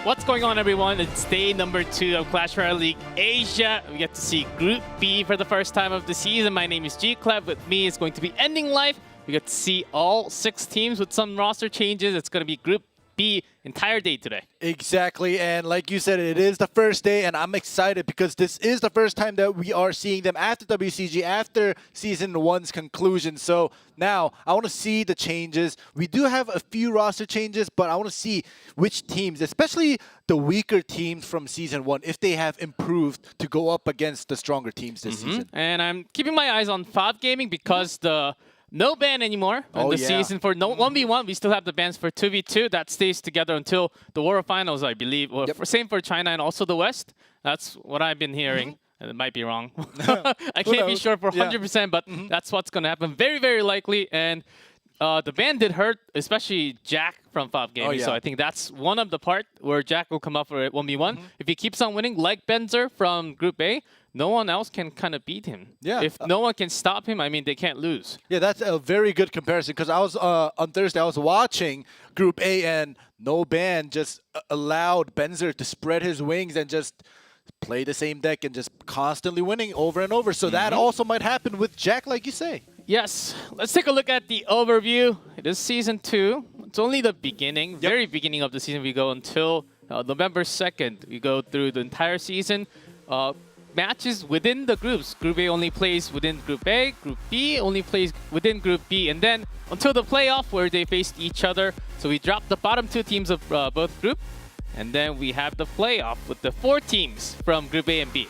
What's going on, everyone? It's day number 2 of Clash Royale League Asia. We get to see Group B for the first time of the season. My name is G-Cleb. With me is going to be Ending Life. We get to see all 6 teams with some roster changes. It's going to be Group B entire day today. Exactly, and like you said, it is the first day, and I'm excited because this is the first time that we are seeing them after WCG, after Season 1's conclusion. So now, I want to see the changes. We do have a few roster changes, but I want to see which teams, especially the weaker teams from Season 1, if they have improved to go up against the stronger teams this season. And I'm keeping my eyes on FOB Gaming because the no ban anymore in the season for 1v1. We still have the bans for 2v2. That stays together until the World Finals, I believe. Well, same for China and also the West. That's what I've been hearing. And it might be wrong. I can't be sure for 100%, but that's what's going to happen. Very, very likely. And the ban did hurt, especially Jack from FOB Gaming. So I think that's one of the part where Jack will come up for 1v1. If he keeps on winning, like Benzer from Group A, no one else can kind of beat him. If no one can stop him, I mean, they can't lose. Yeah, that's a very good comparison because I was on Thursday, I was watching Group A and no ban just allowed Benzer to spread his wings and just play the same deck and just constantly winning over and over. So that also might happen with Jack, like you say. Yes. Let's take a look at the overview. It is Season 2. It's only the beginning, very beginning of the season. We go until November 2nd. We go through the entire season. Matches within the groups. Group A only plays within Group A. Group B only plays within Group B. And then until the playoff where they faced each other. So we drop the bottom 2 teams of both group. And then we have the playoff with the 4 teams from Group A and B.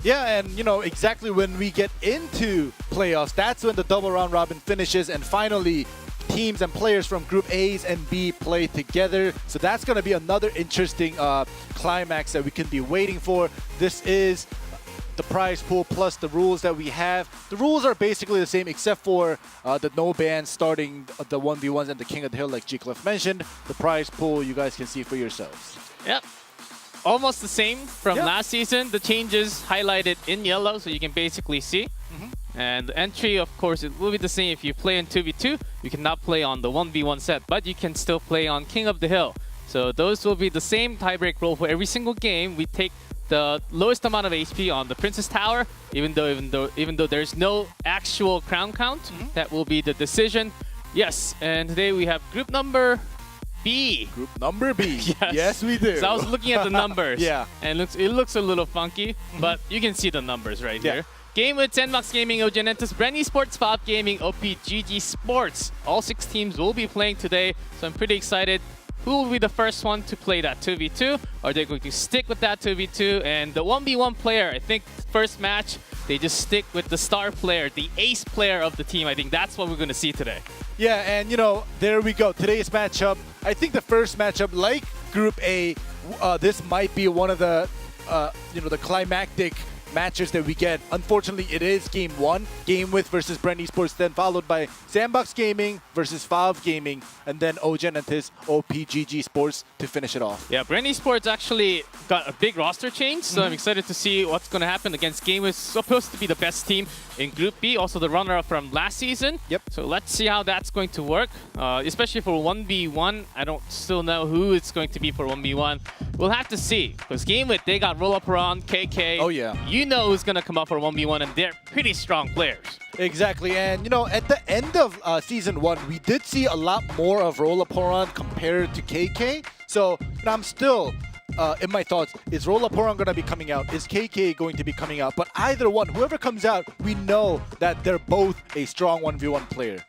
Yeah, and you know, exactly when we get into playoffs, that's when the double round robin finishes and finally teams and players from Group A's and B play together. So that's going to be another interesting climax that we can be waiting for. This is the prize pool plus the rules that we have. The rules are basically the same except for the no ban starting the 1v1s and the King of the Hill like G-Clef mentioned. The prize pool you guys can see for yourselves. Yep. Almost the same from last season. The changes highlighted in yellow so you can basically see. And the entry, of course, it will be the same if you play in 2v2. You cannot play on the 1v1 set, but you can still play on King of the Hill. So those will be the same tiebreak rule for every single game. We take the lowest amount of HP on the Princess Tower, even though there's no actual crown count. That will be the decision. Yes, and today we have group number B. Group number B. Yes, we do. So I was looking at the numbers. And it looks a little funky, but you can see the numbers right here. Game with Sandbox Gaming, Ogenentus, Brenny Sports, FOB Gaming, OPGG Sports. All 6 teams will be playing today, so I'm pretty excited. Who will be the first one to play that 2v2? Are they going to stick with that 2v2? And the 1v1 player, I think first match, they just stick with the star player, the ace player of the team. I think that's what we're going to see today. Yeah, and you know, there we go. Today's matchup, I think the first matchup, like Group A, this might be one of the, the climactic matches that we get. Unfortunately, it is Game 1, Game With versus Brenny Sports, then followed by Sandbox Gaming versus FOB Gaming, and then Ogenentus, OPGG Sports to finish it off. Yeah, Brenny Sports actually got a big roster change, so I'm excited to see what's going to happen against Game With. Supposed to be the best team in Group B, also the runner-up from last season. So let's see how that's going to work, especially for 1v1. I don't still know who it's going to be for 1v1. We'll have to see, because Game With, they got Roll-Up-Around, KK. Oh yeah. You know who's going to come up for 1v1, and they're pretty strong players. Exactly, and you know, at the end of Season 1, we did see a lot more of Roll-Up-Around compared to KK. So I'm still in my thoughts, is Roll-Up-Around going to be coming out? Is KK going to be coming out? But either one, whoever comes out, we know that they're both a strong 1v1 player.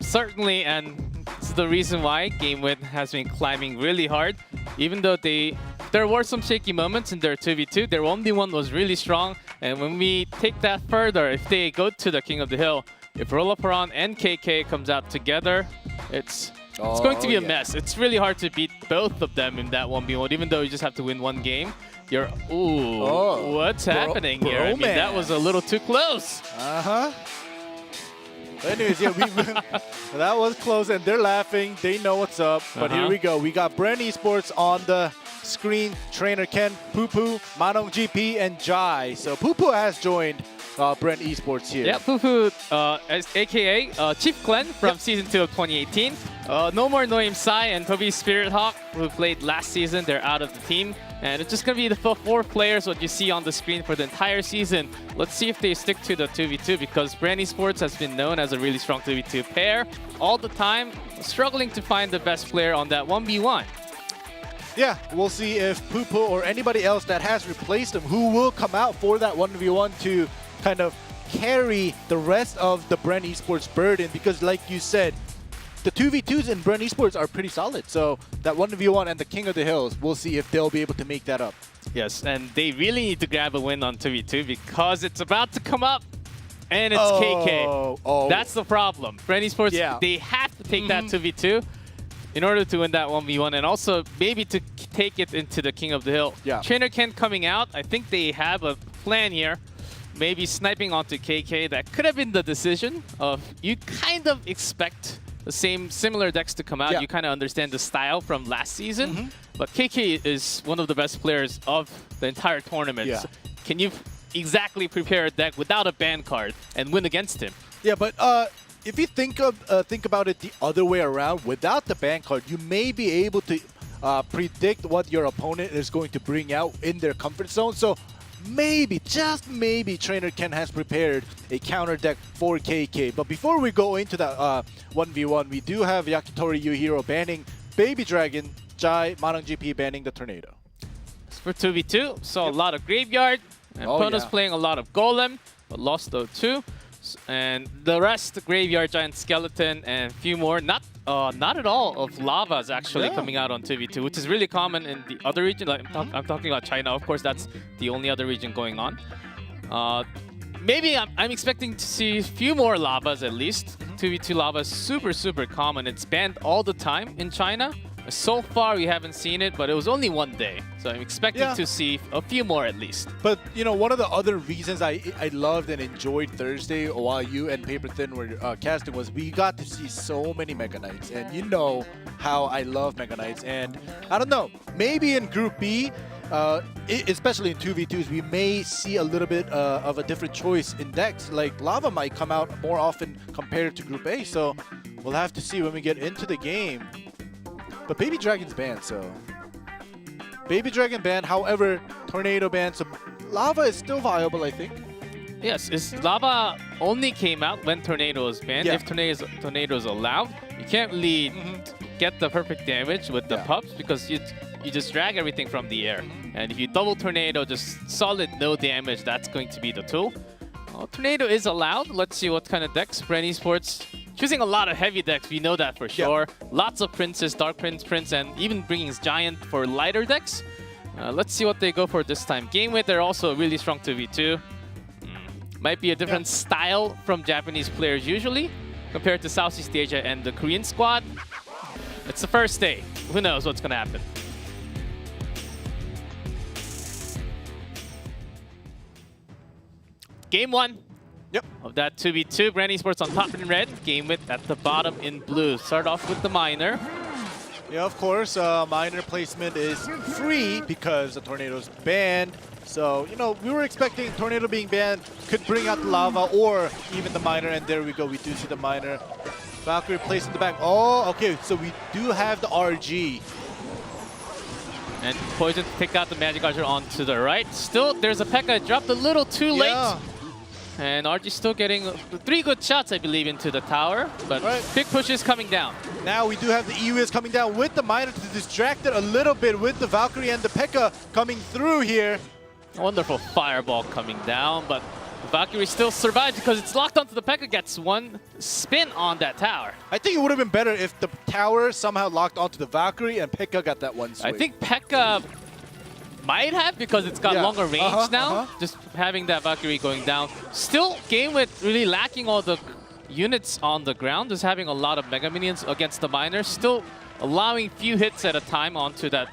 Certainly, and this is the reason why Game With has been climbing really hard. even though there were some shaky moments in their 2v2, their 1v1 was really strong. And when we take that further, if they go to the King of the Hill, if Rolaparan and KK comes out together, it's going to be a mess. It's really hard to beat both of them in that 1v1, even though you just have to win one game. What's happening here? I mean, that was a little too close. Anyways, yeah, that was close, and they're laughing. They know what's up. But here we go. We got Bren Esports on the screen. Trainer Ken, Poo-Poo, Manong GP, and Jai. So Poo-Poo has joined Bren Esports here. Yeah, Poo-Poo, aka Chief Glenn from Season 2 of 2018. No more Noim Sai and Toby Spirit Hawk, who played last season. They're out of the team. And it's just going to be the 4 players, what you see on the screen for the entire season. Let's see if they stick to the 2v2, because Bren Esports has been known as a really strong 2v2 pair all the time, struggling to find the best player on that 1v1. Yeah, we'll see if Poo-Poo or anybody else that has replaced him, who will come out for that 1v1 to kind of carry the rest of the Bren Esports burden, because like you said, the 2v2s in Bren Esports are pretty solid. So that 1v1 and the King of the Hills, we'll see if they'll be able to make that up. Yes, and they really need to grab a win on 2v2 because it's about to come up, and it's KK. That's the problem. Bren Esports, they have to take that 2v2 in order to win that 1v1, and also maybe to take it into the King of the Hill. Trainer Ken coming out, I think they have a plan here. Maybe sniping onto KK. That could have been the decision of, you kind of expect the similar decks to come out. You kind of understand the style from last season. But KK is one of the best players of the entire tournament. So can you exactly prepare a deck without a ban card and win against him? Yeah, but if you think about it the other way around, without the ban card, you may be able to predict what your opponent is going to bring out in their comfort zone. So maybe, just maybe, Trainer Ken has prepared a counter deck for KK. But before we go into that 1v1, we do have Yakitori Yuhiro banning Baby Dragon, Jai, Manong GP banning the Tornado. For 2v2, saw a lot of Graveyard, and Pono's playing a lot of Golem, but lost though too. And the rest, Graveyard, Giant Skeleton, and a few more. Not at all of Lavas actually coming out on 2v2, which is really common in the other region. Like, I'm talking about China, of course, that's the only other region going on. Maybe I'm expecting to see a few more Lavas at least. 2v2 Lava is super common. It's banned all the time in China. So far, we haven't seen it, but it was only one day. So I'm expecting to see a few more at least. But, you know, one of the other reasons I loved and enjoyed Thursday while you and Paper Thin were casting was we got to see so many Mega Knights. And you know how I love Mega Knights. And I don't know, maybe in Group B, especially in 2v2s, we may see a little bit of a different choice in decks. Like Lava might come out more often compared to Group A. So we'll have to see when we get into the game. But Baby Dragon's banned, so... Baby Dragon banned, however, Tornado banned, so Lava is still viable, I think. Yes, Lava only came out when Tornado was banned. If Tornado is allowed, you can't really get the perfect damage with the pups because you just drag everything from the air. And if you double Tornado, just solid no damage, that's going to be the tool. Tornado is allowed. Let's see what kind of decks. Bren Esports choosing a lot of heavy decks, we know that for sure. Lots of Princes, Dark Prince, and even bringing Giant for lighter decks. Let's see what they go for this time. Game Weight, they're also really strong 2v2. Might be a different style from Japanese players usually, compared to Southeast Asia and the Korean squad. It's the first day. Who knows what's going to happen. Game 1. Of that 2v2, Bren Esports on top in red, Game Width at the bottom in blue. Start off with the Miner. Yeah, of course, Miner placement is free because the Tornado's banned. So, you know, we were expecting Tornado being banned could bring out the Lava or even the Miner, and there we go, we do see the Miner. Valkyrie placed in the back. Oh, okay, so we do have the RG. And Poison to pick out the Magic Archer onto the right. Still, there's a P.E.K.K.A. dropped a little too late. And RG still getting 3 good shots, I believe, into the tower. But big push is coming down. Now we do have the EUS coming down with the Miner to distract it a little bit with the Valkyrie and the P.E.K.K.A. coming through here. Wonderful fireball coming down, but Valkyrie still survives because it's locked onto the P.E.K.K.A, gets one spin on that tower. I think it would have been better if the tower somehow locked onto the Valkyrie and P.E.K.K.A got that one swing. I think P.E.K.K.A might have because it's got longer range now. Just having that Valkyrie going down. Still, game with really lacking all the units on the ground. Just having a lot of Mega Minions against the miners. Still allowing few hits at a time onto that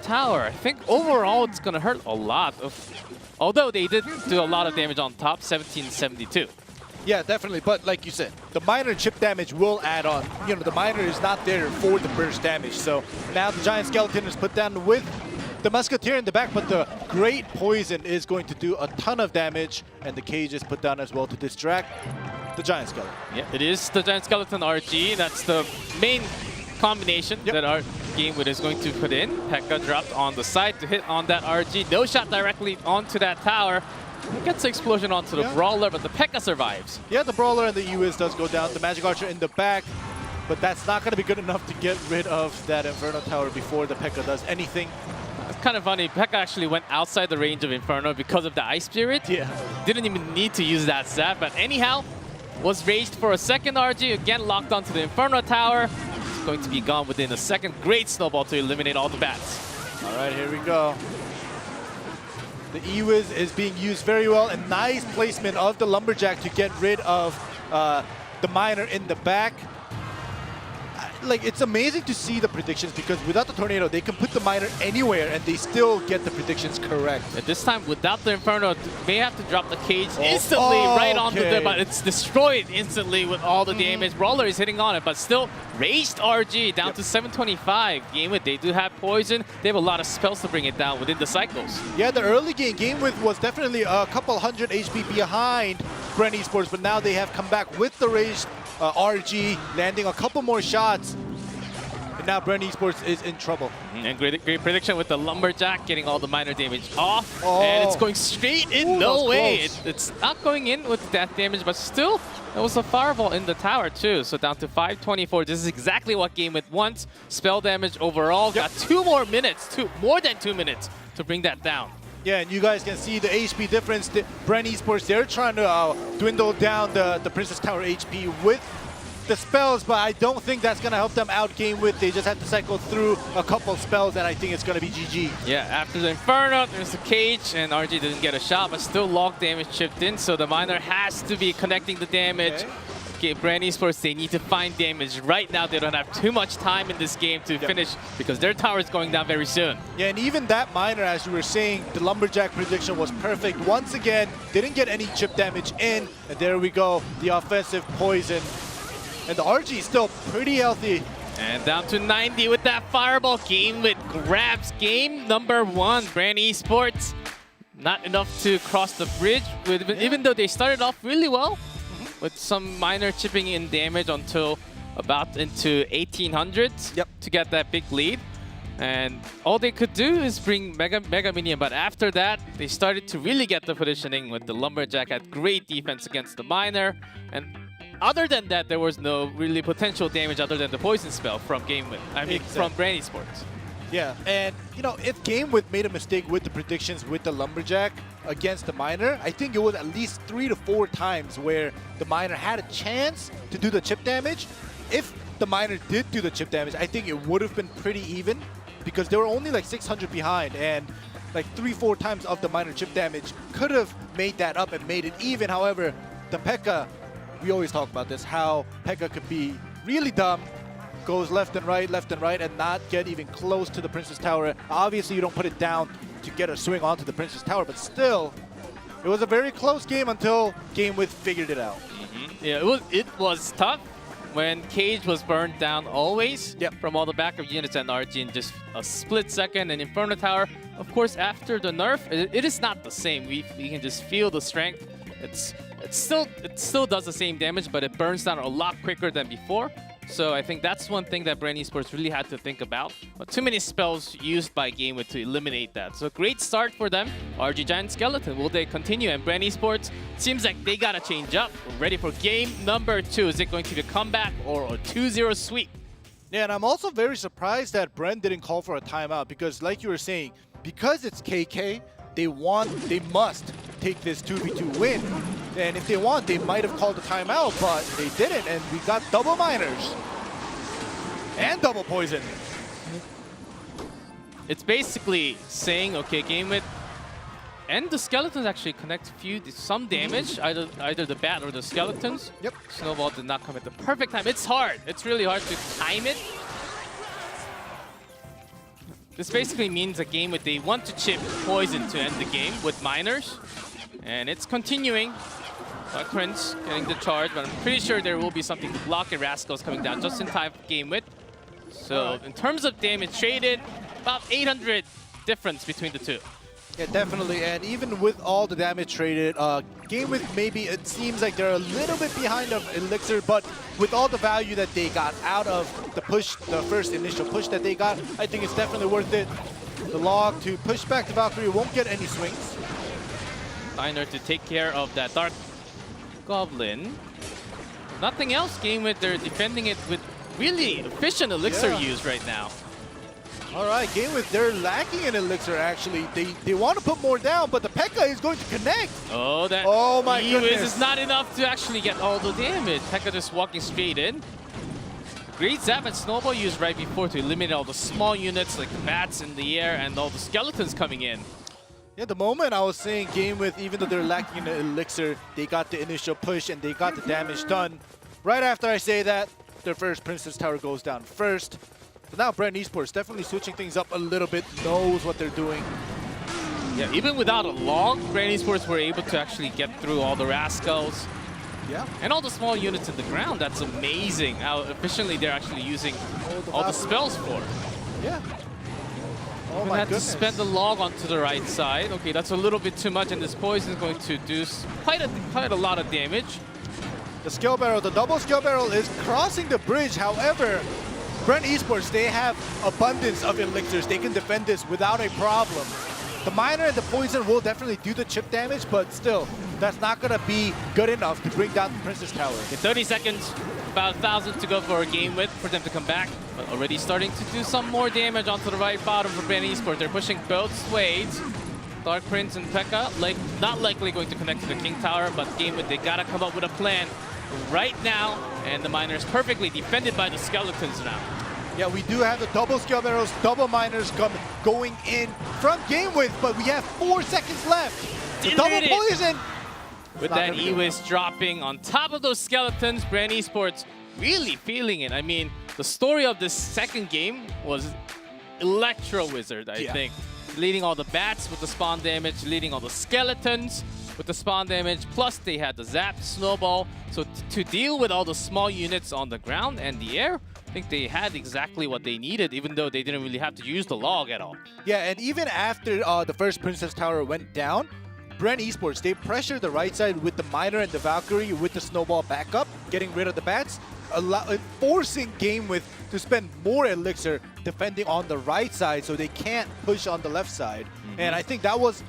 tower. I think overall it's gonna hurt a lot. Although they did do a lot of damage on top, 1772. Yeah, definitely. But like you said, the minor chip damage will add on. You know, the minor is not there for the burst damage. So now the Giant Skeleton is put down with the Musketeer in the back, but the Great Poison is going to do a ton of damage, and the Cage is put down as well to distract the Giant Skeleton. Yeah, it is the Giant Skeleton RG. That's the main combination that our game is going to put in. P.E.K.K.A dropped on the side to hit on that RG. No shot directly onto that tower. It gets the explosion onto the Brawler, but the P.E.K.K.A survives. Yeah, the Brawler and the EWIZ does go down. The Magic Archer in the back, but that's not going to be good enough to get rid of that Inferno Tower before the P.E.K.K.A does anything. It's kind of funny. P.E.K.K.A actually went outside the range of Inferno because of the Ice Spirit. Yeah. Didn't even need to use that stat, but anyhow, was raged for a second RG. Again, locked onto the Inferno Tower. It's going to be gone within a second. Great snowball to eliminate all the bats. All right, here we go. The EWIZ is being used very well, and nice placement of the Lumberjack to get rid of the Miner in the back. Like, it's amazing to see the predictions because without the Tornado, they can put the Miner anywhere and they still get the predictions correct. At this time, without the Inferno, they have to drop the Cage instantly right onto them, but it's destroyed instantly with all the damage. Brawler is hitting on it, but still raised RG down to 725. Gamewith, they do have Poison. They have a lot of spells to bring it down within the cycles. Yeah, the early game, Gamewith was definitely a couple hundred HP behind Bren Esports, but now they have come back with the raised RG, landing a couple more shots. And now Bren Esports is in trouble. And great prediction with the Lumberjack getting all the minor damage off. And it's going straight in. No way. It's not going in with death damage, but still, there was a fireball in the tower too. So down to 524. This is exactly what Gamewith wants. Spell damage overall. Got 2 more minutes, more than 2 minutes to bring that down. Yeah, and you guys can see the HP difference. Bren Esports, they're trying to dwindle down the Princess Tower HP with the spells, but I don't think that's going to help them out Gamewith. They just had to cycle through a couple spells, and I think it's going to be GG. Yeah, after the Inferno, there's the Cage, and RG didn't get a shot, but still log damage chipped in, so the Miner has to be connecting the damage. Okay, Bren Esports, they need to find damage right now. They don't have too much time in this game to finish because their tower is going down very soon. Yeah, and even that Miner, as you were saying, the Lumberjack prediction was perfect. Once again, didn't get any chip damage in, and there we go, the offensive Poison. And the RG is still pretty healthy. And down to 90 with that fireball. Gamewith grabs game number 1. Bren Esports, not enough to cross the bridge, even though they started off really well. With some minor chipping in damage until about into 1800s to get that big lead. And all they could do is bring Mega Minion, but after that, they started to really get the positioning with the Lumberjack had great defense against the Miner. And other than that, there was no really potential damage other than the Poison spell from Gamewith. I mean, from Bren Esports. Yeah, and you know, if Gamewith made a mistake with the predictions with the Lumberjack against the Miner, I think it was at least 3 to 4 times where the Miner had a chance to do the chip damage. If the Miner did do the chip damage, I think it would have been pretty even because they were only like 600 behind, and like 3-4 times of the Miner chip damage could have made that up and made it even. However, the P.E.K.K.A, we always talk about this, how P.E.K.K.A could be really dumb, goes left and right, and not get even close to the Princess Tower. Obviously, you don't put it down to get a swing onto the Princess Tower, but still, it was a very close game until Gamewith figured it out. Yeah, it was tough when Cage was burned down always from all the backup units and RG in just a split second. And Inferno Tower, of course, after the nerf, it is not the same. We can just feel the strength. It still does the same damage, but it burns down a lot quicker than before. So I think that's one thing that Bren Esports really had to think about. But too many spells used by Gamewith to eliminate that. So great start for them. RG Giant Skeleton, will they continue? And Bren Esports, seems like they got to change up. We're ready for game number 2. Is it going to be a comeback or a 2-0 sweep? Yeah, and I'm also very surprised that Bren didn't call for a timeout because like you were saying, because it's KK, they must take this 2v2 win. And if they want, they might have called a timeout, but they didn't. And we got double miners and double poison. It's basically saying, okay, game with, and the skeletons actually connect some damage, either the bat or the skeletons. Yep. Snowball did not come at the perfect time. It's hard. It's really hard to time it. This basically means a game with they want to chip poison to end the game with miners, and it's continuing. Prince getting the charge, but I'm pretty sure there will be something to block it. Rascals coming down just in time for game with. So in terms of damage traded, about 800 difference between the two. Yeah, definitely. And even with all the damage traded, game with maybe it seems like they're a little bit behind of Elixir, but with all the value that they got out of the push, the first initial push that they got, I think it's definitely worth it. The log to push back the Valkyrie won't get any swings. Miner to take care of that Dark Goblin. Nothing else. Game with, they're defending it with really efficient Elixir use right now. All right, game with, they're lacking in Elixir actually. They want to put more down, but the P.E.K.K.A. is going to connect. Oh, that my goodness. is not enough to actually get all the damage. P.E.K.K.A. just walking straight in. Great zap and snowball used right before to eliminate all the small units like the bats in the air and all the skeletons coming in. Yeah, the moment I was saying game with, even though they're lacking in the Elixir, they got the initial push and they got the damage done. Right after I say that, their first Princess Tower goes down first. But now Brand Esports definitely switching things up a little bit, knows what they're doing. Yeah, even without a log, Brand Esports were able to actually get through all the Rascals. Yeah. And all the small units in the ground. That's amazing how efficiently they're actually using all the spells for. Yeah. Oh We my had goodness. to spend the log onto the right side. Okay, that's a little bit too much, and this poison is going to do quite a lot of damage. The skill barrel, the double skill barrel is crossing the bridge. However, Brand Esports, they have abundance of elixirs. They can defend this without a problem. The miner and the poison will definitely do the chip damage, but still, that's not going to be good enough to bring down the Princess Tower. In 30 seconds, about 1,000 to go for a game with for them to come back. But already starting to do some more damage onto the right bottom for Brand Esports. They're pushing both ways. Dark Prince and P.E.K.K.A. Not likely going to connect to the King Tower, but game with, they gotta come up with a plan right now. And the miners perfectly defended by the skeletons now. Yeah, we do have the double skill barrels, double miners going in from game with, but we have 4 seconds left. The double poison. With that E-Wiz dropping on top of those skeletons, Brand Esports really feeling it. I mean, the story of this second game was Electro Wizard, I think. Leading all the bats with the spawn damage, leading all the skeletons with the spawn damage, plus they had the zap, snowball. So to deal with all the small units on the ground and the air, I think they had exactly what they needed, even though they didn't really have to use the log at all. Yeah, and even after the first Princess Tower went down, Brand Esports, they pressured the right side with the Miner and the Valkyrie with the snowball backup, getting rid of the bats, forcing game with to spend more elixir defending on the right side so they can't push on the left side. And I think that was,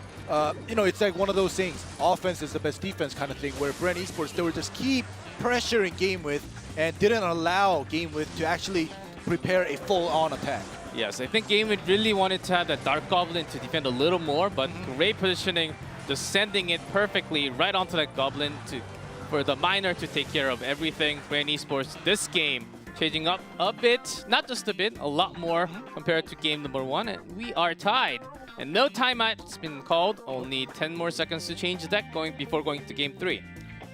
you know, it's like one of those things, offense is the best defense kind of thing, where Brand Esports, they were just keep pressuring game with and didn't allow game with to actually prepare a full-on attack. Yes, I think game with really wanted to have that Dark Goblin to defend a little more, but great positioning, just sending it perfectly right onto that Goblin for the Miner to take care of everything. Brand Esports, this game, changing up a bit, not just a bit, a lot more compared to game number 1. And we are tied. And no timeout's been called, only 10 more seconds to change the deck before going to game 3.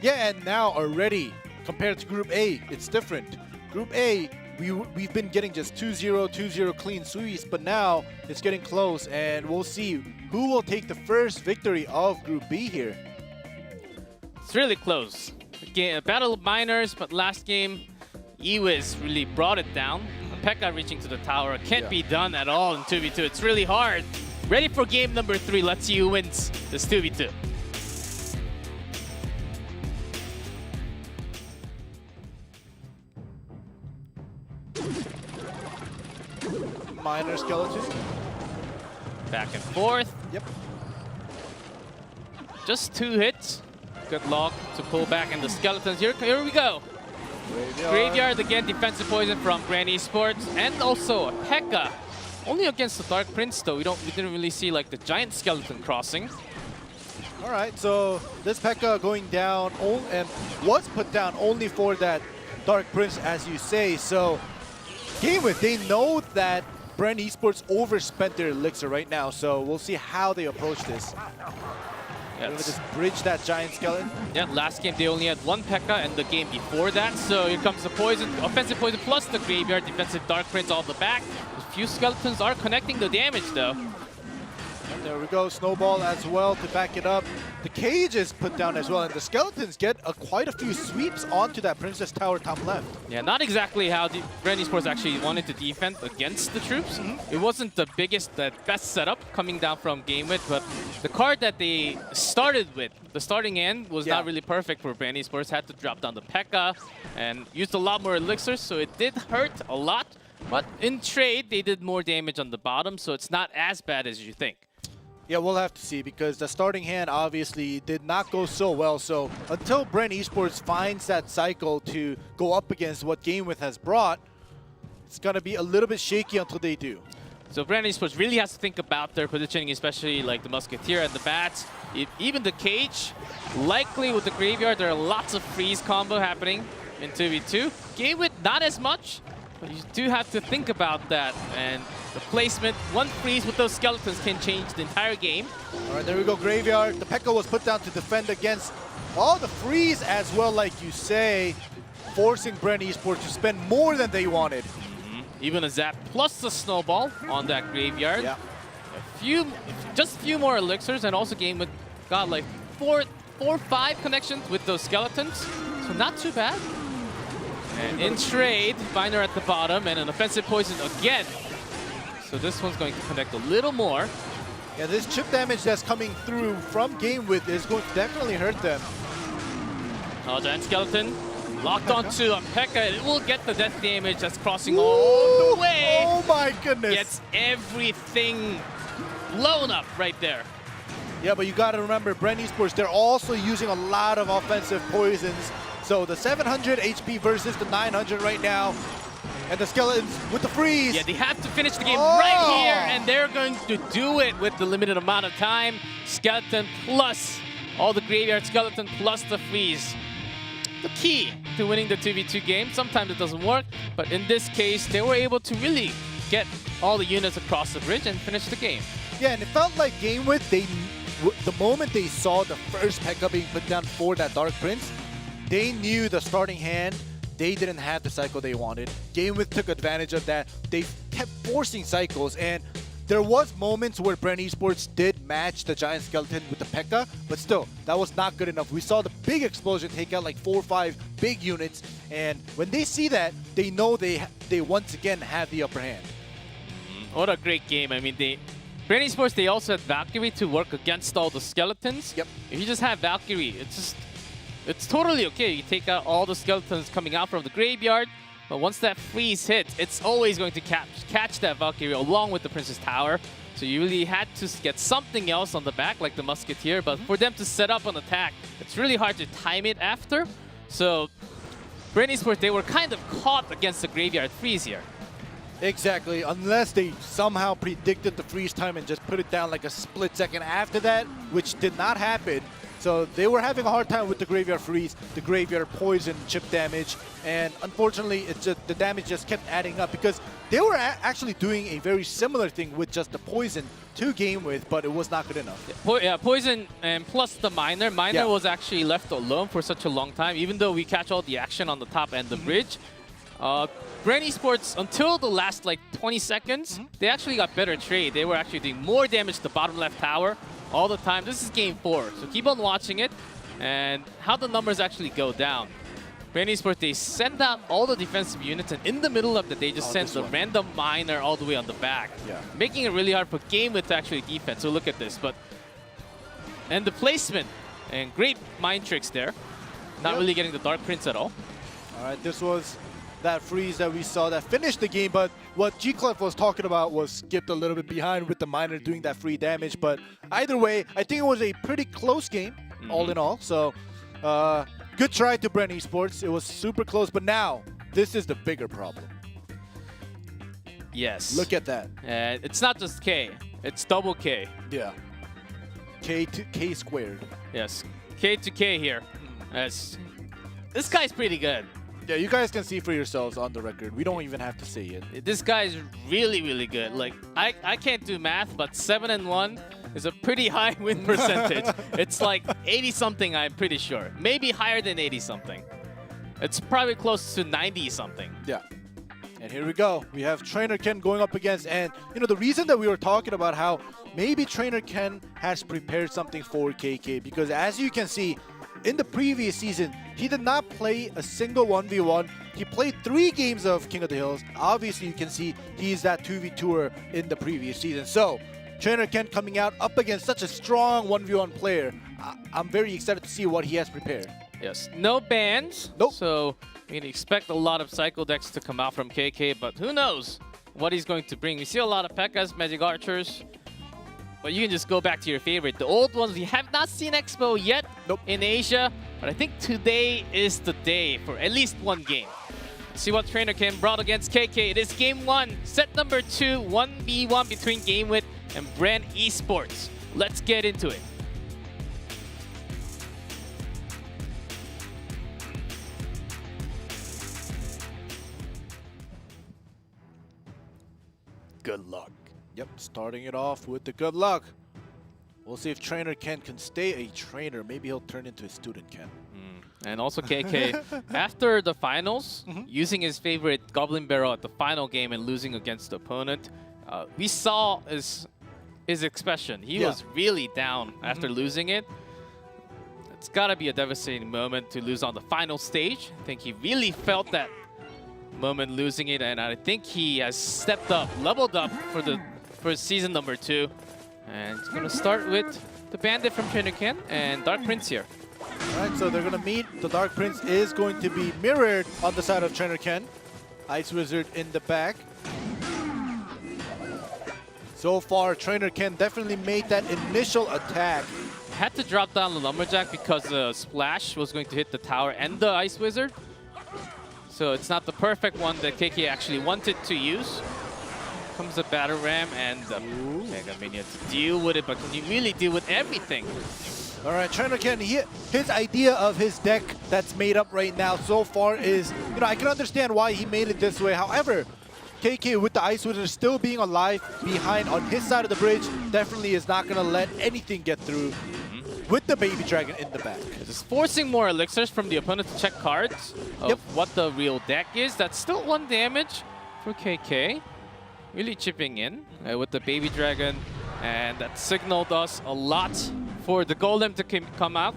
Yeah, and now already, compared to Group A, it's different. Group A, we've been getting just 2-0, 2-0 clean sweeps, but now it's getting close, and we'll see who will take the first victory of Group B here. It's really close. Again, a battle of miners, but last game, E-Wiz really brought it down. P.E.K.K.A. reaching to the tower can't be done at all in 2v2. It's really hard. Ready for game number 3. Let's see who wins this 2v2. Miner skeleton. Back and forth. Yep. Just 2 hits. Good log to pull back in the skeletons. Here we go. Graveyard again, defensive poison from Brand Esports, and also P.E.K.K.A. Only against the Dark Prince though. We didn't really see like the giant skeleton crossing. All right, so this P.E.K.K.A going down and was put down only for that Dark Prince, as you say. So game with, they know that Brand Esports overspent their elixir right now, so we'll see how they approach this. Yeah, Just bridge that giant skeleton. Yeah, last game they only had one P.E.K.K.A and the game before that. So here comes the poison, offensive poison plus the graveyard, defensive Dark Prince all the back. A few skeletons are connecting the damage though. And there we go, Snowball as well to back it up. The cage is put down as well, and the skeletons get quite a few sweeps onto that Princess Tower top left. Yeah, not exactly how the Brand Esports actually wanted to defend against the troops. It wasn't the biggest, the best setup coming down from game with, but the card that they started with, the starting end, was not really perfect for Brand Esports. Had to drop down the P.E.K.K.A and used a lot more elixirs, so it did hurt a lot. But in trade, they did more damage on the bottom, so it's not as bad as you think. Yeah, we'll have to see, because the starting hand obviously did not go so well. So until Brand Esports finds that cycle to go up against what GameWith has brought, it's going to be a little bit shaky until they do. So Brand Esports really has to think about their positioning, especially like the Musketeer and the Bats. Even the Cage, likely with the Graveyard, there are lots of freeze combo happening in 2v2. GameWith, not as much, but you do have to think about that. And the placement, one freeze with those skeletons can change the entire game. All right, there we go, Graveyard. The P.E.K.K.A was put down to defend against all the freeze as well, like you say, forcing Brand Esports to spend more than they wanted. Even a Zap plus the Snowball on that Graveyard. Yeah. Just a few more elixirs, and also GameWith got like four, 5 connections with those skeletons. So not too bad. And in trade, Viner at the bottom, and an offensive poison again. So this one's going to connect a little more. Yeah, this chip damage that's coming through from GameWith is going to definitely hurt them. Oh, Giant Skeleton locked onto a P.E.K.K.A. It will get the death damage that's crossing all the way. Oh my goodness. Gets everything blown up right there. Yeah, but you got to remember, Brand Esports, they're also using a lot of offensive poisons. So the 700 HP versus the 900 right now. And the skeletons with the freeze. Yeah, they have to finish the game right here, and they're going to do it with the limited amount of time. Skeleton plus all the Graveyard Skeleton plus the freeze. The key to winning the 2v2 game. Sometimes it doesn't work, but in this case, they were able to really get all the units across the bridge and finish the game. Yeah, and it felt like GameWith, the moment they saw the first P.E.K.K.A being put down for that Dark Prince, they knew the starting hand, they didn't have the cycle they wanted. GameWith took advantage of that. They kept forcing cycles, and there was moments where Brand Esports did match the Giant Skeleton with the P.E.K.K.A, but still, that was not good enough. We saw the big explosion take out like 4 or 5 big units, and when they see that, they know they once again have the upper hand. What a great game. I mean, Brand Esports, they also had Valkyrie to work against all the skeletons. Yep. If you just have Valkyrie, it's totally okay. You take out all the skeletons coming out from the graveyard, but once that freeze hits, it's always going to catch that Valkyrie along with the Princess Tower. So you really had to get something else on the back, like the Musketeer, but for them to set up an attack, it's really hard to time it after. So Brand Esports, they were kind of caught against the graveyard freeze here. Exactly, unless they somehow predicted the freeze time and just put it down like a split second after that, which did not happen. So they were having a hard time with the Graveyard Freeze, the Graveyard Poison chip damage, and unfortunately the damage just kept adding up, because they were actually doing a very similar thing with just the Poison to GameWith, but it was not good enough. Yeah, Poison and plus the Miner. Miner was actually left alone for such a long time, even though we catch all the action on the top and the bridge. Brand Esports, until the last like 20 seconds, they actually got better trade. They were actually doing more damage to the bottom left tower all the time. This is game 4, so keep on watching it and how the numbers actually go down. Brand Esports, they send out all the defensive units, and in the middle of the day, just send the random Miner all the way on the back, making it really hard for GameWith to actually defend. So look at this, and the placement, and great mind tricks there. Not really getting the Dark Prince at all. All right, this was that freeze that we saw that finished the game, but what G-Clef was talking about was skipped a little bit behind with the Miner doing that free damage. But either way, I think it was a pretty close game, all in all. So good try to Brand Esports. It was super close, but now this is the bigger problem. Yes. Look at that. It's not just K, it's double K. Yeah. K to K squared. Yes, K to K here. Yes. This guy's pretty good. Yeah, you guys can see for yourselves on the record. We don't even have to say it. This guy's really, really good. Like, I can't do math, but 7-1 is a pretty high win percentage. It's like 80-something, I'm pretty sure. Maybe higher than 80-something. It's probably close to 90-something. Yeah. And here we go. We have Trainer Ken going up against, and you know, the reason that we were talking about how maybe Trainer Ken has prepared something for KK, because as you can see, in the previous season, he did not play a single 1v1. He played 3 games of King of the Hills. Obviously, you can see he's that 2v2er in the previous season. So, Trainer Ken coming out up against such a strong 1v1 player. I'm very excited to see what he has prepared. Yes, no bans. Nope. So we can expect a lot of cycle decks to come out from KK, but who knows what he's going to bring. We see a lot of P.E.K.K.A.s, Magic Archers, but you can just go back to your favorite. The old ones, we have not seen Expo yet in Asia, but I think today is the day for at least one game. Let's see what Trainer Ken brought against KK. It is game 1, set number 2, 1v1 between GameWit and Brand Esports. Let's get into it. Good luck. Yep, starting it off with the good luck. We'll see if Trainer Ken can stay a trainer. Maybe he'll turn into a student Ken. And also KK, after the finals, using his favorite Goblin Barrel at the final game and losing against the opponent, we saw his expression. He was really down after losing it. It's got to be a devastating moment to lose on the final stage. I think he really felt that moment losing it, and I think he has stepped up, leveled up for season number 2. And it's going to start with the Bandit from Trainer Ken and Dark Prince here. All right, so they're going to meet. The Dark Prince is going to be mirrored on the side of Trainer Ken. Ice Wizard in the back. So far, Trainer Ken definitely made that initial attack. Had to drop down the Lumberjack because the splash was going to hit the tower and the Ice Wizard. So it's not the perfect one that KK actually wanted to use. Comes the Battle Ram and the Mega Minion to deal with it, but can you really deal with everything? All right, Trainer Ken, his idea of his deck that's made up right now so far is, you know, I can understand why he made it this way. However, KK with the Ice Wizard still being alive behind on his side of the bridge definitely is not going to let anything get through with the Baby Dragon in the back. Just forcing more elixirs from the opponent to check cards of what the real deck is. That's still 1 damage for KK. Really chipping in with the Baby Dragon, and that signaled us a lot for the Golem to come out.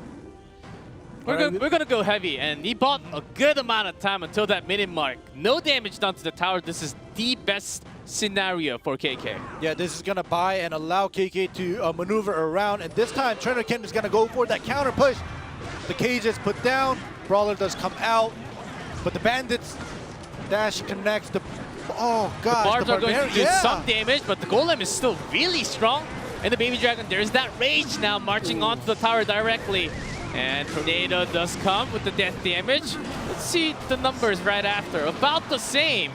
We're gonna go heavy, and he bought a good amount of time until that minute mark. No damage done to the tower. This is the best scenario for KK. Yeah, this is gonna buy and allow KK to maneuver around, and this time Trainer Ken is gonna go for that counter push. The cage is put down, Brawler does come out, but the Bandits dash connects the... Oh gosh, the Bards are going to do some damage, but the Golem is still really strong. And the Baby Dragon, there's that rage now marching onto the tower directly. And Tornado does come with the death damage. Let's see the numbers right after. About the same.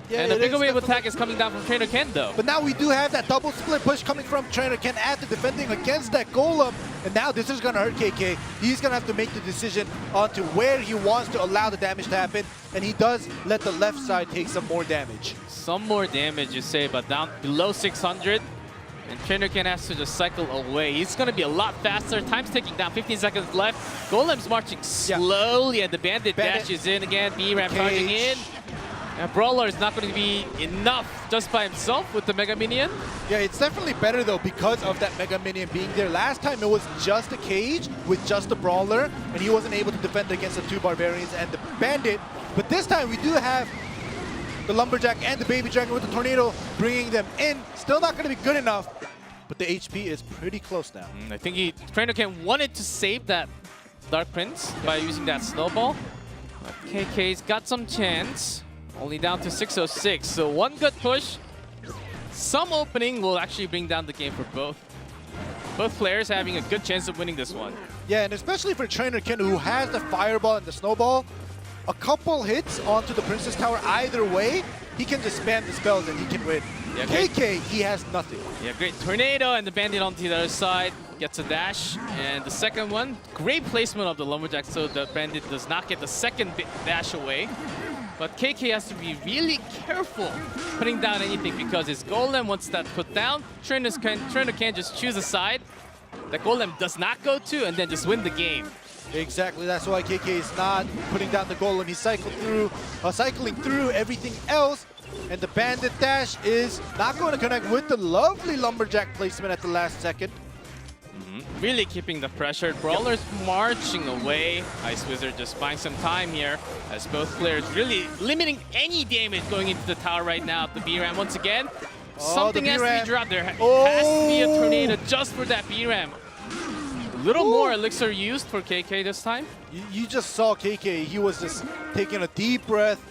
Yeah, and the bigger wave attack is coming down from Trainer Ken, though. But now we do have that double split push coming from Trainer Ken after defending against that Golem. And now this is going to hurt KK. He's going to have to make the decision onto where he wants to allow the damage to happen. And he does let the left side take some more damage. Some more damage, you say, but down below 600. And Trainer Ken has to just cycle away. He's going to be a lot faster. Time's ticking down, 15 seconds left. Golem's marching slowly, and the Bandit dashes in again. B-Ram charging in. And Brawler is not going to be enough just by himself with the Mega Minion. Yeah, it's definitely better though because of that Mega Minion being there. Last time it was just a cage with just the Brawler, and he wasn't able to defend against the 2 Barbarians and the Bandit. But this time we do have the Lumberjack and the Baby Dragon with the Tornado bringing them in. Still not going to be good enough, but the HP is pretty close now. I think Trainer Ken wanted to save that Dark Prince by using that Snowball. But KK's got some chance. Only down to 606, so 1 good push. Some opening will actually bring down the game for both. Both players having a good chance of winning this one. Yeah, and especially for Trainer Ken, who has the Fireball and the Snowball, a couple hits onto the Princess Tower either way, he can just spam the spells and he can win. Yeah, KK, he has nothing. Yeah, great Tornado and the Bandit onto the other side. gets a dash, and the second one, great placement of the Lumberjack so the Bandit does not get the second dash away. But KK has to be really careful putting down anything because his Golem, once that's put down, Trainer can just choose a side that Golem does not go to and then just win the game. Exactly, that's why KK is not putting down the Golem. He's cycling through everything else, and the Bandit dash is not going to connect with the lovely Lumberjack placement at the last second. Really keeping the pressure. Brawler's marching away. Ice Wizard just buying some time here as both players really limiting any damage going into the tower right now. The B-Ram once again. Something has to be dropped. There has to be a tornado just for that B-Ram. A little more elixir used for KK this time. You just saw KK. He was just taking a deep breath.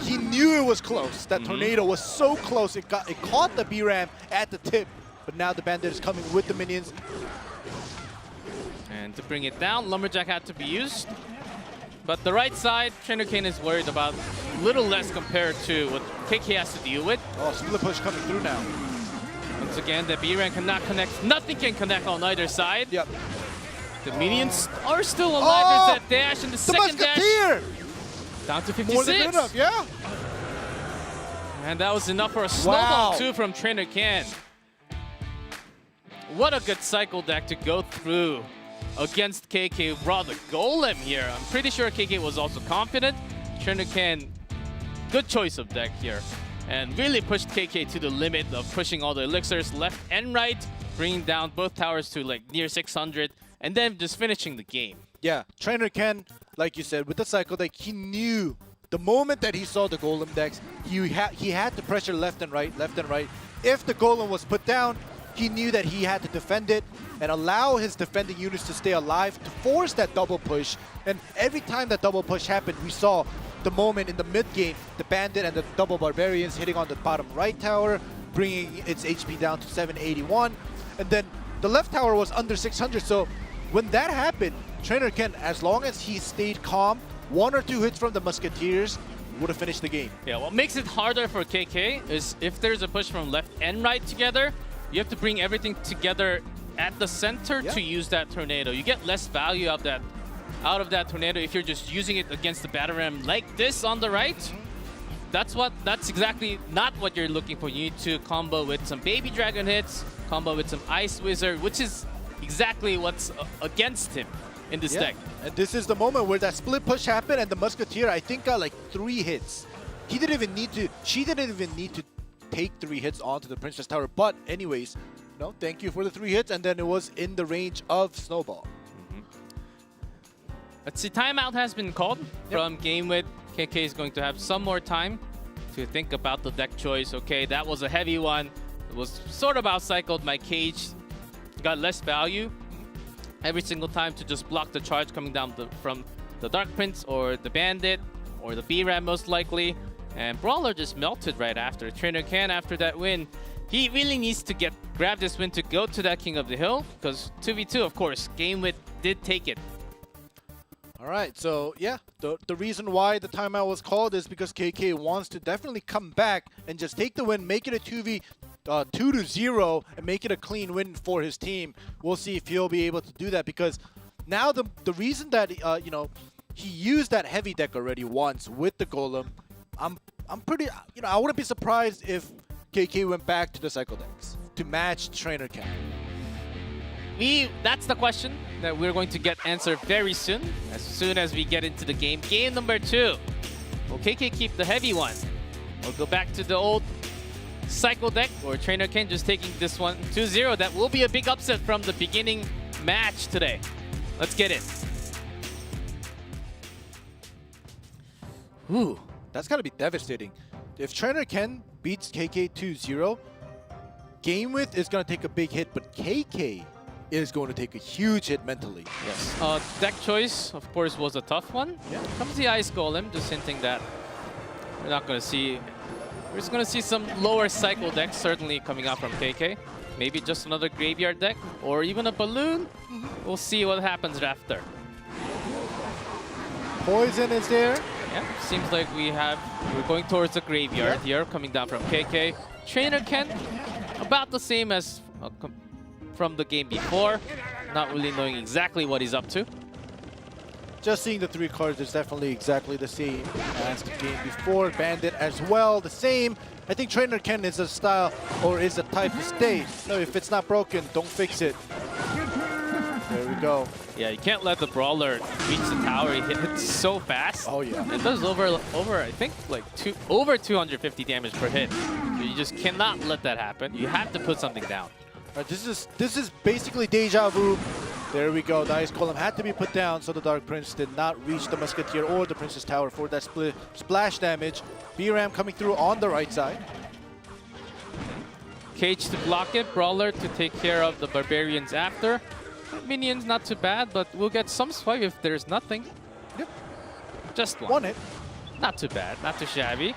He knew it was close. That tornado was so close. It caught the B-Ram at the tip. But now the Bandit is coming with the minions. And to bring it down, Lumberjack had to be used. But the right side, Trainer Kane is worried about a little less compared to what KK has to deal with. Oh, split push coming through now. Once again, the B-Ram cannot connect. Nothing can connect on either side. Yep. The minions are still alive. There's that dash, and the second dash down to 56. More than enough, yeah. And that was enough for a snowball too from Trainer Kane. What a good cycle deck to go through against KK. Brought the Golem here. I'm pretty sure KK was also confident. Trainer Kane, good choice of deck here. And really pushed KK to the limit of pushing all the elixirs left and right, bringing down both towers to like near 600, and then just finishing the game. Yeah, Trainer Ken, like you said, with the cycle deck, he knew the moment that he saw the Golem decks, he had to pressure left and right. If the Golem was put down, he knew that he had to defend it and allow his defending units to stay alive to force that double push. And every time that double push happened, we saw the moment in the mid game, the Bandit and the double Barbarians hitting on the bottom right tower, bringing its HP down to 781. And then the left tower was under 600. So when that happened, Trainer Ken, as long as he stayed calm, 1 or 2 hits from the Musketeers would have finished the game. Yeah, what makes it harder for KK is if there's a push from left and right together, you have to bring everything together at the center to use that tornado. You get less value out of that tornado if you're just using it against the battle ram like this on the right. That's exactly not what you're looking for. You need to combo with some baby dragon hits, combo with some Ice Wizard, which is exactly what's against him in this deck. And this is the moment where that split push happened, and the Musketeer, I think, got like 3 hits. She didn't even need to take 3 hits onto the Princess Tower. But anyways, no, thank you for the 3 hits, and then it was in the range of Snowball. Let's see, timeout has been called from Game With. KK is going to have some more time to think about the deck choice. Okay, that was a heavy one. It was sort of outcycled. My cage got less value every single time to just block the charge coming down from the Dark Prince or the Bandit or the B-Ram most likely. And Brawler just melted right after. Trainer Ken, after that win, he really needs to grab this win to go to that King of the Hill, because 2v2, of course, Game With did take it. All right, so yeah, the reason why the timeout was called is because KK wants to definitely come back and just take the win, make it a 2-0, and make it a clean win for his team. We'll see if he'll be able to do that, because now the reason that he used that heavy deck already once with the Golem. I'm pretty, I wouldn't be surprised if KK went back to the cycle decks to match Trainer Ken. That's the question that we're going to get answered very soon as we get into the game. Game number 2. Will KK keep the heavy one? We'll go back to the old cycle deck, or Trainer Ken just taking this one 2-0. That will be a big upset from the beginning match today. Let's get it. Ooh, that's gotta be devastating. If Trainer Ken beats KK 2-0, Game With is gonna take a big hit, but KK is going to take a huge hit mentally. Yes. Deck choice, of course, was a tough one. Yeah. Comes the Ice Golem, just hinting that we're just going to see some lower cycle decks certainly coming out from KK. Maybe just another graveyard deck or even a balloon. We'll see what happens after. Poison is there. Yeah, seems like we're going towards the graveyard here, coming down from KK. Trainer Ken, about the same as from the game before. Not really knowing exactly what he's up to. Just seeing the 3 cards is definitely exactly the same as the game before. Bandit as well, the same. I think Trainer Ken is a style or is a type to stay. No, if it's not broken, don't fix it. There we go. Yeah, you can't let the Brawler reach the tower. He hits so fast. Oh yeah. It does over I think like over 250 damage per hit. So you just cannot let that happen. You have to put something down. Right, this is basically deja vu. There we go. The Ice Column had to be put down, so the Dark Prince did not reach the Musketeer or the Princess Tower for that splash damage. B-Ram coming through on the right side. Cage to block it, Brawler to take care of the Barbarians after. Minions not too bad, but we'll get some swipe if there's nothing. Yep. Just one. One hit. Not too bad, not too shabby.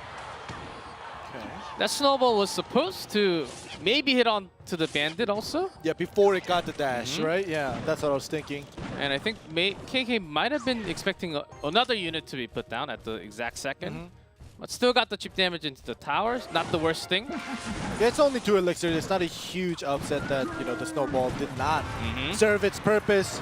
Okay. That snowball was supposed to maybe hit on to the Bandit also. Yeah, before it got the dash, right? Yeah, that's what I was thinking. And I think KK might have been expecting another unit to be put down at the exact second. But still got the chip damage into the towers. Not the worst thing. Yeah, it's only 2 elixirs. It's not a huge upset that, you know, the snowball did not serve its purpose.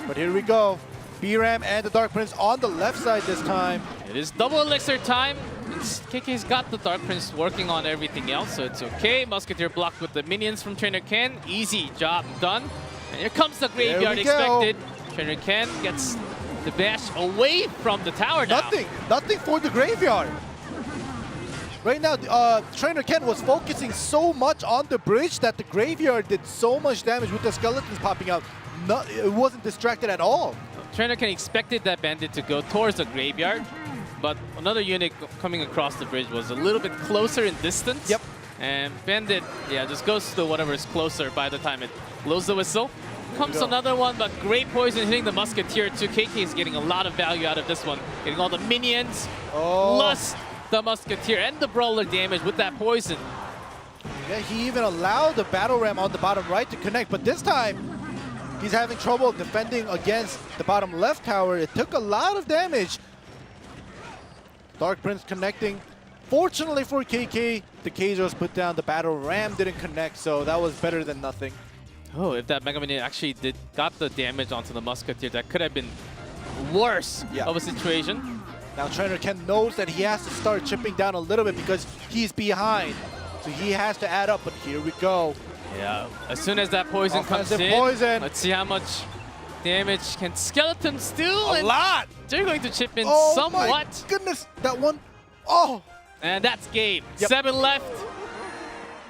But here we go. B-Ram and the Dark Prince on the left side this time. It is double elixir time. KK's got the Dark Prince working on everything else, so it's okay. Musketeer blocked with the minions from Trainer Ken. Easy job done. And here comes the graveyard expected. Trainer Ken gets the bash away from the tower now. Nothing for the graveyard. Right now, Trainer Ken was focusing so much on the bridge that the graveyard did so much damage with the skeletons popping out. It wasn't distracted at all. Trainer Ken expected that Bandit to go towards the graveyard, but another unit coming across the bridge was a little bit closer in distance. Yep. And Bandit, yeah, just goes to whatever is closer by the time it blows the whistle. Comes another one, but great poison hitting the Musketeer too. KK is getting a lot of value out of this one. Getting all the minions, plus the Musketeer and the Brawler damage with that poison. Yeah, he even allowed the Battle Ram on the bottom right to connect, but this time he's having trouble defending against the bottom left tower. It took a lot of damage. Dark Prince connecting. Fortunately for KK, the cage was put down. The Battle Ram didn't connect, so that was better than nothing. Oh, if that Mega Minion actually got the damage onto the Musketeer, that could have been worse of a situation. Now Trainer Ken knows that he has to start chipping down a little bit because he's behind. So he has to add up, but here we go. Yeah, as soon as that poison comes in, let's see how much damage can Skeletons do. A lot! They're going to chip in somewhat. Oh my goodness, that one. Oh! And that's game. 7 left.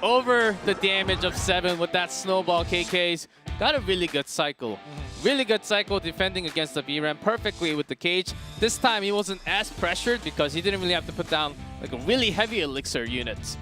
Over the damage of 7 with that snowball. KK's got a really good cycle. Really good cycle defending against the B-Ram perfectly with the cage. This time he wasn't as pressured because he didn't really have to put down like a really heavy elixir units.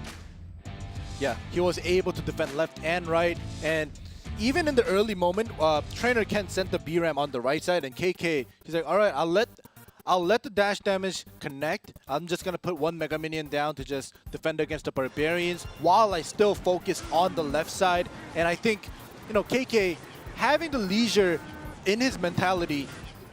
Yeah, he was able to defend left and right, and even in the early moment, Trainer Ken sent the B-Ram on the right side, and KK, he's like, all right, I'll let the dash damage connect. I'm just gonna put 1 Mega Minion down to just defend against the Barbarians while I still focus on the left side. And I think, you know, KK having the leisure in his mentality,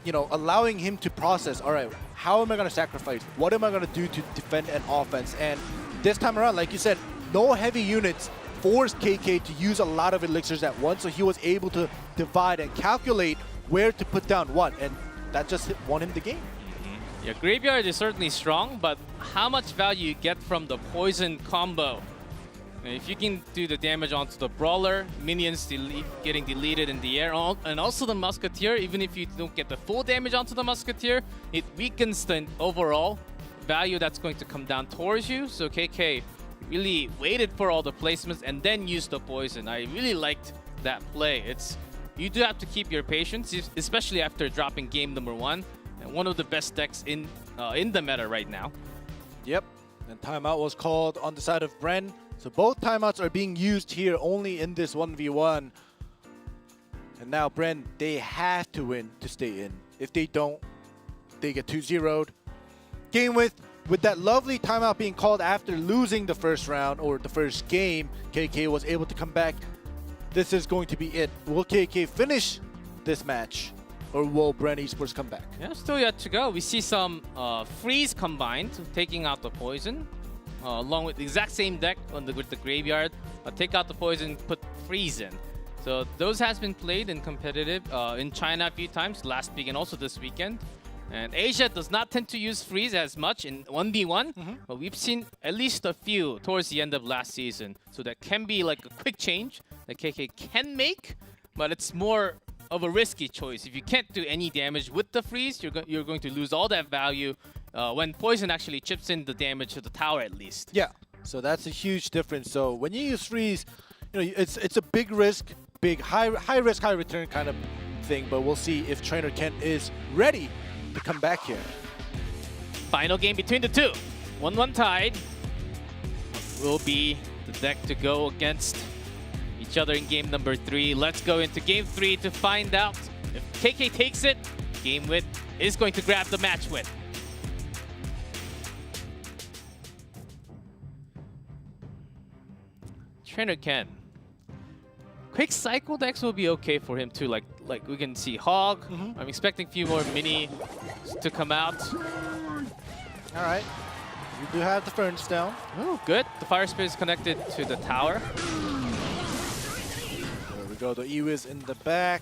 you know, allowing him to process, all right, how am I gonna sacrifice? What am I gonna do to defend an offense? And this time around, like you said, no heavy units forced KK to use a lot of elixirs at once, so he was able to divide and calculate where to put down what, and that just won him the game. Yeah, Graveyard is certainly strong, but how much value you get from the poison combo? If you can do the damage onto the Brawler, minions getting deleted in the air, and also the Musketeer, even if you don't get the full damage onto the Musketeer, it weakens the overall value that's going to come down towards you. So KK really waited for all the placements and then used the poison. I really liked that play. You do have to keep your patience, especially after dropping game number 1. And one of the best decks in the meta right now. Yep, and timeout was called on the side of Bren. So both timeouts are being used here only in this 1v1. And now Bren, they have to win to stay in. If they don't, they get 2-0'd. Game with that lovely timeout being called after losing the first round or the first game, KK was able to come back. This is going to be it. Will KK finish this match, or will Bren Esports come back? Yeah, still yet to go. We see some freeze combined, taking out the poison, along with the exact same deck with the graveyard. Take out the poison, put freeze in. So those has been played in competitive in China a few times last week and also this weekend. And Asia does not tend to use freeze as much in 1v1, but we've seen at least a few towards the end of last season. So that can be like a quick change that KK can make, but it's more of a risky choice. If you can't do any damage with the freeze, you're going to lose all that value when poison actually chips in the damage to the tower at least. Yeah, so that's a huge difference. So when you use freeze, it's a big risk, high risk, high return kind of thing. But we'll see if Trainer Ken is ready to come back here. Final game between the two. 1-1 tied. Will be the deck to go against each other in game number 3. Let's go into game 3 to find out if KK takes it. Game Wit is going to grab the match win. Trainer Ken. Quick cycle decks will be okay for him too. Like we can see Hog. I'm expecting a few more mini to come out. All right, you do have the Furnace down. Oh, good. The Fire Spirit is connected to the tower. There we go. The Ewiz in the back.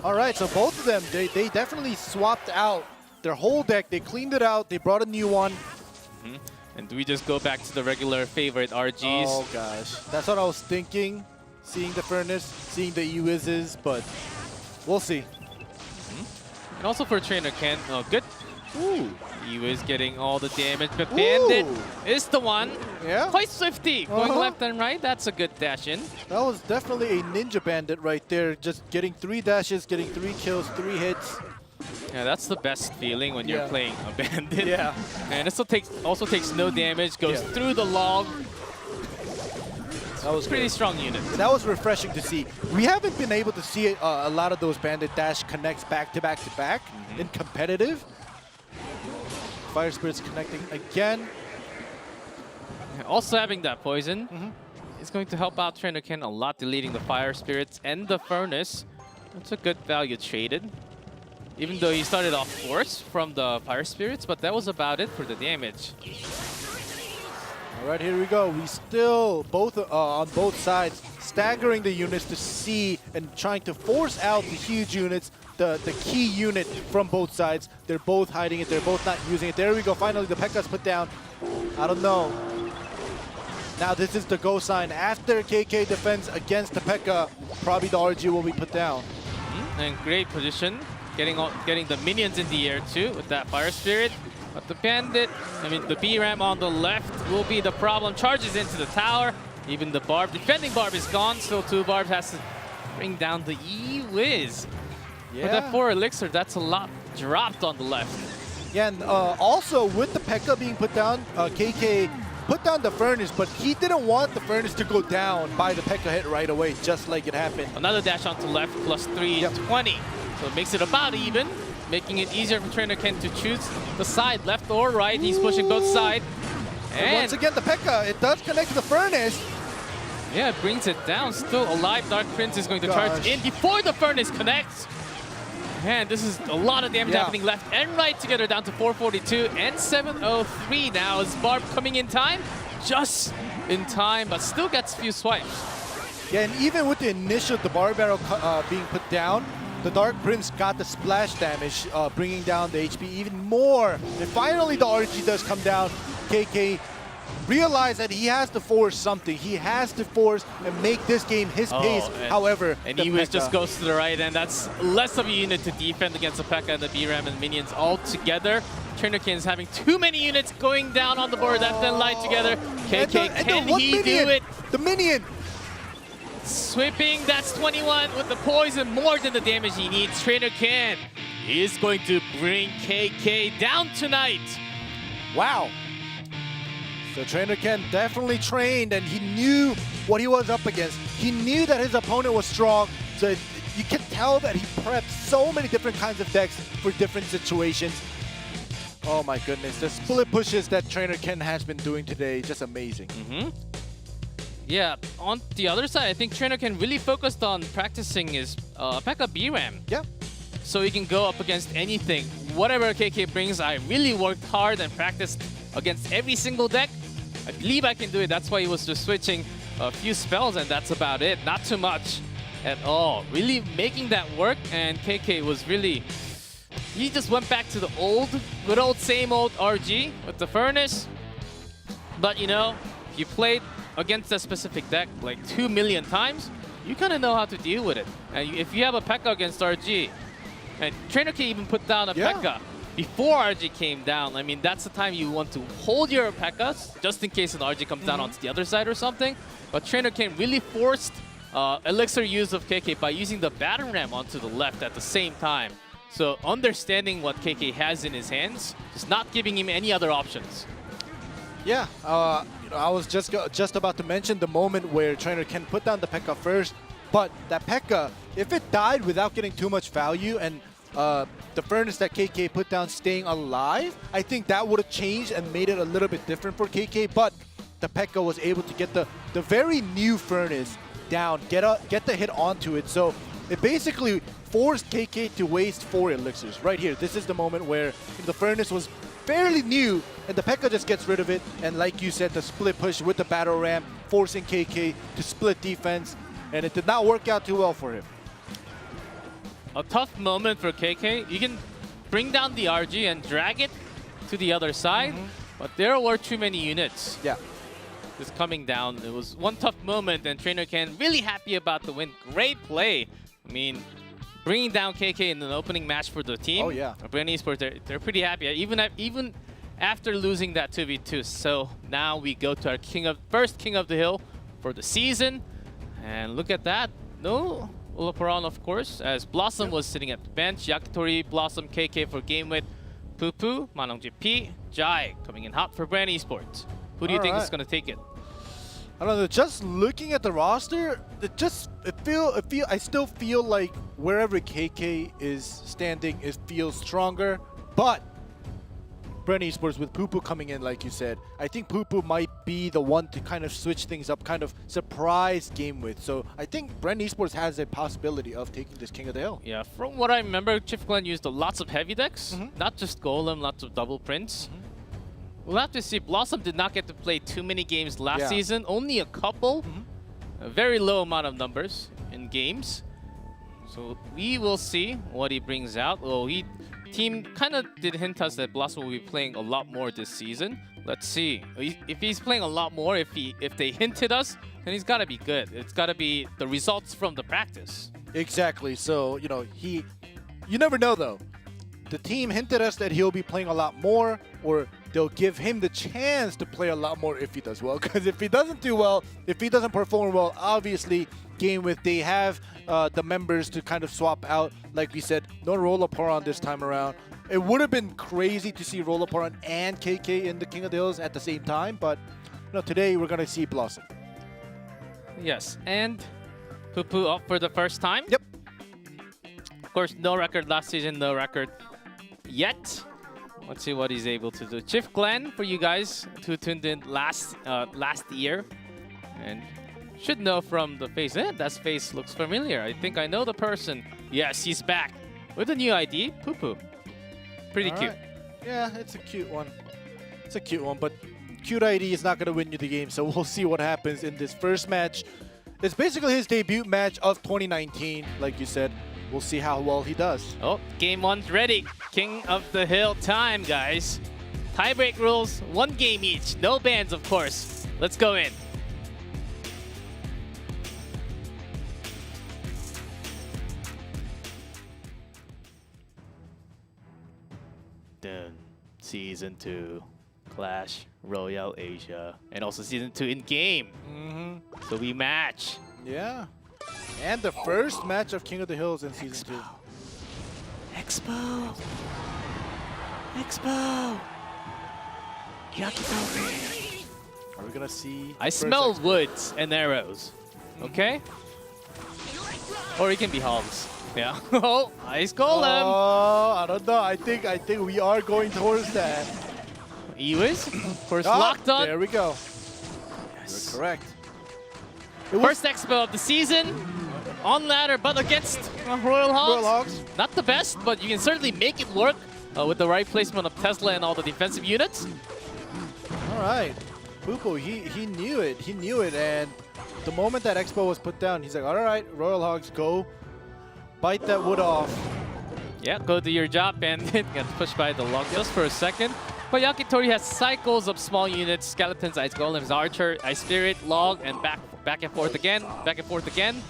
All right, so both of them, they definitely swapped out their whole deck. They cleaned it out. They brought a new one. And do we just go back to the regular favorite RGs? Oh gosh, that's what I was thinking. Seeing the Furnace, seeing the Ewizes, but we'll see. And also for Trainer Ken, oh, good. Ooh, Ewiz getting all the damage, but Bandit is the one. Yeah. Quite swifty, going left and right. That's a good dash in. That was definitely a Ninja Bandit right there. Just getting 3 dashes, getting 3 kills, 3 hits. Yeah, that's the best feeling when you're playing a Bandit. Yeah. And this also takes no damage, goes through the log. That was pretty good. strong unit. That was refreshing to see. We haven't been able to see a lot of those Bandit dash connects back to back to back in competitive. Fire Spirit's connecting again. Also having that poison is going to help out Trainer Ken a lot, deleting the Fire Spirits and the Furnace. That's a good value traded. Even though he started off worse from the Fire Spirits, but that was about it for the damage. All right, here we go. We still on both sides staggering the units to see and trying to force out the huge units, the key unit from both sides. They're both hiding it. They're both not using it. There we go. Finally, the P.E.K.K.A's put down. I don't know. Now this is the go sign. After KK defends against the P.E.K.K.A, probably the RG will be put down. And great position. Getting the minions in the air too with that Fire Spirit. But the Bandit, the B-Ram on the left will be the problem. Charges into the tower. Even the Barb, defending Barb is gone. Still 2 Barbs, has to bring down the E-Wiz. Yeah. With that 4 Elixir, that's a lot dropped on the left. Yeah, and also with the P.E.K.K.A being put down, KK put down the Furnace, but he didn't want the Furnace to go down by the P.E.K.K.A hit right away, just like it happened. Another dash onto left, plus 3, 20. So it makes it about even, making it easier for Trainer Ken to choose the side, left or right. He's pushing both sides. And once again, the P.E.K.K.A, it does connect to the Furnace. Yeah, it brings it down. Still alive. Dark Prince is going to charge in before the Furnace connects. Man, this is a lot of damage happening left and right together, down to 442 and 703 now. Is Barb coming in time? Just in time, but still gets a few swipes. Yeah, and even with the initial, the Barb Barrel being put down, the Dark Prince got the splash damage, bringing down the HP even more. And finally, the RG does come down. KK realized that he has to force something. He has to force and make this game his pace. However, and Ewiz just goes to the right, and that's less of a unit to defend against the P.E.K.K.A and the B-Ram and minions all together. Trainer Ken is having too many units going down on the board. That then light together. KK, can he do it? The minion! Sweeping, that's 21 with the poison, more than the damage he needs. Trainer Ken is going to bring KK down tonight. Wow. So Trainer Ken definitely trained, and he knew what he was up against. He knew that his opponent was strong, so you can tell that he prepped so many different kinds of decks for different situations. Oh my goodness, the split pushes that Trainer Ken has been doing today, just amazing. Yeah, on the other side, I think Trainer Ken really focused on practicing his P.E.K.K.A B-Ram. Yeah. So he can go up against anything. Whatever KK brings, I really worked hard and practiced against every single deck. I believe I can do it. That's why he was just switching a few spells, and that's about it. Not too much. at all. Really making that work, and KK was really... He just went back to the good old same old RG with the Furnace. But you know, if you played against a specific deck like 2 million times, you kind of know how to deal with it. And if you have a P.E.K.K.A against RG, and Trainer can even put down a P.E.K.K.A before RG came down, I mean, that's the time you want to hold your P.E.K.K.As just in case an RG comes down onto the other side or something. But Trainer can really forced Elixir use of KK by using the Battering Ram onto the left at the same time. So understanding what KK has in his hands, just not giving him any other options. Yeah, you know, I was just about to mention the moment where Trainer can put down the P.E.K.K.A first, but that P.E.K.K.A, if it died without getting too much value and the Furnace that KK put down staying alive, I think that would have changed and made it a little bit different for KK, but the P.E.K.K.A was able to get the very new Furnace down, get the hit onto it, so it basically forced KK to waste 4 elixirs. Right here, this is the moment where the Furnace was fairly new, and the P.E.K.K.A just gets rid of it, and like you said, the split push with the Battle Ram, forcing KK to split defense, and it did not work out too well for him. A tough moment for KK. You can bring down the RG and drag it to the other side, but there were too many units. Yeah. Just coming down. It was one tough moment, and Trainer Ken really happy about the win. Great play. I mean, bringing down KK in an opening match for the team. Oh, yeah. Brand Esports, they're pretty happy, even after losing that 2v2. So now we go to our first King of the Hill for the season. And look at that. No Ulaparan, of course, as Blossom was sitting at the bench. Yakitori, Blossom, KK for game with Pupu, Manong GP, Jai coming in hot for Brand Esports. Who do you think is going to take it? I don't know. Just looking at the roster, I still feel like wherever KK is standing, it feels stronger. But Brand Esports with Pupu coming in, like you said, I think Pupu might be the one to kind of switch things up, kind of surprise game with. So I think Brand Esports has a possibility of taking this King of the Hill. Yeah, from what I remember, Chief Glenn used lots of heavy decks, not just Golem, lots of double prints. We'll have to see. Blossom did not get to play too many games last season, only a couple, a very low amount of numbers in games. So we will see what he brings out. Well, team kind of did hint us that Blossom will be playing a lot more this season. Let's see. If he's playing a lot more, if they hinted us, then he's got to be good. It's got to be the results from the practice. Exactly. So, you know, you never know though. The team hinted us that he'll be playing a lot more, or they'll give him the chance to play a lot more if he does well. Because if he doesn't do well, if he doesn't perform well, obviously, they have the members to kind of swap out. Like we said, no Rollaparan this time around. It would have been crazy to see Rollaparan and KK in the King of the Hills at the same time, but you know, today we're going to see Blossom. Yes, and Pupu up for the first time. Yep. Of course, no record last season, no record yet. Let's see what he's able to do. Chief Glenn for you guys who tuned in last year, and should know from the face. That face looks familiar. I think I know the person. Yes, he's back with a new ID, Pupu. Pretty cute. Right. Yeah, it's a cute one. It's a cute one, but cute ID is not going to win you the game, so we'll see what happens in this first match. It's basically his debut match of 2019, like you said. We'll see how well he does. Oh, game one's ready. King of the Hill time, guys. Tiebreak rules, 1 game each. No bans, of course. Let's go in. Then Season 2, Clash, Royale Asia, and also Season 2 in game. So we match. Yeah. And the first match of King of the Hills in Season 2. Expo! Expo! Yakitori! Are we gonna see? I smell woods and arrows. Okay? Or it can be hulls. Yeah. Oh, Ice Golem! Oh, I don't know. I think we are going towards that. Ewis, first locked on. There we go. Yes. You're correct. First Expo of the season. On ladder, but against Royal Hogs. Not the best, but you can certainly make it work with the right placement of Tesla and all the defensive units. All right. Pupu, he knew it. He knew it, and the moment that Expo was put down, he's like, all right, Royal Hogs, go bite that wood off. Yeah, go do your job, Bandit. Gets pushed by the log just for a second. But Yakitori has cycles of small units, skeletons, ice golems, archer, ice spirit, log, and back and forth again, back and forth again.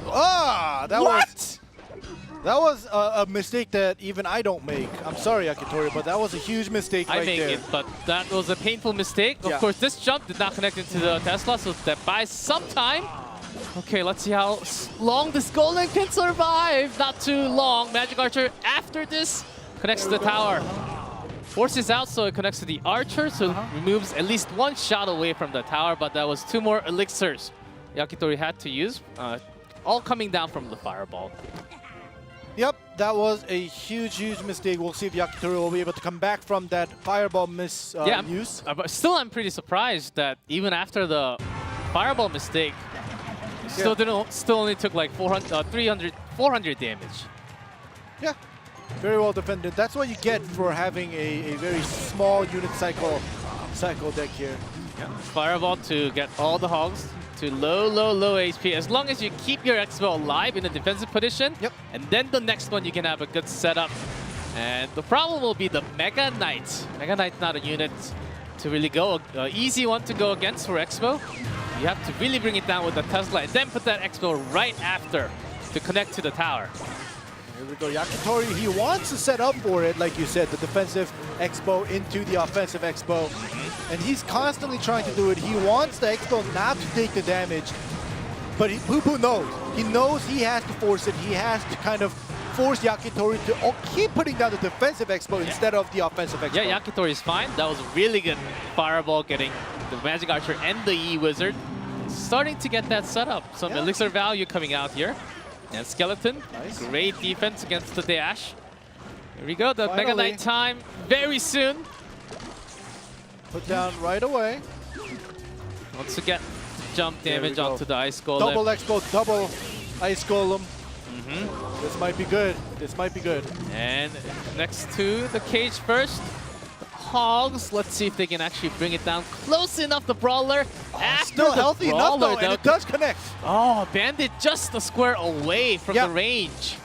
Ah, that was a mistake that even I don't make. I'm sorry, Yakitori, but that was a huge mistake right there. I make it, but that was a painful mistake. Of course, this jump did not connect into the Tesla, so that buys some time. Okay, let's see how long this golem can survive. Not too long. Magic Archer, after this, connects to the tower. Forces out, so it connects to the Archer, so it removes at least one shot away from the tower, but that was 2 more elixirs Yakitori had to use, all coming down from the fireball. Yep, that was a huge mistake. We'll see if Yakitori will be able to come back from that fireball use. But still, I'm pretty surprised that even after the fireball mistake, still only took like 400 damage. Yeah, very well defended. That's what you get for having a very small unit cycle deck here. Yeah. Fireball to get all the hogs to low HP. As long as you keep your Expo alive in a defensive position, and then the next one you can have a good setup. And the problem will be the Mega Knight. Mega Knight's not a unit to really go, easy one to go against for Expo. You have to really bring it down with the Tesla and then put that Expo right after to connect to the tower. Here we go, Yakitori, he wants to set up for it, like you said, the defensive Expo into the offensive Expo. And he's constantly trying to do it. He wants the Expo not to take the damage, but Poo knows. He knows he has to force it. He has to kind of force Yakitori to keep putting down the defensive Expo instead of the offensive Expo. Yeah, Yakitori is fine. That was a really good fireball getting the Magic Archer and the E-Wizard. Starting to get that setup. Some elixir value coming out here. And Skeleton, great defense against the dash. Here we go, the Mega Knight time very soon. Put down right away. Wants to get jump damage onto the Ice Golem. Double Expo, double Ice Golem. This might be good. This might be good. And next to the cage first. The Hogs, let's see if they can actually bring it down close enough. The Brawler. Still healthy enough though, and it does connect. Oh, Bandit just a square away from the range.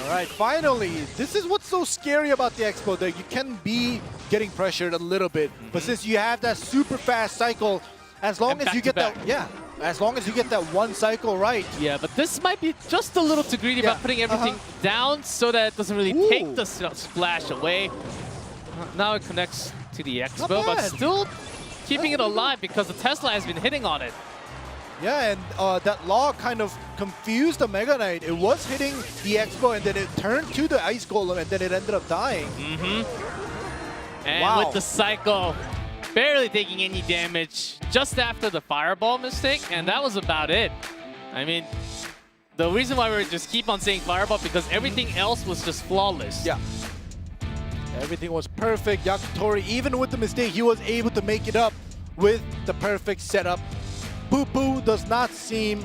All right, finally, this is what's so scary about the Expo deck. You can be getting pressured a little bit, but since you have that super fast cycle, as long as you get that, as long as you get that one cycle right. Yeah, but this might be just a little too greedy about putting everything down so that it doesn't really take the splash away. Now it connects to the Expo, but still keeping it alive because the Tesla has been hitting on it. Yeah, and that log kind of confused the Mega Knight. It was hitting the Expo, and then it turned to the Ice Golem, and then it ended up dying. And with the cycle, barely taking any damage just after the fireball mistake, and that was about it. I mean, the reason why we just keep on saying fireball because everything else was just flawless. Yeah. Everything was perfect. Yakitori, even with the mistake, he was able to make it up with the perfect setup. Poo does not seem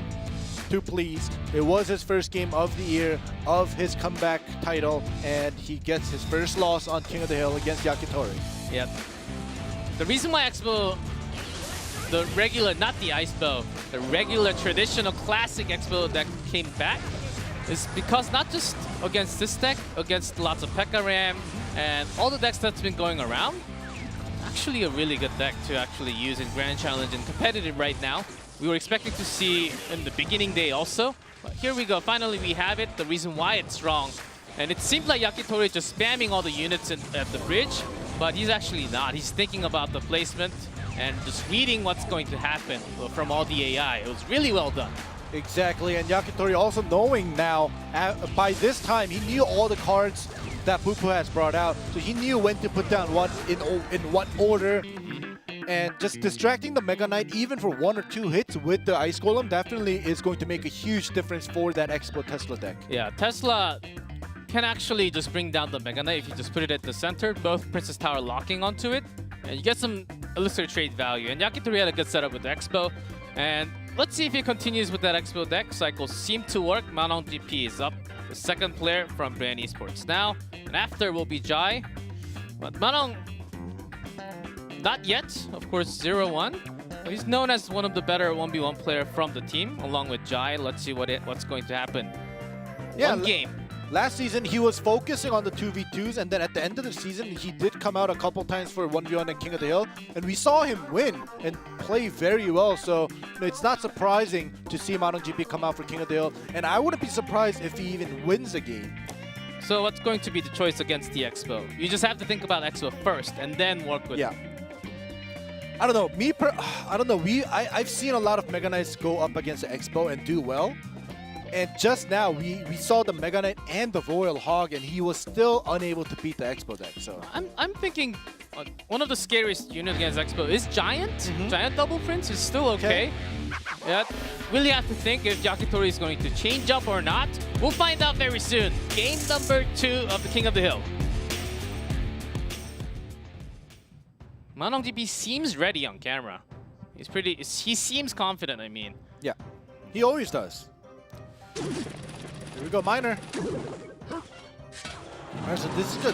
too pleased. It was his first game of the year of his comeback title, and he gets his first loss on King of the Hill against Yakitori. Yep. The reason why Expo, the regular, not the Ice Bow, the regular traditional classic Expo deck came back is because not just against this deck, against lots of P.E.K.K.A. Ram and all the decks that's been going around, actually a really good deck to actually use in Grand Challenge and competitive right now. We were expecting to see in the beginning day also, but here we go. Finally, we have it. The reason why it's strong. And it seems like Yakitori just spamming all the units at the bridge, but he's actually not. He's thinking about the placement and just reading what's going to happen from all the AI. It was really well done. Exactly, and Yakitori also knowing now, by this time, he knew all the cards that Poo has brought out, so he knew when to put down what in what order. And just distracting the Mega Knight, even for 1 or 2 hits with the Ice Golem, definitely is going to make a huge difference for that Expo Tesla deck. Yeah, Tesla can actually just bring down the Mega Knight if you just put it at the center, both Princess Tower locking onto it, and you get some Elixir trade value. And Yakitori had a good setup with the Expo, and let's see if he continues with that Expo deck. Cycles seem to work. Manong GP is up, the second player from Brand Esports now, and after will be Jai. But Manong, not yet, of course, 0-1. He's known as one of the better 1v1 player from the team, along with Jai. Let's see what's going to happen. Yeah, One game. Last season, he was focusing on the 2v2s, and then at the end of the season, he did come out a couple times for 1v1 and King of the Hill, and we saw him win and play very well. So it's not surprising to see MotoGP come out for King of the Hill, and I wouldn't be surprised if he even wins a game. So what's going to be the choice against the Expo? You just have to think about Expo first, and then work with Yeah. I don't know. I don't know. I've seen a lot of Mega Knights go up against the Expo and do well. And just now, we saw the Mega Knight and the Royal Hog, and he was still unable to beat the Expo deck. So I'm thinking one of the scariest units against Expo is Giant. Giant Double Prince is still okay. Yeah, really have to think if Yakitori is going to change up or not. We'll find out very soon. Game number 2 of the King of the Hill. MotoGP seems ready on camera. He seems confident, I mean. yeah, he always does. Here we go, Miner. Alright, so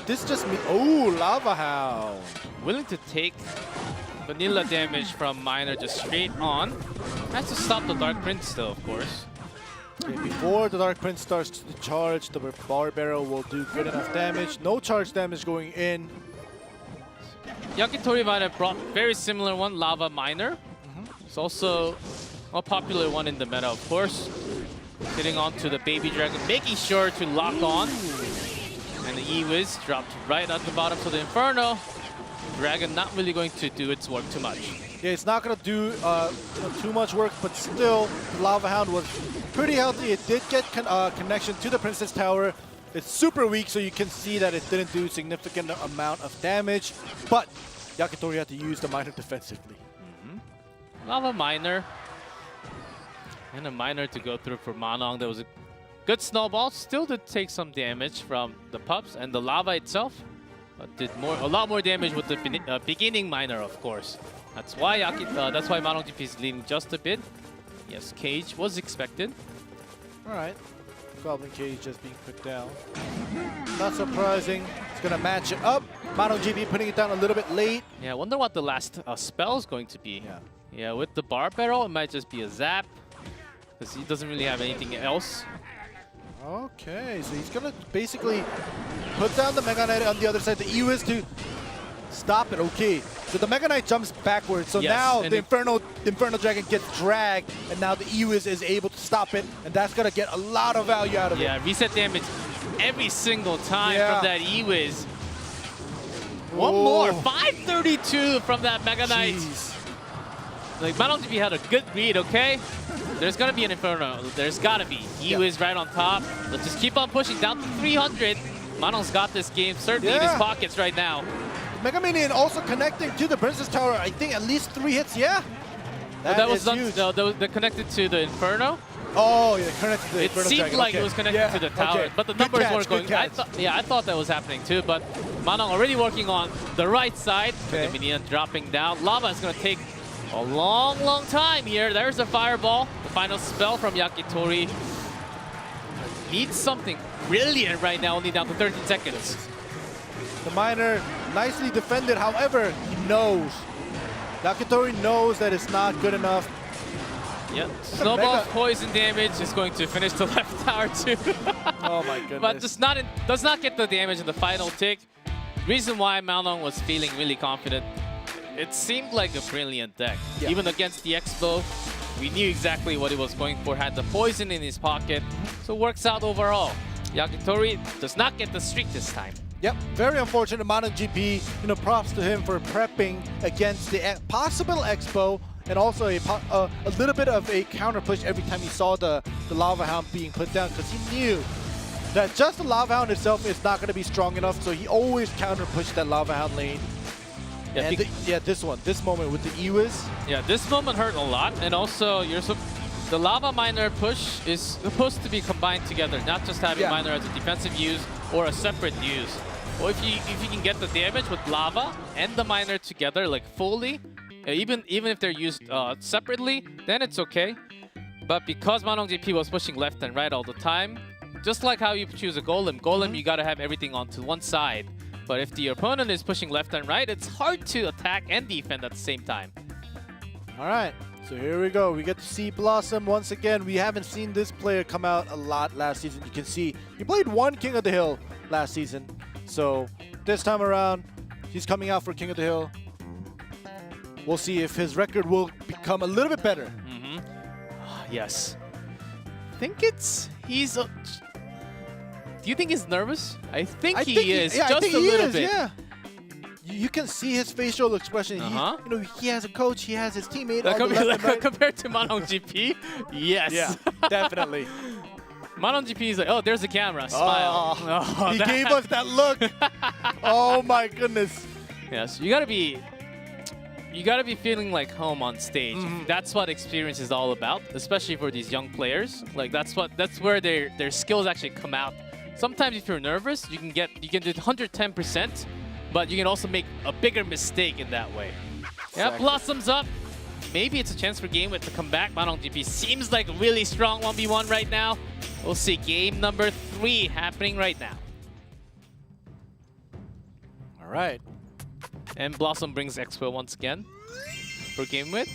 this just me. Oh, Lava Hound. Willing to take vanilla damage from Miner just straight on. Has to stop the Dark Prince still, of course. Okay, before the Dark Prince starts to charge, the Bar Barrel will do good enough damage. No charge damage going in. Yakitori might have brought very similar one, Lava Miner. It's also a popular one in the meta, of course. Hitting onto the Baby Dragon, making sure to lock on. And the E-Wiz dropped right at the bottom to the Inferno. Dragon not really going to do its work too much. Yeah, it's not going to do too much work, but still, the Lava Hound was pretty healthy. It did get connection to the Princess Tower. It's super weak, so you can see that it didn't do significant amount of damage. But Yakitori had to use the Miner defensively. Lava Miner. And a Miner to go through for Manong. There was a good snowball. Still did take some damage from the pups and the lava itself. But did a lot more damage with the beginning Miner, of course. That's why MotoGP is leading just a bit. Yes, Cage was expected. All right. Goblin Cage just being put down. Not surprising. It's going to match it up. MotoGP putting it down a little bit late. Yeah, I wonder what the last spell is going to be. Yeah, with the Bar Barrel, it might just be a zap. Because he doesn't really have anything else. Okay, so he's going to basically put down the Mega Knight on the other side. The E-Wiz to stop it. Okay, so the Mega Knight jumps backwards. So now the Inferno Dragon gets dragged, and now the E-Wiz is able to stop it, and that's going to get a lot of value out of it. Yeah, reset damage every single time from that E-Wiz. One more, 532 from that Mega Knight. Like, MotoGP had a good read, okay? There's gonna be an Inferno. There's gotta be. E-Wiz right on top. Let's just keep on pushing down to 300. Manong's got this game certainly in his pockets right now. Mega Minion also connecting to the Princess Tower. I think at least 3 hits, That was huge. No, they're connected to the Inferno. Oh, yeah, connected to the Inferno. It seemed like it was connected to the tower, but the numbers weren't going. I thought that was happening too, but Manong already working on the right side. Mega Minion dropping down. Lava is gonna take a long, long time here. There's a fireball. The final spell from Yakitori. Needs something brilliant right now, only down to 13 seconds. The Miner nicely defended, however, he knows. Yakitori knows that it's not good enough. Yep. Snowball's poison damage is going to finish the left tower too. Oh my goodness. But does not get the damage in the final tick. Reason why Manong was feeling really confident. It seemed like a brilliant deck. Even against the Expo, we knew exactly what he was going for. Had the poison in his pocket, so works out overall. Yakitori does not get the streak this time. Yep, very unfortunate. MotoGP, props to him for prepping against the possible Expo, and also a little bit of a counter push every time he saw the Lava Hound being put down, because he knew that just the Lava Hound itself is not going to be strong enough, so he always counter pushed that Lava Hound lane. Yeah, and this moment with the E-Wiz. Yeah, this moment hurt a lot, and also the Lava Miner push is supposed to be combined together, not just having Miner as a defensive use or a separate use. Well, if you can get the damage with Lava and the Miner together, like fully, even if they're used separately, then it's okay. But because MotoGP was pushing left and right all the time, just like how you choose a Golem, you gotta have everything onto one side. But if the opponent is pushing left and right, it's hard to attack and defend at the same time. All right, so here we go. We get to see Blossom once again. We haven't seen this player come out a lot last season. You can see he played one King of the Hill last season. So this time around, he's coming out for King of the Hill. We'll see if his record will become a little bit better. Yes. I think he's... do you think he's nervous? I think he is, yeah, just I think a he little is, bit. Yeah. You can see his facial expression. He has a coach. He has his teammate. On the left and right. Compared to Manong GP, yes. Yeah, definitely. Manong GP is like, oh, there's a camera. Smile. Oh, he gave us that look. Oh my goodness. Yes, you gotta be feeling like home on stage. That's what experience is all about, especially for these young players. Like that's where their skills actually come out. Sometimes if you're nervous, you can do 110%. But you can also make a bigger mistake in that way. Exactly. Yeah, Blossoms up. Maybe it's a chance for GameWit to come back. Manong GP seems like a really strong 1v1 right now. We'll see game number 3 happening right now. All right. And Blossom brings Expo once again for GameWit.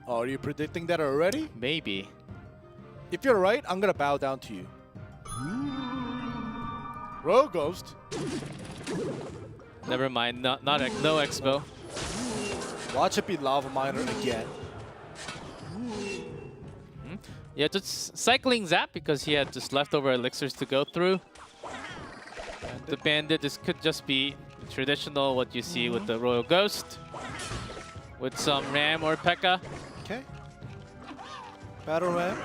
Oh, are you predicting that already? Maybe. If you're right, I'm going to bow down to you. Royal Ghost. Never mind, no Expo. Watch it be Lava Miner again. Yeah, just cycling Zap because he had just leftover elixirs to go through. The Bandit, this could just be traditional what you see with the Royal Ghost. With some Ram or P.E.K.K.A. Okay. Battle Ram.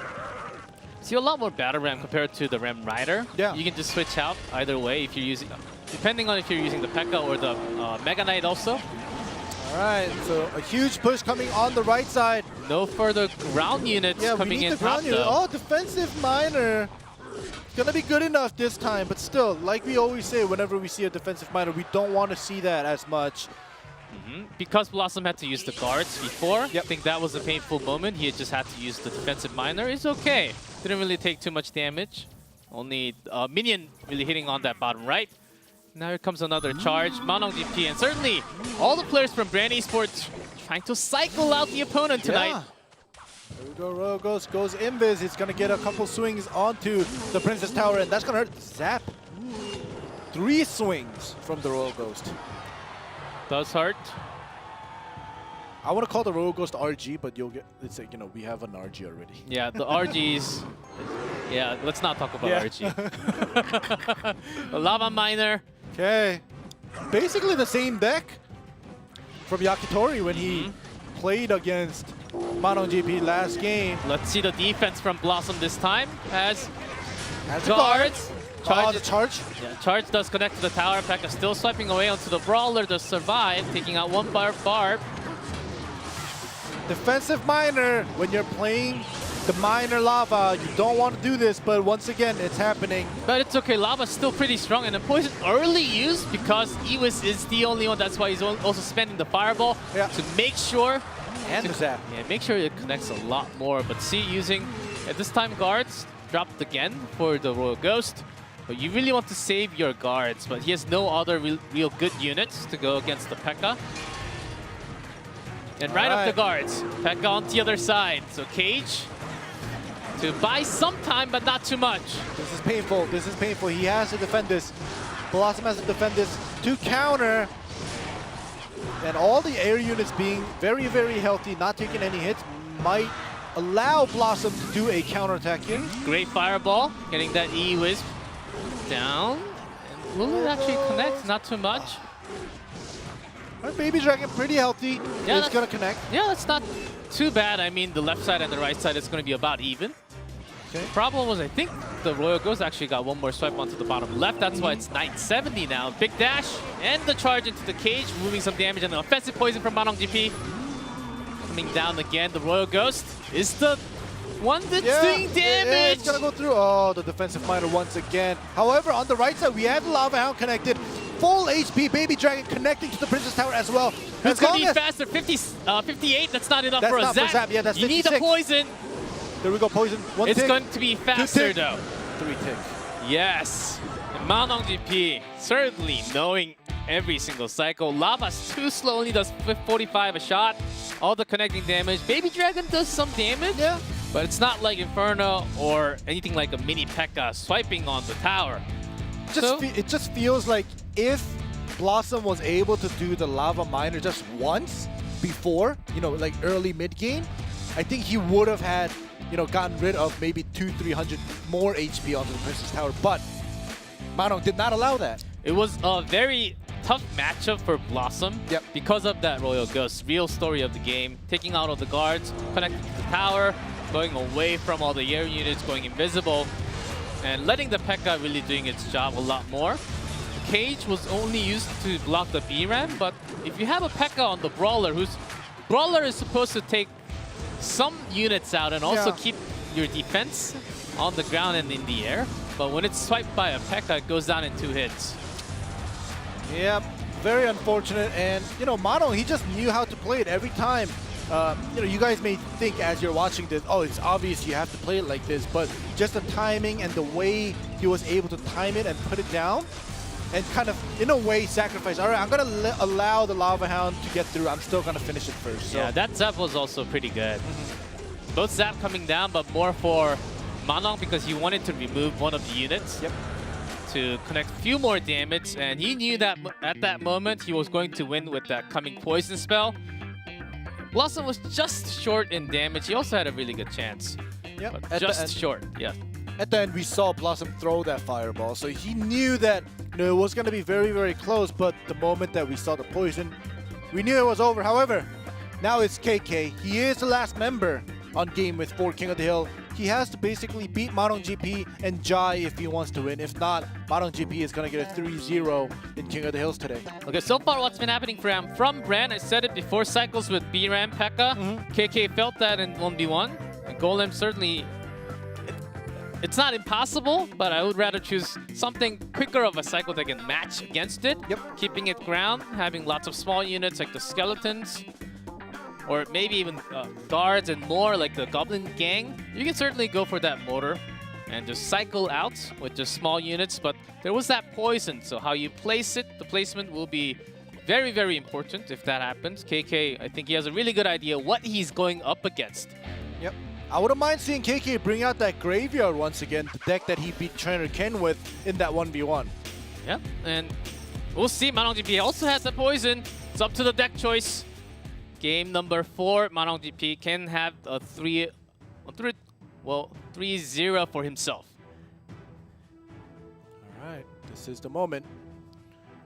See a lot more Battle Ram compared to the Ram Rider. Yeah. You can just switch out either way if you're using, depending on if you're using the P.E.K.K.A. or the Mega Knight also. All right, so a huge push coming on the right side. No further ground units coming in top though. Oh, defensive miner. Gonna be good enough this time, but still, like we always say, whenever we see a defensive miner, we don't want to see that as much. Because Blossom had to use the guards before, I think that was a painful moment. He had just had to use the defensive miner. It's okay. Didn't really take too much damage. Only minion really hitting on that bottom right. Now here comes another charge. Manong GP, and certainly all the players from Brand Esports trying to cycle out the opponent tonight. Yeah. There we go, Royal Ghost goes invis. He's gonna get a couple swings onto the Princess Tower, and that's gonna hurt. Zap. 3 swings from the Royal Ghost. Does hurt. I want to call the Royal Ghost RG, but you'll get, it's like, we have an RG already. Yeah, the RGs. Yeah, let's not talk about RG. The Lava Miner. Okay. Basically the same deck from Yakitori when he played against Manong GP last game. Let's see the defense from Blossom this time. Has guards. Charge, the charge. Yeah, charge does connect to the tower. P.E.K.K.A. still swiping away onto the Brawler to survive, taking out one barb. Defensive miner, when you're playing the miner Lava, you don't want to do this, but once again, it's happening. But it's okay, Lava's still pretty strong, and the poison early use because Ewis is the only one, that's why he's also spending the Fireball to make sure. And the Zap. Yeah, make sure it connects a lot more. But see, using, at this time, guards dropped again for the Royal Ghost. But you really want to save your guards, but he has no other real good units to go against the P.E.K.K.A. And right up the guards. P.E.K.K.A. on the other side. So Cage to buy some time, but not too much. This is painful. This is painful. He has to defend this. Blossom has to defend this to counter. And all the air units being very, very healthy, not taking any hits, might allow Blossom to do a counterattack here. Great Fireball, getting that E-Wisp down. And will it actually connect? Not too much. Baby Dragon pretty healthy. Yeah, it's gonna connect. Yeah, that's not too bad. I mean, the left side and the right side is gonna be about even. Okay. Problem was, I think the Royal Ghost actually got one more swipe onto the bottom left. That's why it's 970 now. Big dash and the charge into the cage, moving some damage, and the offensive poison from Manong GP. Coming down again, the Royal Ghost is the one that's doing damage. It's gonna go through. Oh, the defensive miner once again. However, on the right side, we have the Lava Hound connected. Full HP, Baby Dragon connecting to the Princess Tower as well. It's gonna be faster. 58, that's not enough for a Zap. Yeah, that's 56. You need a poison. There we go, poison. One it's tick. going to be faster though. 3 tick. Yes. And Manong GP certainly knowing every single cycle. Lava's too slow, only does 45 a shot. all the connecting damage. Baby Dragon does some damage, Yeah. but it's not like Inferno or anything like a mini P.E.K.K.A. swiping on the tower. It just feels like if Blossom was able to do the Lava Miner just once before, you know, like early mid game, I think he would have had, you know, gotten rid of maybe 200-300 more HP onto the Princess Tower. But Manong did not allow that. It was a very tough matchup for Blossom because of that Royal Ghost. Real story of the game. Taking out all the guards, connecting to the tower, going away from all the air units, going invisible, and letting the P.E.K.K.A. really doing its job a lot more. Cage was only used to block the B-Ram, but if you have a P.E.K.K.A. on the Brawler, Brawler is supposed to take some units out and also keep your defense on the ground and in the air. But when it's swiped by a P.E.K.K.A., it goes down in 2 hits. Yeah, very unfortunate. And, you know, Mano, he just knew how to play it every time. You know, you guys may think as you're watching this, oh, it's obvious you have to play it like this. But just the timing and the way he was able to time it and put it down and kind of, in a way, sacrifice. All right, I'm going to allow the Lava Hound to get through. I'm still going to finish it first. So. Yeah, that Zap was also pretty good. Both Zap coming down, but more for Manong because he wanted to remove one of the units to connect a few more damage, and he knew that at that moment he was going to win with that coming poison spell. Blossom was just short in damage. He also had a really good chance, but just short. Yeah. At the end, we saw Blossom throw that fireball, so he knew that, you know, it was going to be very, very close. But the moment that we saw the poison, we knew it was over. However, now it's KK. He is the last member on game with for King of the Hill. He has to basically beat Manong GP and Jai if he wants to win. If not, Manong GP is going to get a 3-0 in King of the Hills today. Okay, so far what's been happening for him from Brand, I said it before, cycles with B-Ram, P.E.K.K.A. KK felt that in 1v1. And Golem certainly, it's not impossible, but I would rather choose something quicker of a cycle that can match against it. Keeping it ground, having lots of small units like the skeletons, or maybe even guards and more like the Goblin Gang. You can certainly go for that mortar and just cycle out with just small units, but there was that poison, so how you place it, the placement will be very, very important if that happens. KK, I think he has a really good idea what he's going up against. I wouldn't mind seeing KK bring out that Graveyard once again, the deck that he beat Trainer Ken with in that 1v1. Yep, and we'll see. Manong GP also has the poison. It's up to the deck choice. Game number 4, Manong GP can have a 3-0 for himself. All right, this is the moment.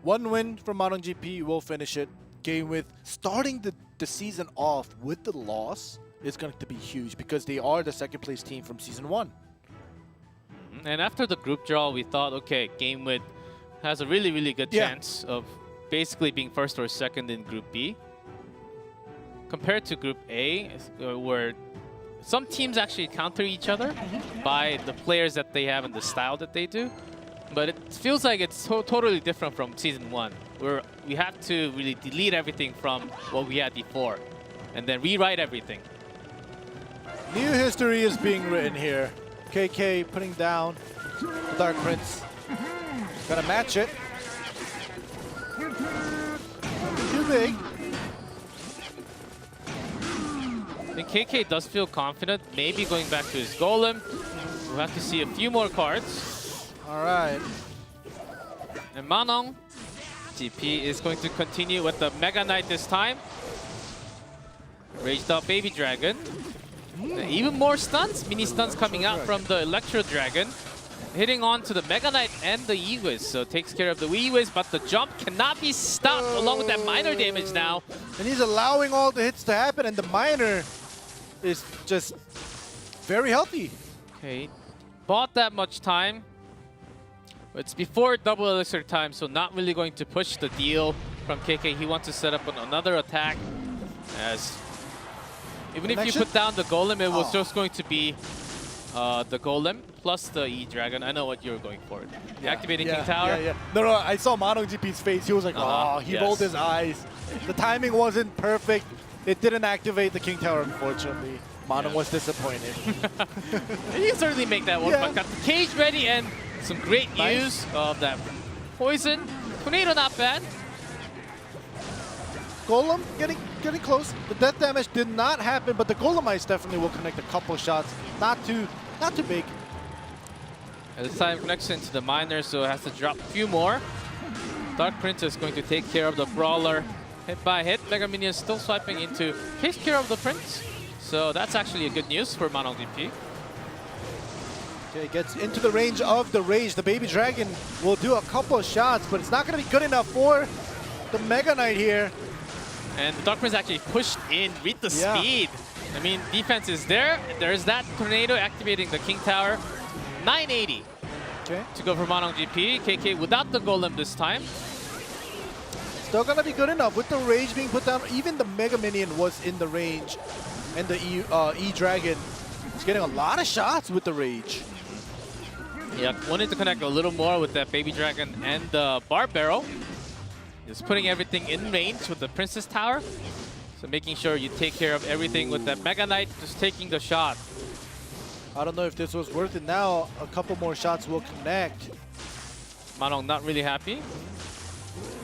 One win from Manong GP will finish it. Game with starting the season off with the loss is going to be huge because they are the second place team from Season 1. And after the group draw, we thought, okay, Game with has a really, really good chance of basically being first or second in Group B. Compared to Group A, where some teams actually counter each other by the players that they have and the style that they do. But it feels like it's totally different from Season 1, where we have to really delete everything from what we had before and then rewrite everything. New history is being written here. KK putting down the Dark Prince. Gonna match it. Too big. I think KK does feel confident, maybe going back to his Golem. We'll have to see a few more cards. All right. And Manong GP is going to continue with the Mega Knight this time. Raged up Baby Dragon. Even more stuns, mini stuns coming out from the Electro Dragon. Hitting on to the Mega Knight and the E-Wiz, so takes care of the E-Wiz, but the jump cannot be stopped along with that minor damage now. And he's allowing all the hits to happen, and the minor is just very healthy. Okay, bought that much time. It's before double elixir time, so not really going to push the deal from KK. He wants to set up another attack, as even if you put down the Golem, it was just going to be the Golem plus the E-Dragon. I know what you're going for. Activating King Tower. No, I saw Manong GP's face. He was like, oh, he rolled his eyes. The timing wasn't perfect. It didn't activate the King Tower, unfortunately. Manong was disappointed. You can certainly make that one, but got the cage ready and some great use of that poison. Tornado not bad. Golem getting close. The death damage did not happen, but the Golem Ice definitely will connect a couple shots. Not too big. At this time, connects into the miner, so it has to drop a few more. Dark Prince is going to take care of the Brawler. Hit by hit, Mega Minion still swiping into takes care of the Prince. So that's actually a good news for Manong GP. Okay, gets into the range of the Rage. The Baby Dragon will do a couple of shots, but it's not going to be good enough for the Mega Knight here. And the Dark Prince actually pushed in with the speed. I mean, defense is there. There's that Tornado activating the King Tower. 980 to go for Manong GP. KK without the Golem this time. Still going to be good enough with the Rage being put down. Even the Mega Minion was in the range. And the E-Dragon is getting a lot of shots with the Rage. Yeah, wanted to connect a little more with that Baby Dragon and the Bar Barrel. Just putting everything in range with the Princess Tower. So making sure you take care of everything with that Mega Knight, just taking the shot. I don't know if this was worth it now. A couple more shots will connect. Manong not really happy.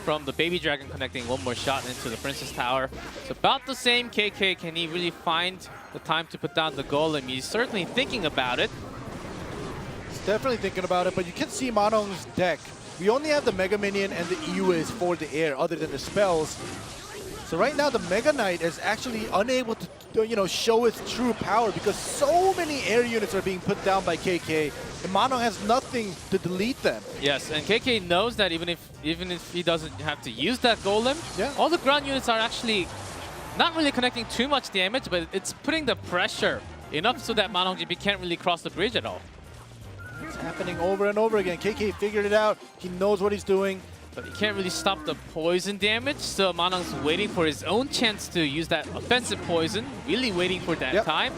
From the Baby Dragon connecting one more shot into the Princess Tower. It's about the same. KK, can he really find the time to put down the Golem? He's certainly thinking about it. Definitely thinking about it, but you can see Manong's deck. We only have the Mega Minion and the EUs for the air, other than the spells. So right now, the Mega Knight is actually unable to, show its true power because so many air units are being put down by KK, and Manong has nothing to delete them. Yes, and KK knows that even if he doesn't have to use that Golem, all the ground units are actually not really connecting too much damage, but it's putting the pressure enough so that Manong GP can't really cross the bridge at all. It's happening over and over again. KK figured it out. He knows what he's doing. But he can't really stop the poison damage, so Manong's waiting for his own chance to use that offensive poison. Really waiting for that time.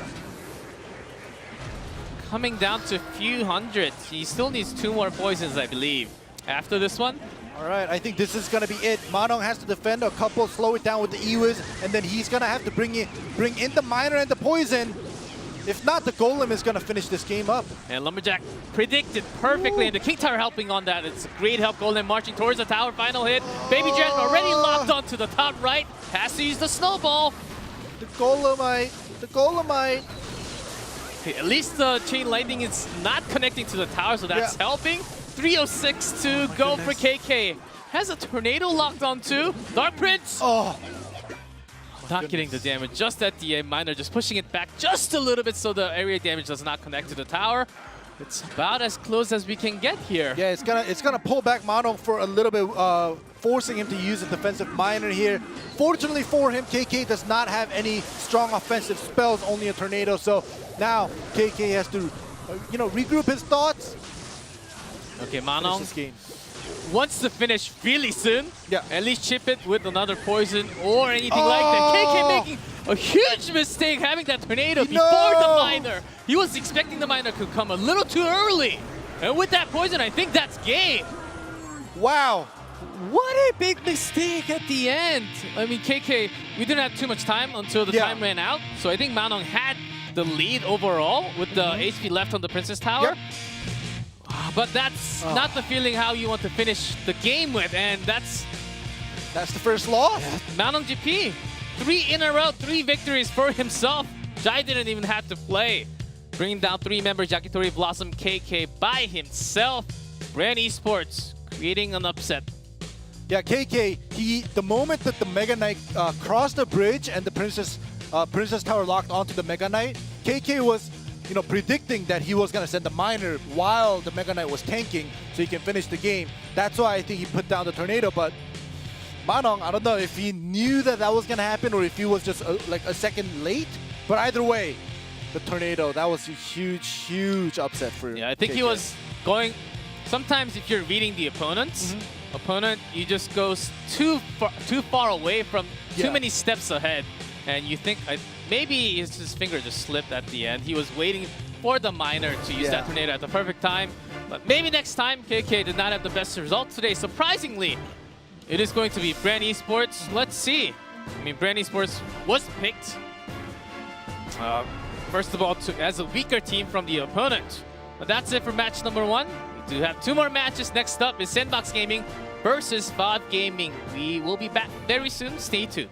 Coming down to a few hundred. He still needs 2 more poisons, I believe, after this one. All right, I think this is going to be it. Manong has to defend a couple, slow it down with the Ewiz, and then he's going to have to bring in the Miner and the poison. If not, the Golem is going to finish this game up. And Lumberjack predicted perfectly, and the King Tower helping on that. It's a great help. Golem marching towards the tower. Final hit. Baby Dragon already locked onto the top right. Has to use the snowball. The Golemite. The Golemite. Okay, at least the Chain Lightning is not connecting to the tower, so that's helping. 306 to go for KK. Has a Tornado locked on too. Dark Prince. Not getting the damage just at the end. Miner just pushing it back just a little bit so the area damage does not connect to the tower. It's about as close as we can get here. Yeah, it's gonna pull back Manong for a little bit, forcing him to use a defensive Miner here. Fortunately for him, KK does not have any strong offensive spells, only a Tornado. So now KK has to, regroup his thoughts. Okay, Manong wants to finish really soon. At least chip it with another poison or anything like that. KK making a huge mistake having that Tornado before the Miner. He was expecting the Miner to come a little too early. And with that poison, I think that's game. Wow. What a big mistake at the end. I mean, KK, we didn't have too much time until the time ran out. So I think Manong had the lead overall with the HP left on the Princess Tower. But that's not the feeling how you want to finish the game with, and that's the first loss. Manong GP, 3 in a row, 3 victories for himself. Jai didn't even have to play. Bringing down 3 members, Yakitori, Blossom, KK by himself. Brand Esports creating an upset. Yeah, KK, the moment that the Mega Knight crossed the bridge and the Princess Tower locked onto the Mega Knight, KK was predicting that he was going to send the Miner while the Mega Knight was tanking so he can finish the game. That's why I think he put down the Tornado. But Manong, I don't know if he knew that was going to happen or if he was just like a second late. But either way, the Tornado, that was a huge, huge upset for I think KK. He was going... Sometimes if you're reading the opponent, you just go too far away from too many steps ahead. And you think maybe his finger just slipped at the end. He was waiting for the Miner to use that Tornado at the perfect time. But maybe next time, KK did not have the best result today. Surprisingly, it is going to be Brand Esports. Let's see. I mean, Brand Esports was picked, first of all, as a weaker team from the opponent. But that's it for match number 1. do have 2 more matches. Next up is Sandbox Gaming versus VOD Gaming. We will be back very soon. Stay tuned.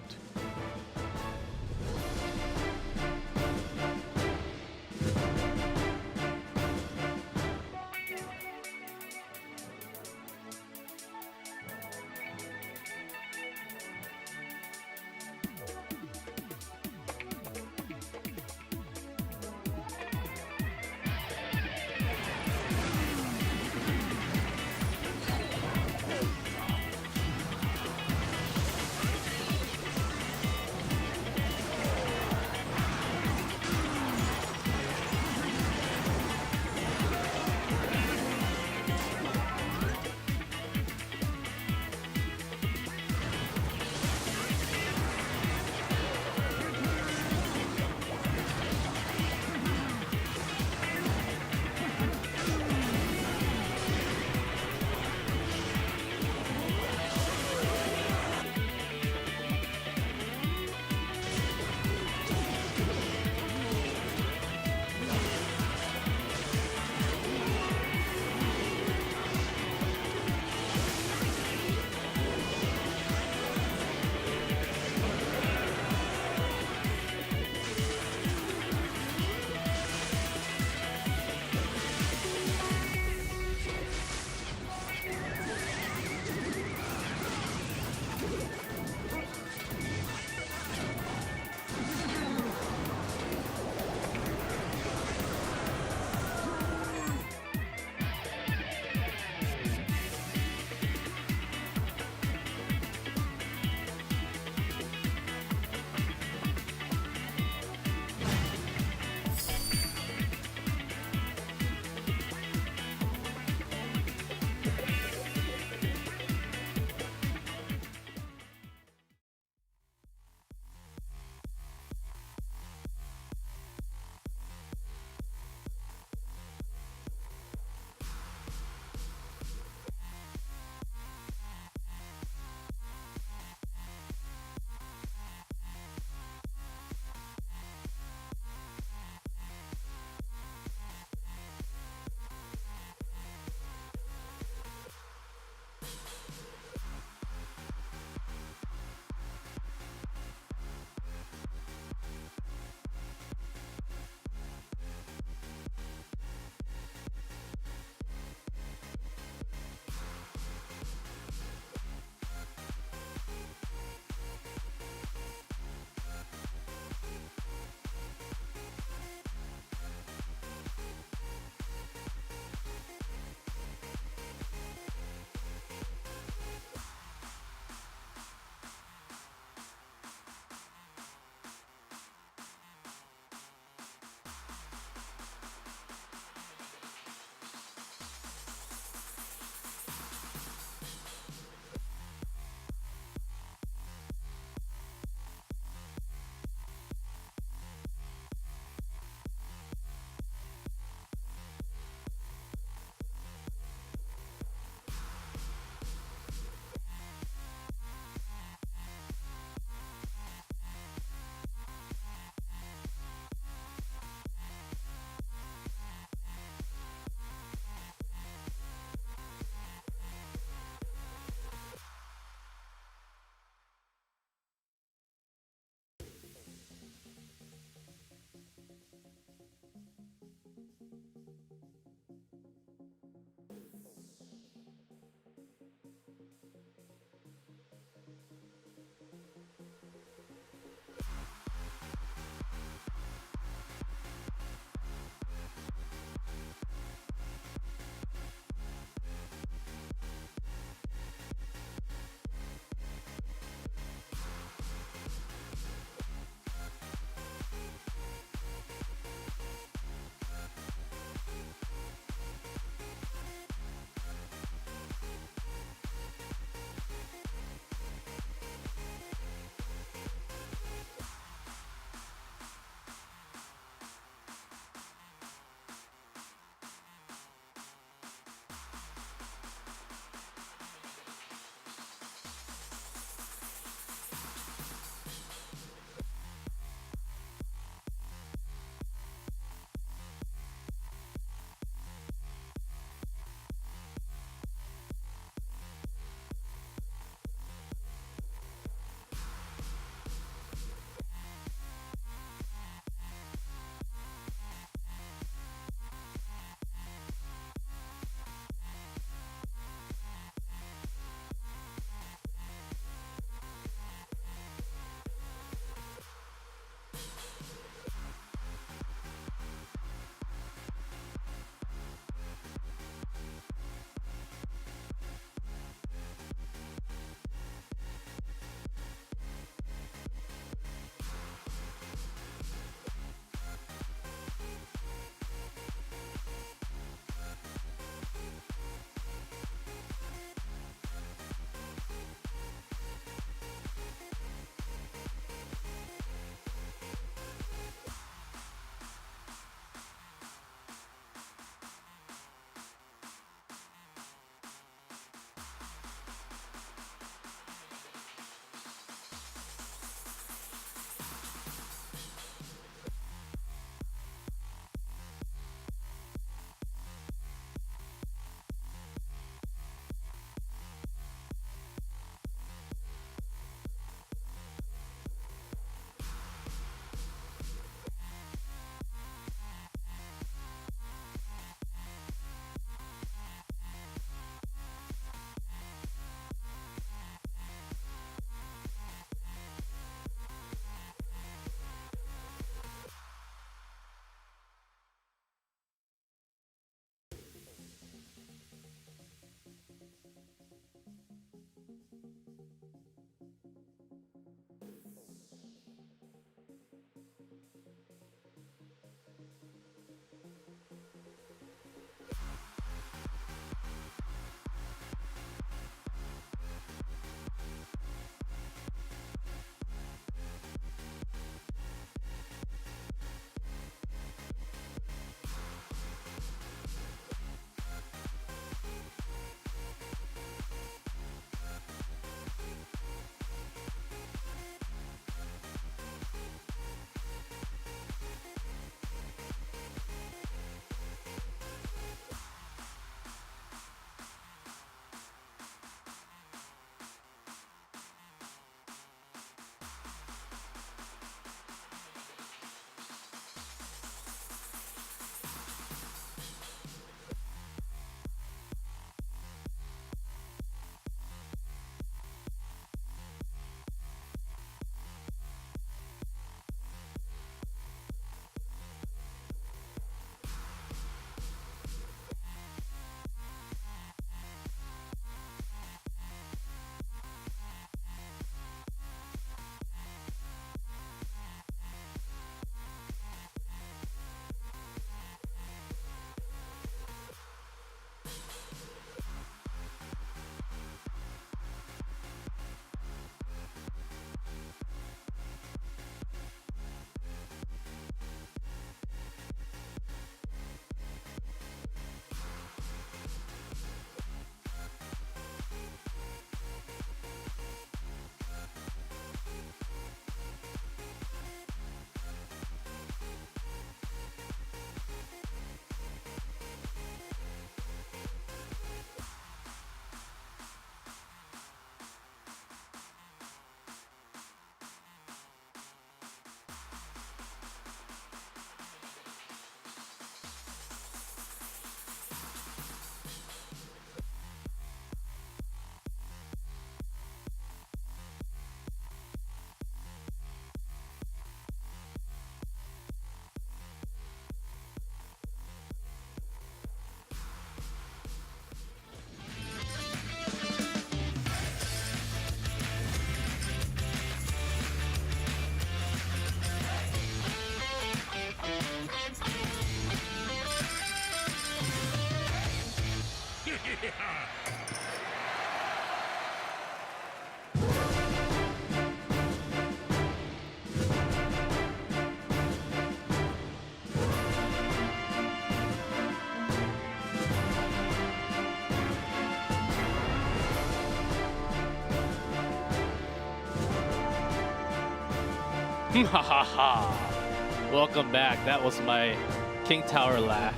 Ha ha ha. Welcome back. That was my King Tower laugh.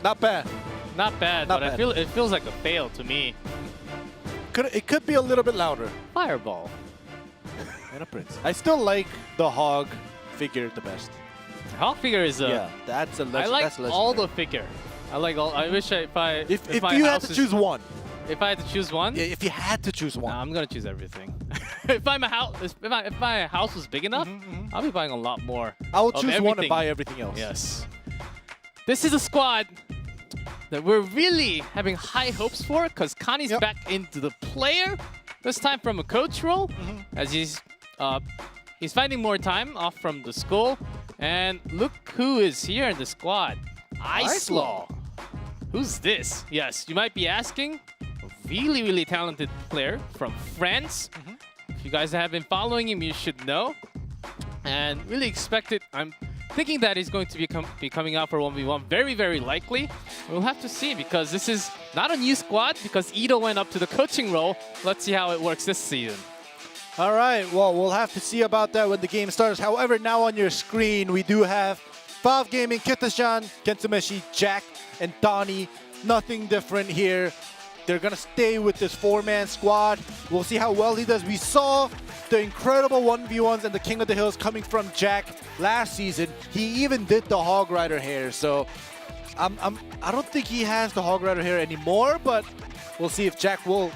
Not bad. Not bad, Not but bad. it feels like a fail to me. It could be a little bit louder. Fireball. And a prince. I still like the hog figure the best. Hawk figure is a. Yeah, that's a I like that's all legendary. the figure. I like all. I wish if If my you had house to is- choose one. If I had to choose one. Yeah, if you had to choose one. Nah, I'm gonna choose everything. If my house was big enough, I'll be buying a lot more. I will of choose one and everything. buy everything else. Yes. This is a squad that we're really having high hopes for because Connie's Yep. back into the player. This time from a coach role, as he's finding more time off from the school. And look who is here in the squad. Icefall. Who's this? Yes, you might be asking. A really, really talented player from France. If you guys have been following him, you should know. And really expected. I'm thinking that he's going to be coming out for 1v1. Very, very likely. We'll have to see because this is not a new squad because Ito went up to the coaching role. Let's see how it works this season. All right, well, we'll have to see about that when the game starts. However, now on your screen, we do have Valve Gaming, Kita-chan, Kentsumeshi, Jack, and Donnie. Nothing different here. They're going to stay with this four-man squad. We'll see how well he does. We saw the incredible 1v1s and the King of the Hills coming from Jack last season. He even did the Hog Rider hair, so I don't think he has the Hog Rider hair anymore, but we'll see if Jack will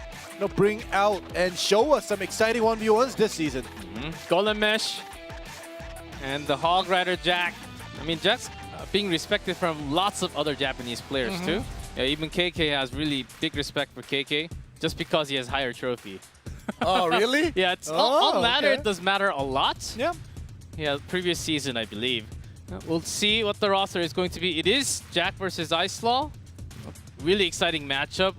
bring out and show us some exciting 1v1s this season. Golem Mesh and the Hog Rider Jack. I mean, Jack's being respected from lots of other Japanese players too. Yeah, even KK has really big respect for KK just because he has higher trophy. Oh, really? Yeah, it's Oh, on ladder. okay. It does matter a lot. Yeah. Yeah, previous season, I believe. We'll see what the roster is going to be. It is Jack versus Icefall. Really exciting matchup.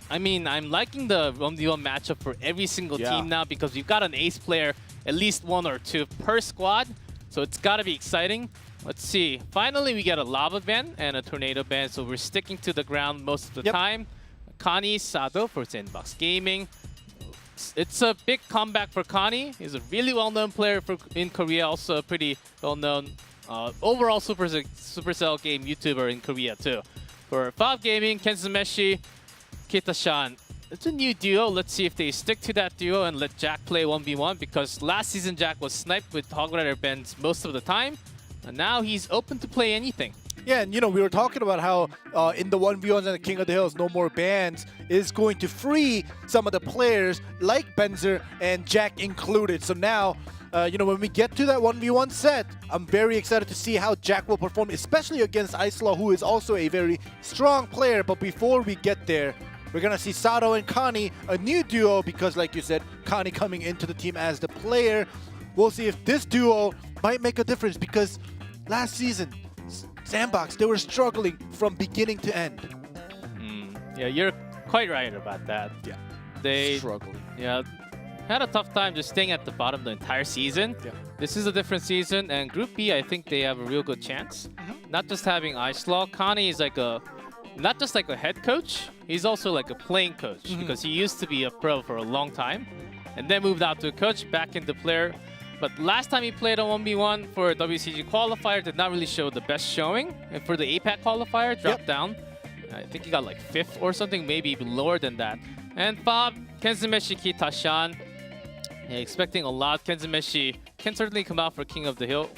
I mean, I'm liking the 1v1 matchup for every single team now because we've got an ace player, at least one or two per squad. So it's got to be exciting. Let's see. Finally, we get a lava ban and a tornado ban, so we're sticking to the ground most of the time. Connie Sado for Sandbox Gaming. It's a big comeback for Connie. He's a really well-known player in Korea, also a pretty well-known overall Supercell game YouTuber in Korea too. For Valve Gaming, Kentsumeshi, Kita-chan. It's a new duo. Let's see if they stick to that duo and let Jack play 1v1 because last season Jack was sniped with Hog Rider bans most of the time. And now he's open to play anything. Yeah, and we were talking about how in the 1v1s and the King of the Hills, no more bans is going to free some of the players like Benzer and Jack included. So now, when we get to that 1v1 set, I'm very excited to see how Jack will perform, especially against Icefall, who is also a very strong player. But before we get there, we're going to see Sato and Connie, a new duo, because like you said, Connie coming into the team as the player. We'll see if this duo might make a difference because last season, Sandbox, they were struggling from beginning to end. Yeah, you're quite right about that. Yeah. They Struggling. had a tough time just staying at the bottom the entire season. Yeah. This is a different season, and Group B, I think they have a real good chance. Not just having Icefall, Connie is like not just like a head coach, he's also like a playing coach because he used to be a pro for a long time and then moved out to a coach, back into player. But last time he played a 1v1 for WCG qualifier did not really show the best showing. And for the APAC qualifier, dropped down. I think he got like 5th or something, maybe even lower than that. And Fab, Kentsumeshi, Kita-chan. Yeah, expecting a lot. Kentsumeshi can certainly come out for King of the Hill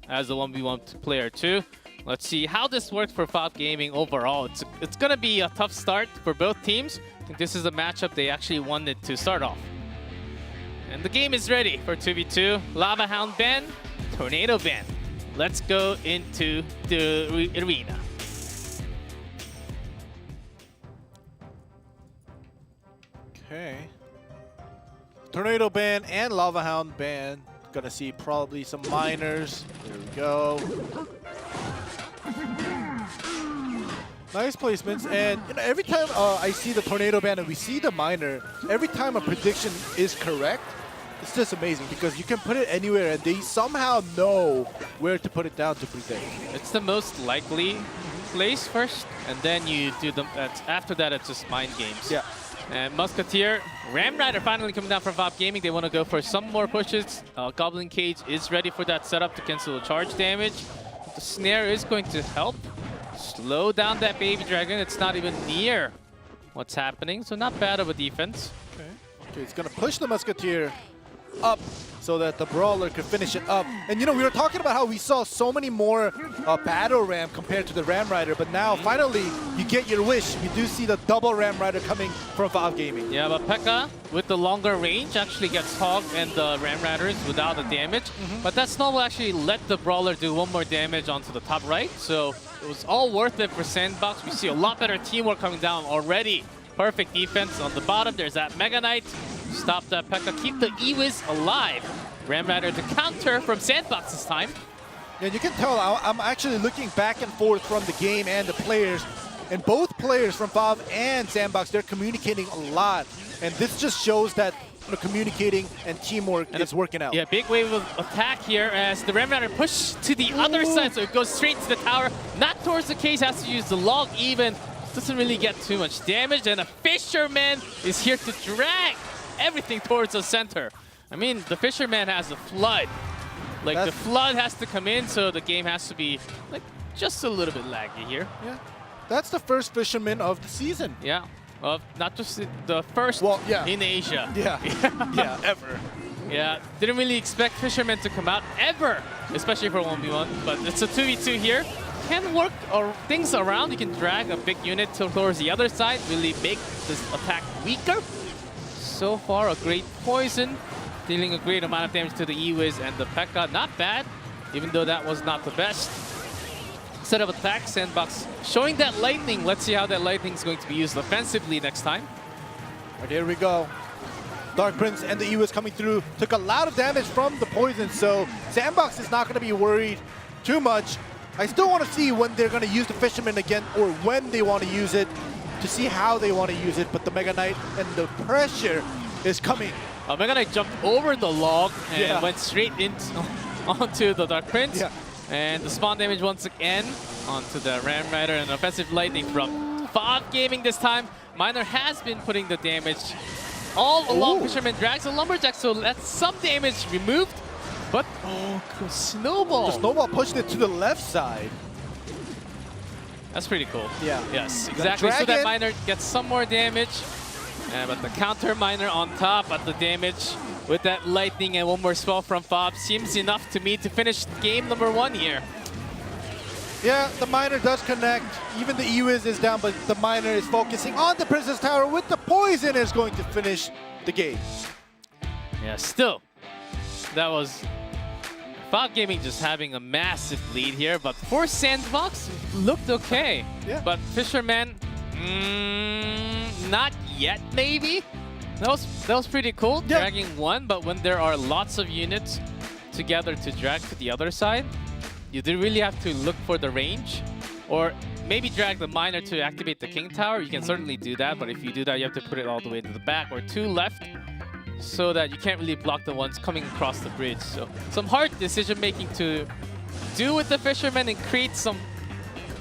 as a 1v1 player too. Let's see how this works for Valve Gaming overall. It's going to be a tough start for both teams. I think this is a matchup they actually wanted to start off. And the game is ready for 2v2. Lava Hound ban, Tornado ban. Let's go into the arena. Okay. Tornado ban and Lava Hound ban. Gonna see probably some miners. There we go. Nice placements, and every time I see the tornado ban and we see the miner, every time a prediction is correct, it's just amazing because you can put it anywhere and they somehow know where to put it down to predict. It's the most likely place first, and then you do them. After that, it's just mind games. Yeah. And Musketeer, Ram Rider finally coming down from Valve Gaming. They want to go for some more pushes. Goblin Cage is ready for that setup to cancel the charge damage. The Snare is going to help slow down that Baby Dragon. It's not even near what's happening, so not bad of a defense. Okay, he's going to push the Musketeer up so that the Brawler could finish it up. And you know, we were talking about how we saw so many more Battle Ram compared to the Ram Rider, but now finally you get your wish. You do see the double Ram Rider coming from Valve Gaming. Yeah, but P.E.K.K.A with the longer range actually gets hogged and the Ram Riders without the damage. But that Snowball actually let the Brawler do one more damage onto the top right, so it was all worth it for Sandbox. We see a lot better teamwork coming down already. Perfect defense on the bottom. There's that Mega Knight. Stop that P.E.K.K.A. Keep the Ewiz alive. Ram Rider to counter from Sandbox this time. Yeah, you can tell I'm actually looking back and forth from the game and the players. And both players from Valve and Sandbox, they're communicating a lot. And this just shows that communicating and teamwork is working out. Yeah, big wave of attack here as the Ram Rider push to the other side, so it goes straight to the tower. Not towards the case, has to use the log even. Doesn't really get too much damage, and a Fisherman is here to drag everything towards the center. I mean, the Fisherman has a flood. Like, the flood has to come in, so the game has to be, like, just a little bit laggy here. Yeah, that's the first Fisherman of the season. Yeah, not just the first in Asia. Yeah, yeah, ever. Yeah, didn't really expect Fisherman to come out ever, especially for 1v1, but it's a 2v2 here. Can work things around. You can drag a big unit towards the other side, really make this attack weaker. So far, a great poison, dealing a great amount of damage to the Ewiz and the P.E.K.K.A. Not bad, even though that was not the best set of attacks. Sandbox showing that lightning. Let's see how that lightning is going to be used offensively next time. Right, here we go. Dark Prince and the Ewiz coming through. Took a lot of damage from the poison, so Sandbox is not going to be worried too much. I still want to see when they're going to use the Fisherman again, or when they want to use it, to see how they want to use it. But the Mega Knight and the pressure is coming. Mega Knight jumped over the log and went straight onto the Dark Prince. Yeah. And the spawn damage once again onto the Ram Rider, and offensive lightning from Valve Gaming this time. Miner has been putting the damage all along. Fisherman drags the Lumberjack, so that's some damage removed. But, Snowball. The Snowball pushed it to the left side. That's pretty cool. Yeah. Yes, exactly. So that Miner gets some more damage. But the counter Miner on top, but the damage with that lightning and one more spell from Fob seems enough to me to finish game number 1 here. Yeah, the Miner does connect. Even the Ewiz is down, but the Miner is focusing on the Princess Tower with the poison, is going to finish the game. Yeah, still, that was Valve Gaming just having a massive lead here, but for Sandbox, looked okay. Yeah. But Fisherman, not yet, maybe. That was pretty cool, dragging one, but when there are lots of units together to drag to the other side, you do really have to look for the range, or maybe drag the Miner to activate the King Tower. You can certainly do that, but if you do that, you have to put it all the way to the back or 2 left, so that you can't really block the ones coming across the bridge. So some hard decision-making to do with the Fisherman and create some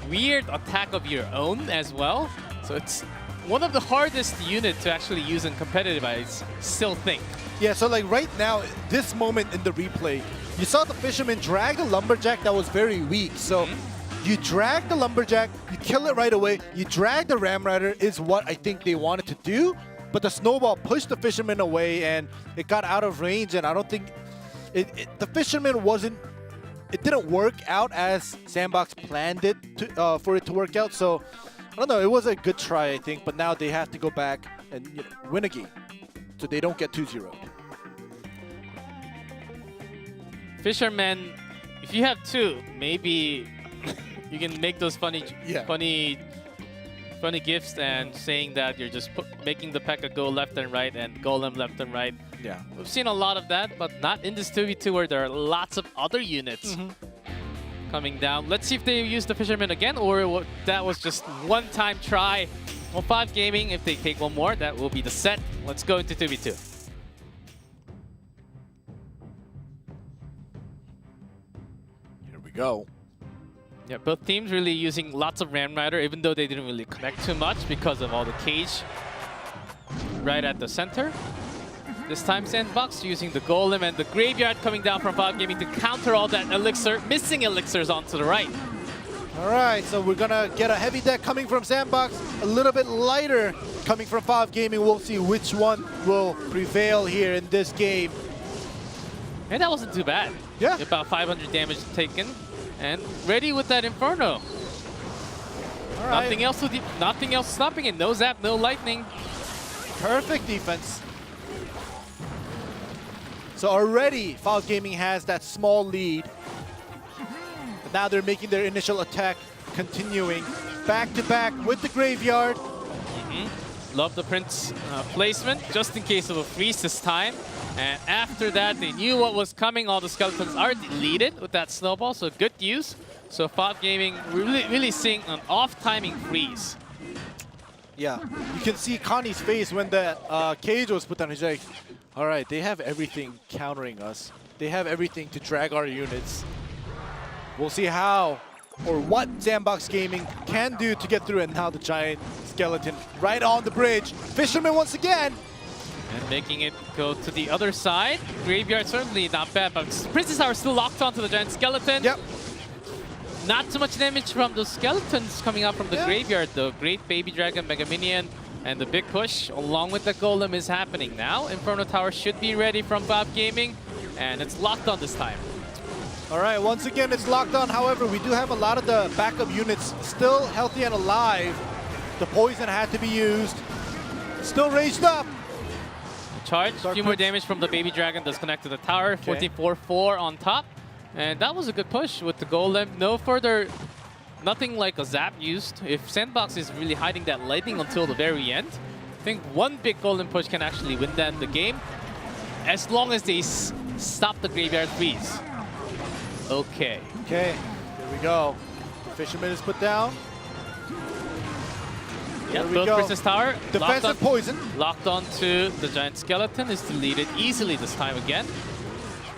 weird attack of your own as well. So it's one of the hardest units to actually use in competitive, I still think. Yeah, so like right now, this moment in the replay, you saw the Fisherman drag the Lumberjack that was very weak. So you drag the Lumberjack, you kill it right away, you drag the Ram Rider is what I think they wanted to do. But the Snowball pushed the Fisherman away and it got out of range, and I don't think the Fisherman it didn't work out as Sandbox planned it for it to work out. So I don't know, it was a good try, I think, but now they have to go back and win a game so they don't get 2-0. Fisherman, if you have 2, maybe you can make those funny gifts and saying that you're just making the P.E.K.K.A. go left and right and Golem left and right. Yeah. We've seen a lot of that, but not in this 2v2 where there are lots of other units coming down. Let's see if they use the Fisherman again, or that was just one-time try. Well, Valve Gaming, if they take one more, that will be the set. Let's go into 2v2. Here we go. Yeah, both teams really using lots of Ram Rider, even though they didn't really connect too much because of all the cage right at the center. This time Sandbox using the Golem and the Graveyard coming down from Five Gaming to counter all that elixir, missing elixirs onto the right. All right, so we're gonna get a heavy deck coming from Sandbox, a little bit lighter coming from Five Gaming. We'll see which one will prevail here in this game. And that wasn't too bad. Yeah. About 500 damage taken. And ready with that Inferno. All right. Nothing else stopping it. No zap, no lightning. Perfect defense. So already, Five Gaming has that small lead. But now they're making their initial attack, continuing back to back with the Graveyard. Love the Prince placement, just in case of a freeze this time. And after that, they knew what was coming. All the skeletons are deleted with that snowball, so good use. So Five Gaming really seeing an off-timing freeze. Yeah, you can see Connie's face when that cage was put down. He's like, all right, they have everything countering us. They have everything to drag our units. We'll see how or what Sandbox Gaming can do to get through. And now the giant skeleton right on the bridge. Fisherman once again. And making it go to the other side. Graveyard certainly not bad, but Princess Tower still locked onto the giant skeleton. Yep. Not too much damage from the skeletons coming out from the Graveyard. The Great Baby Dragon, Mega Minion, and the big push along with the Golem is happening now. Inferno Tower should be ready from Five Gaming, and it's locked on this time. All right, once again, it's locked on. However, we do have a lot of the backup units still healthy and alive. The poison had to be used. Still raged up. Charge, a few more damage from the Baby Dragon does connect to the tower. 14-4-4 on top. And that was a good push with the Golem. No further, nothing like a zap used. If Sandbox is really hiding that lightning until the very end, I think one big Golem push can actually win them the game. As long as they stop the Graveyard freeze. Okay. Okay, here we go. Fisherman is put down. Yep, build Princess Tower. Defensive poison. Locked onto the giant skeleton is deleted easily this time again.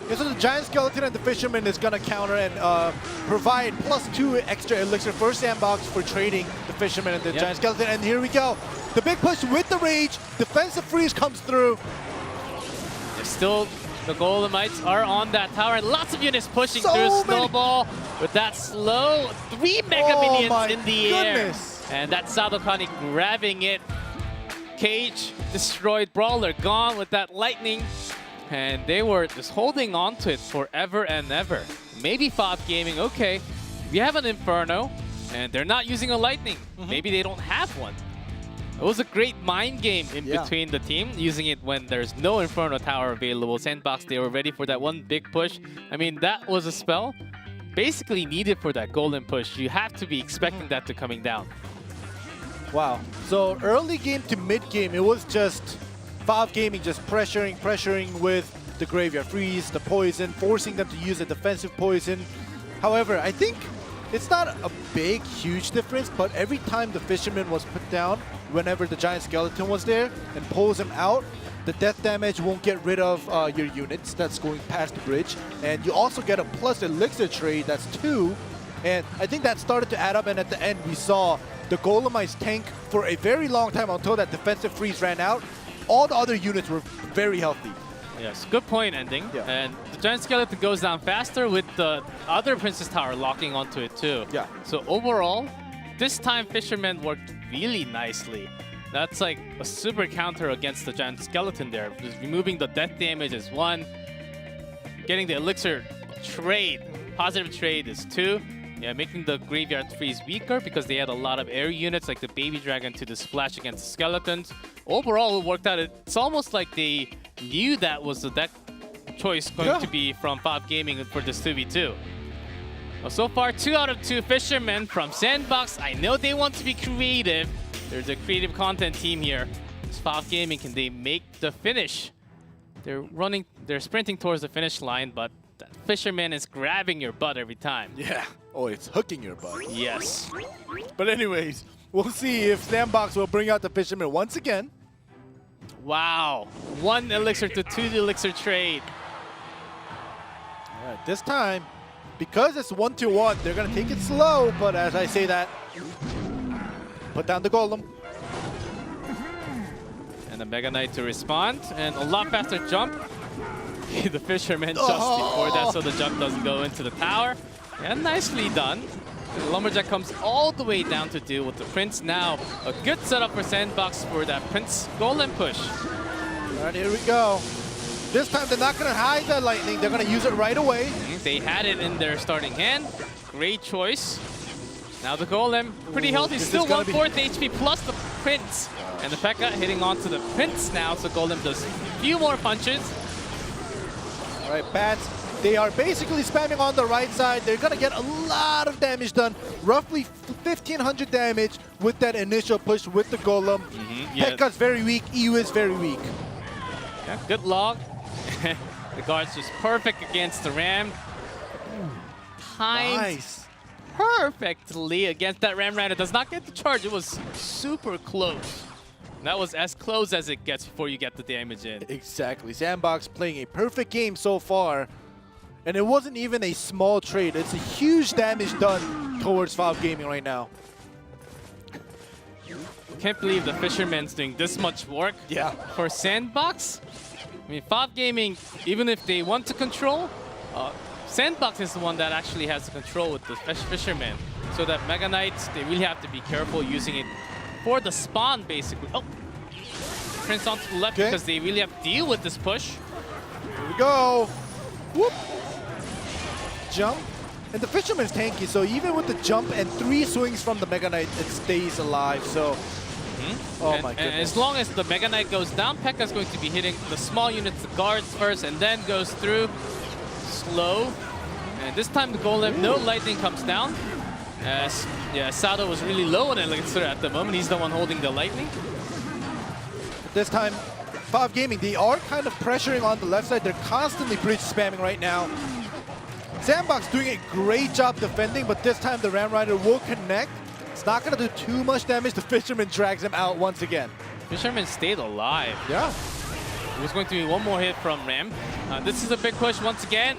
Yeah, so the giant skeleton and the fisherman is gonna counter and provide +2 extra elixir for Sandbox for trading the fisherman and the giant skeleton. And here we go. The big push with the rage. Defensive freeze comes through. Still, the Golemites are on that tower. And lots of units pushing through. Snowball with that slow. 3 Mega Minions in the air. And that Sadokani grabbing it. Cage destroyed. Brawler gone with that lightning. And they were just holding on to it forever and ever. Maybe Five Gaming, okay, we have an Inferno, and they're not using a lightning. Maybe they don't have one. It was a great mind game in between the team, using it when there's no Inferno Tower available. Sandbox, they were ready for that one big push. I mean, that was a spell basically needed for that golden push. You have to be expecting that to coming down. Wow. So early game to mid game, it was just Five Gaming just pressuring with the Graveyard Freeze, the poison, forcing them to use a defensive poison. However, I think it's not a big, huge difference, but every time the Fisherman was put down, whenever the Giant Skeleton was there and pulls him out, the death damage won't get rid of your units that's going past the bridge. And you also get a plus elixir trade, that's 2. And I think that started to add up, and at the end we saw the Golemites tank for a very long time until that defensive freeze ran out. All the other units were very healthy. Yes, good point ending. Yeah. And the Giant Skeleton goes down faster with the other Princess Tower locking onto it too. Yeah. So overall, this time Fisherman worked really nicely. That's like a super counter against the Giant Skeleton there. Just removing the death damage is 1. Getting the elixir trade, positive trade is 2. Yeah, making the Graveyard Freeze weaker because they had a lot of air units like the Baby Dragon to the splash against the skeletons. Overall, it worked out. It's almost like they knew that was the deck choice going to be from Five Gaming for this 2v2. Well, so far, 2 out of 2 Fishermen from Sandbox. I know they want to be creative. There's a creative content team here. It's Five Gaming. Can they make the finish? They're sprinting towards the finish line, but that Fisherman is grabbing your butt every time. Yeah. Oh, it's hooking your butt. Yes. But anyways, we'll see if Sandbox will bring out the Fisherman once again. Wow. 1 elixir to 2 elixir trade. All right, this time, because it's 1-1, they're going to take it slow. But as I say that, put down the Golem. And the Mega Knight to respond, and a lot faster jump. The Fisherman just before that, so the jump doesn't go into the tower. And nicely done. The Lumberjack comes all the way down to deal with the Prince. Now, a good setup for Sandbox for that Prince Golem push. All right, here we go. This time they're not going to hide the lightning. They're going to use it right away. They had it in their starting hand. Great choice. Now the Golem, pretty healthy, still 1/4 HP plus the Prince. And the P.E.K.K.A. hitting onto the Prince now, so Golem does a few more punches. All right, Bats, they are basically spamming on the right side. They're going to get a lot of damage done. Roughly 1,500 damage with that initial push with the Golem. P.E.K.K.A.'s very weak, EU is very weak. Yeah, good log. The guard's just perfect against the Ram. Nice. Perfectly against that Ram Rider. Does not get the charge. It was super close. That was as close as it gets before you get the damage in. Exactly. Sandbox playing a perfect game so far. And it wasn't even a small trade. It's a huge damage done towards Valve Gaming right now. Can't believe the Fisherman's doing this much work for Sandbox. I mean, Valve Gaming, even if they want to control, Sandbox is the one that actually has the control with the Fisherman. So that Mega Knight, they really have to be careful using it for the spawn, basically. Oh, Prince onto the left because they really have to deal with this push. Here we go. Whoop. Jump. And the Fisherman's tanky, so even with the jump and 3 swings from the Mega Knight, it stays alive. So, oh my goodness. And as long as the Mega Knight goes down, P.E.K.K.A. is going to be hitting the small units, the guards first, and then goes through slow. And this time the Golem, no lightning comes down. Sato was really low on Elixir at the moment. He's the one holding the lightning. This time, Valve Gaming, they are kind of pressuring on the left side. They're constantly bridge spamming right now. Sandbox doing a great job defending, but this time the Ram Rider will connect. It's not going to do too much damage. The Fisherman drags him out once again. Fisherman stayed alive. Yeah. It was going to be one more hit from Ram. This is a big push once again.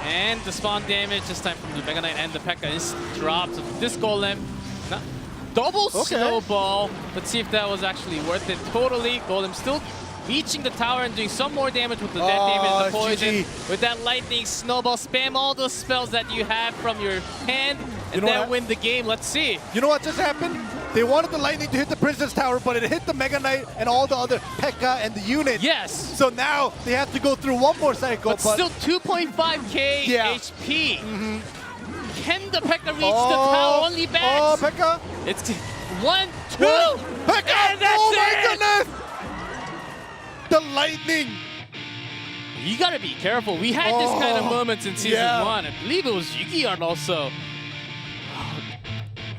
And the spawn damage, this time from the Mega Knight and the P.E.K.K.A. is dropped. So this Golem, double snowball. Let's see if that was actually worth it. Totally. Golem still reaching the tower and doing some more damage with the death damage and the poison. GG. With that lightning snowball, spam all those spells that you have from your hand and then win the game. Let's see. You know what just happened? They wanted the lightning to hit the Princess Tower, but it hit the Mega Knight and all the other P.E.K.K.A. and the unit. Yes. So now they have to go through one more cycle. But still 2.5k HP. Can the P.E.K.K.A. reach the tower? Only bats. Oh, P.E.K.K.A. It's 1, 2. P.E.K.K.A. And that's oh my goodness! The lightning. You gotta be careful. We had this kind of moments in Season 1. I believe it was Yu-Gi-Oh! Also.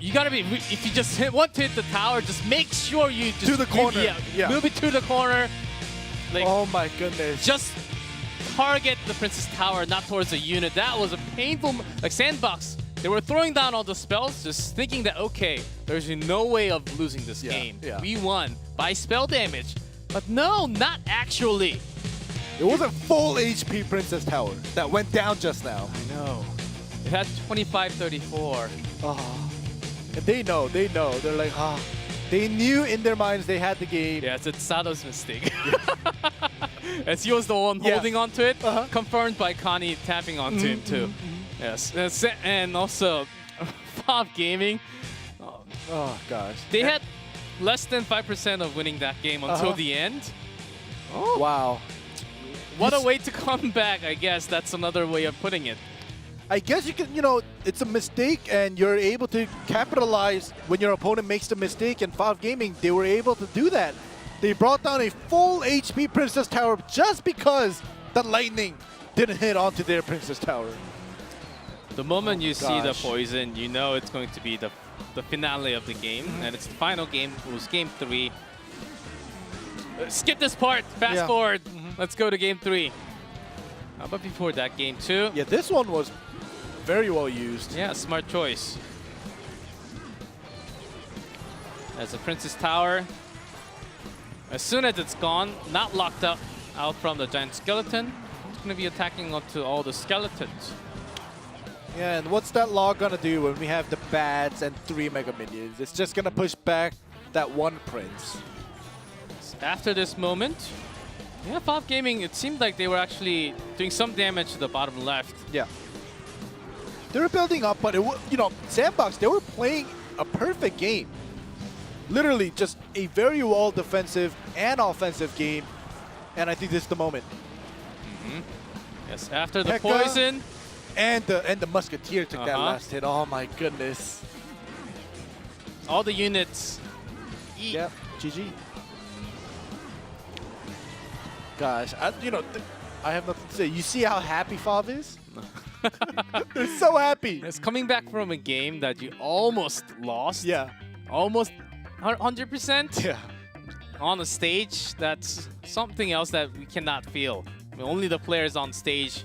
You gotta be, if you just want to hit the tower, just make sure you just to the corner. Move it to the corner. Like, oh my goodness. Just target the Princess Tower, not towards the unit. That was a painful, like Sandbox. They were throwing down all the spells, just thinking that, okay, there's no way of losing this game. We won by spell damage. But no, not actually. It was a full HP Princess Tower that went down just now. I know. It had 25-34. Oh. And they know. They're like, they knew in their minds they had the game. Yeah, it's Sato's mistake. As he was the one holding onto it, confirmed by Connie tapping onto him too. Yes, and also Valve Gaming. Oh gosh. They had less than 5% of winning that game until the end. Oh. Wow. What a way to come back, I guess. That's another way of putting it. I guess you can, it's a mistake and you're able to capitalize when your opponent makes the mistake. And Valve Gaming, they were able to do that. They brought down a full HP Princess Tower just because the lightning didn't hit onto their Princess Tower. The moment you see the poison, you know it's going to be the finale of the game. And it's the final game. It was game 3. Skip this part. Fast forward. Let's go to game 3. But before that, game 2. Yeah, this one was very well used. Yeah, smart choice. As the Princess Tower, as soon as it's gone, not locked out from the giant skeleton, it's going to be attacking onto all the skeletons. Yeah, and what's that log going to do when we have the bats and 3 Mega Minions? It's just going to push back that one Prince. After this moment, yeah, Five Gaming, it seemed like they were actually doing some damage to the bottom left. Yeah. They were building up, but Sandbox, they were playing a perfect game. Literally just a very well defensive and offensive game. And I think this is the moment. Yes, after the Pekka poison. And the Musketeer took that last hit. Oh my goodness. All the units. Yep, GG. Gosh, I have nothing to say. You see how happy Fav is? They're so happy. It's coming back from a game that you almost lost. Yeah. Almost 100%. Yeah. On a stage, that's something else that we cannot feel. I mean, only the players on stage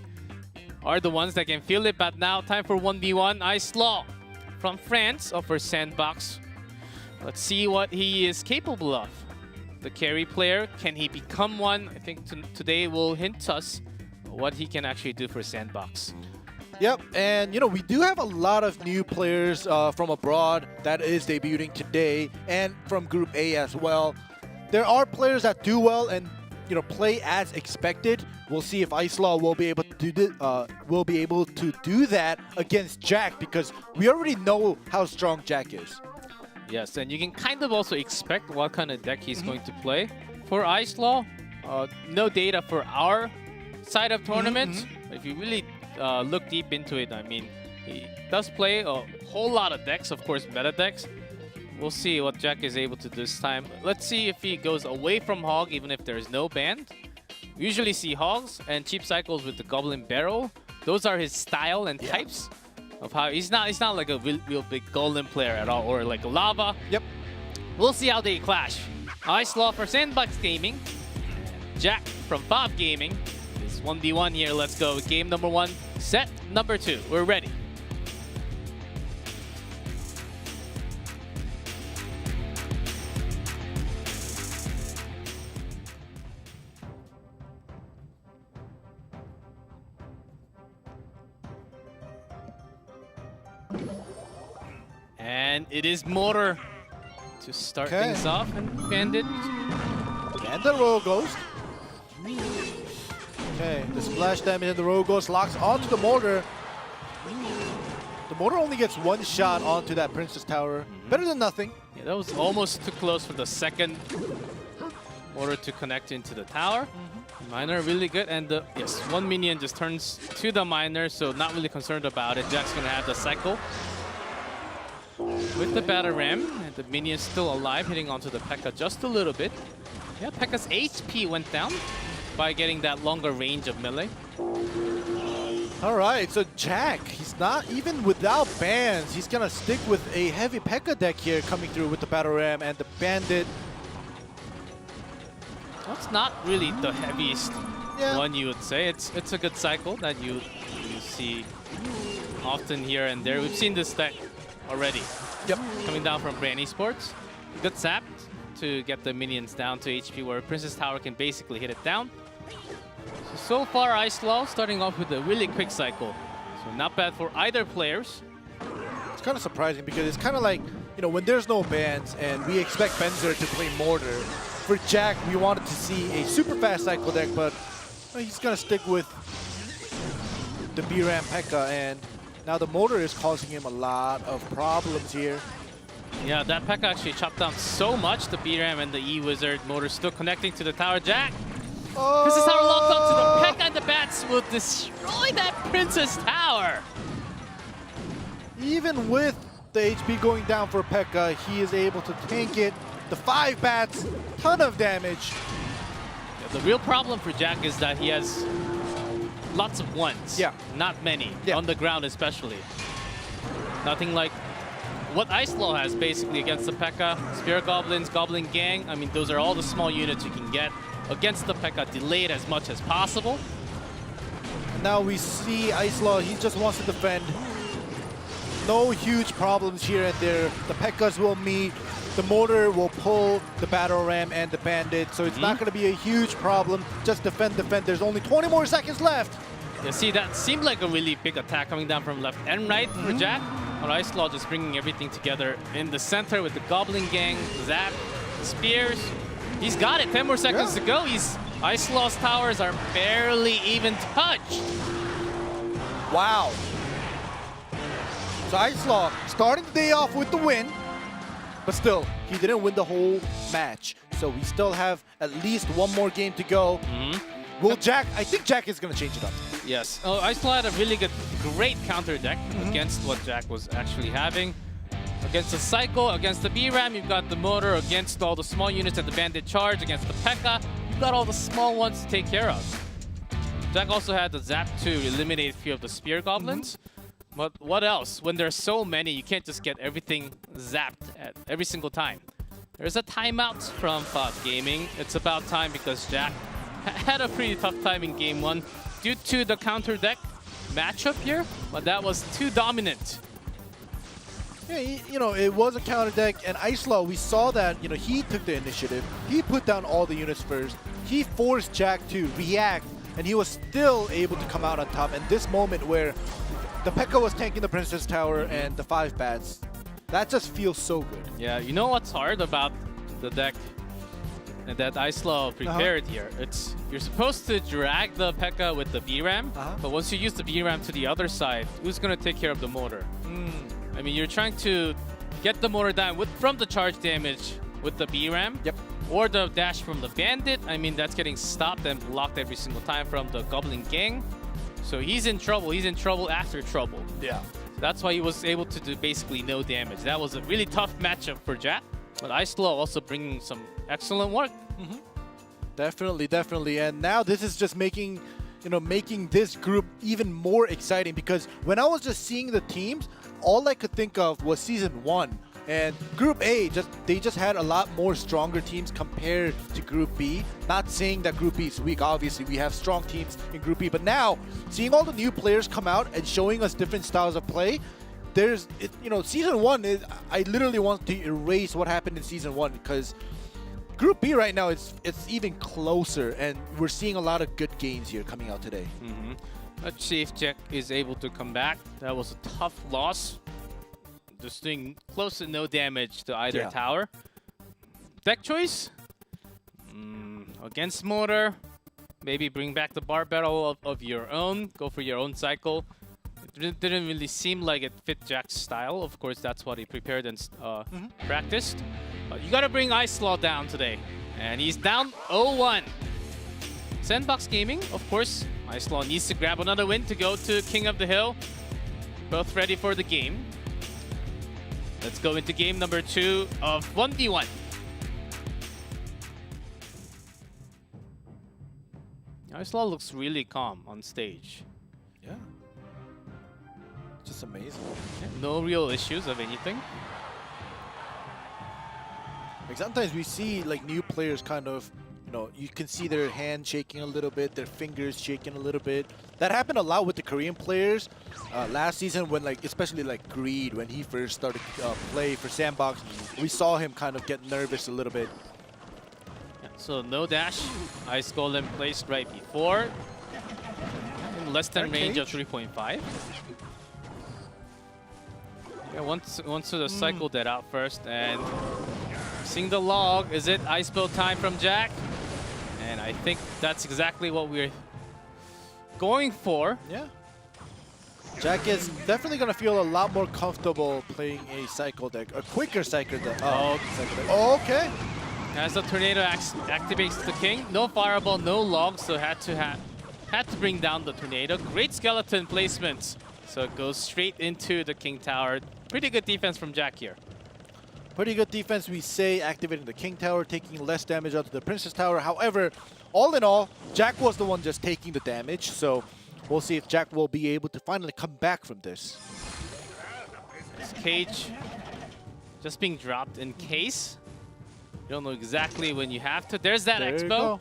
are the ones that can feel it. But now, time for 1v1. Icefall from France offers Sandbox. Let's see what he is capable of. The carry player, can he become one? I think today will hint us what he can actually do for Sandbox. Yep, and we do have a lot of new players from abroad that is debuting today, and from Group A as well. There are players that do well and play as expected. We'll see if Icefall will be able to do that against Jack, because we already know how strong Jack is. Yes, and you can kind of also expect what kind of deck he's going to play. For Icefall, no data for our side of tournament. If you really look deep into it, I mean, he does play a whole lot of decks, of course, meta decks. We'll see what Jack is able to do this time. Let's see if he goes away from Hog, even if there's no band. We usually see Hogs and cheap cycles with the Goblin Barrel. Those are his style and types of how he's not like a real big Golem player at all, or like a Lava. Yep. We'll see how they clash. Icefall for Sandbox Gaming. Jack from Bob Gaming. It's 1v1 here. Let's go. Game number 1, set number 2. We're ready. And it is Motor to start things off, and Bandit. And the Royal Ghost. Okay, the splash damage and the Royal Ghost locks onto the Mortar. The Mortar only gets one shot onto that Princess Tower. Better than nothing. Yeah, that was almost too close for the second Mortar to connect into the tower. Miner really good, and yes, one minion just turns to the Miner, so not really concerned about it. Jack's gonna have the cycle with the Battle Ram, and the minion's still alive, hitting onto the Pekka just a little bit. Yeah, Pekka's HP went down by getting that longer range of melee. All right, so Jack, he's not even without bans. He's gonna stick with a heavy Pekka deck here, coming through with the Battle Ram and the Bandit. That's not really the heaviest one, you would say. It's a good cycle that you see often here and there. We've seen this deck already. Yep. Coming down from Brand Esports. Good sap to get the minions down to HP, where Princess Tower can basically hit it down. So far, Icefall starting off with a really quick cycle. So not bad for either players. It's kind of surprising because it's kind of like, when there's no bans and we expect Benzer to play Mortar. For Jack, we wanted to see a super fast cycle deck, but he's going to stick with the B-Ram Pekka, and now the Mortar is causing him a lot of problems here. Yeah, that Pekka actually chopped down so much, the B-Ram and the E-Wizard. Mortar still connecting to the tower. Jack! Princess Tower locked onto the Pekka, and the bats will destroy that Princess Tower! Even with the HP going down for Pekka, he is able to tank it. The 5 bats, ton of damage. Yeah, the real problem for Jack is that he has lots of ones. Yeah. Not many, on the ground especially. Nothing like what Icefall has basically against the Pekka. Spirit Goblins, Goblin Gang, I mean, those are all the small units you can get against the Pekka, delayed as much as possible. Now we see Icefall, he just wants to defend. No huge problems here and there. The Pekkas will meet. The Mortar will pull the Battle Ram and the Bandit, so it's not going to be a huge problem. Just defend, defend. There's only 20 more seconds left. You see, that seemed like a really big attack coming down from left and right for Jack. But Icefall just bringing everything together in the center with the Goblin Gang, Zap, the Spears. He's got it. 10 more seconds to go. Icefall's towers are barely even touched. Wow. So Icefall starting the day off with the win, but still, he didn't win the whole match. So we still have at least one more game to go. Will Jack, I think Jack is going to change it up. Yes. Oh, Icefall had a really great counter deck against what Jack was actually having. Against the Cycle, against the B-Ram, you've got the Motor. Against all the small units at the Bandit Charge, against the P.E.K.K.A, you've got all the small ones to take care of. Jack also had the Zap to eliminate a few of the Spear Goblins. But what else? When there's so many, you can't just get everything zapped at every single time. There's a timeout from FOV Gaming. It's about time because Jack had a pretty tough time in Game 1 due to the counter deck matchup here, but that was too dominant. Yeah, it was a counter deck, and Icefall, we saw that, he took the initiative. He put down all the units first. He forced Jack to react, and he was still able to come out on top. And this moment where the P.E.K.K.A was tanking the Princess Tower and the 5 bats, that just feels so good. Yeah, you know what's hard about the deck that Icefall prepared here? You're supposed to drag the P.E.K.K.A with the B-Ram, but once you use the B-Ram to the other side, who's going to take care of the Motor? I mean, you're trying to get the Motor down from the charge damage with the B-Ram. Yep. Or the dash from the Bandit. I mean, that's getting stopped and blocked every single time from the Goblin Gang. So he's in trouble. He's in trouble after trouble. Yeah. That's why he was able to do basically no damage. That was a really tough matchup for Jack. But Icefall also bringing some excellent work. Definitely, definitely. And now this is just making this group even more exciting, because when I was just seeing the teams, all I could think of was Season 1. And Group A, they just had a lot more stronger teams compared to Group B. Not saying that Group B is weak. Obviously, we have strong teams in Group B. But now, seeing all the new players come out and showing us different styles of play, Season 1 is... I literally want to erase what happened in Season 1, because Group B right now, it's even closer. And we're seeing a lot of good games here coming out today. Let's see if Jack is able to come back. That was a tough loss. Just doing close to no damage to either tower. Deck choice? Against Motor, maybe bring back the Bar Battle of your own. Go for your own cycle. It didn't really seem like it fit Jack's style. Of course, that's what he prepared and practiced. You gotta bring Icefall down today. And he's down 0-1. Sandbox Gaming, of course. Icefall needs to grab another win to go to King of the Hill. Both ready for the game. Let's go into game number 2 of 1v1. Icefall looks really calm on stage. Yeah. Just amazing. Yeah, no real issues of anything. Like sometimes we see like new players kind of, you can see their hand shaking a little bit, their fingers shaking a little bit. That happened a lot with the Korean players last season, when especially Greed, when he first started play for Sandbox, we saw him kind of get nervous a little bit. Yeah, so no dash. Ice Golem placed right before. In less than range of 3.5. Yeah, once to cycle that out first, and seeing the log. Is it Ice Build time from Jack? And I think that's exactly what we're going for. Yeah. Jack is definitely going to feel a lot more comfortable playing a cycle deck, a quicker cycle deck. Cycle deck. Oh, okay. As the Tornado activates the King, no Fireball, no log, so had to bring down the Tornado. Great skeleton placements. So it goes straight into the King Tower. Pretty good defense from Jack here. Pretty good defense, we say, activating the King Tower, taking less damage out of the Princess Tower. However, all in all, Jack was the one just taking the damage, so we'll see if Jack will be able to finally come back from this. This cage just being dropped in case. You don't know exactly when you have to. There's that Expo.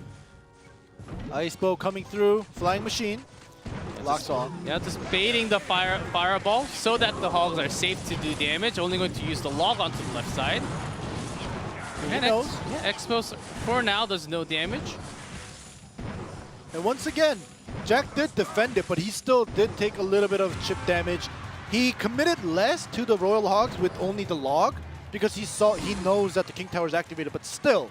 Icebow coming through, Flying Machine. Locks on. Yeah, just baiting the fireball so that the Hogs are safe to do damage. Only going to use the log onto the left side. And Expos for now does no damage. And once again, Jack did defend it, but he still did take a little bit of chip damage. He committed less to the Royal Hogs with only the log, because he knows that the King Tower is activated, but still,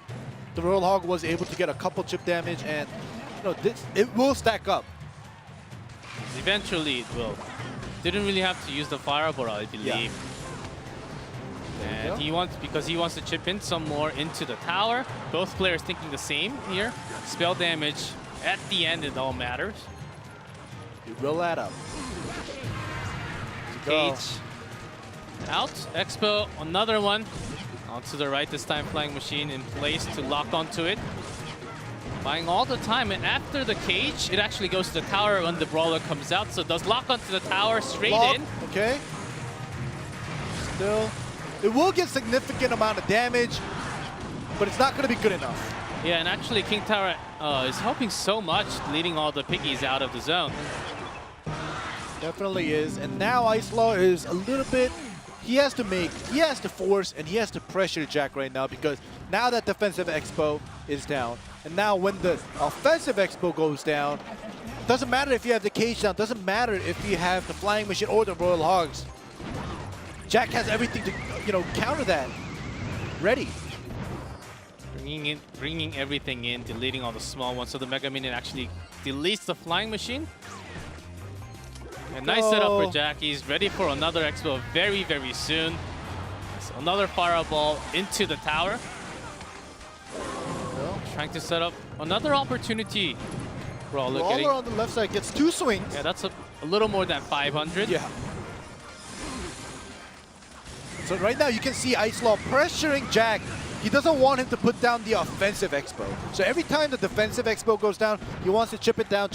the Royal Hog was able to get a couple chip damage, and it will stack up. Eventually it will. Didn't really have to use the fireball, I believe. Yeah. And he wants to chip in some more into the tower. Both players thinking the same here. Spell damage at the end, it all matters. You roll that up. Cage out. Expo, another one. Onto the right this time, Flying Machine in place to lock onto it. Buying all the time, and after the cage, it actually goes to the tower when the brawler comes out. So it does lock onto the tower straight in. Okay. Still, it will get significant amount of damage, but it's not going to be good enough. Yeah, and actually King Tower is helping so much, leading all the piggies out of the zone. Definitely is, and now Icefall is a little bit. He has to force, and he has to pressure Jack right now, because now that defensive Expo is down, and now when the offensive Expo goes down, doesn't matter if you have the cage down, doesn't matter if you have the Flying Machine or the Royal Hogs. Jack has everything to, counter that. Ready. Bringing everything in, deleting all the small ones, so the Mega Minion actually deletes the Flying Machine. And nice setup for Jack. He's ready for another Expo very, very soon. So another fireball into the tower. Trying to set up another opportunity. Brawler on the left side gets 2 swings. Yeah, that's a little more than 500. Yeah. So right now you can see Icefall pressuring Jack. He doesn't want him to put down the offensive Expo. So every time the defensive Expo goes down, he wants to chip it down.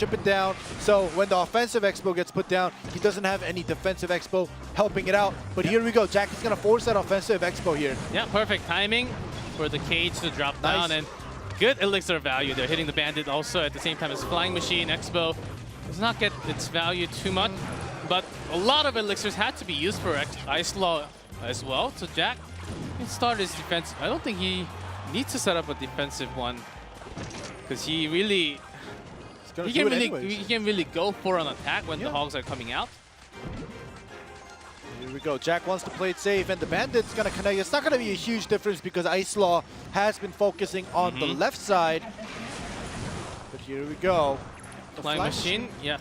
So when the offensive Expo gets put down, he doesn't have any defensive Expo helping it out. But here we go. Jack is going to force that offensive Expo here. Yeah, perfect timing for the cage to drop down. And good elixir value. They're hitting the bandit also at the same time as Flying Machine. Expo does not get its value too much. But a lot of elixirs had to be used for Icefall as well. So Jack can start his defense. I don't think he needs to set up a defensive one, because he can really go for an attack when the Hogs are coming out. Here we go. Jack wants to play it safe, and the bandit's gonna connect. It's not gonna be a huge difference because Icefall has been focusing on the left side. But here we go. Flying Machine, yeah,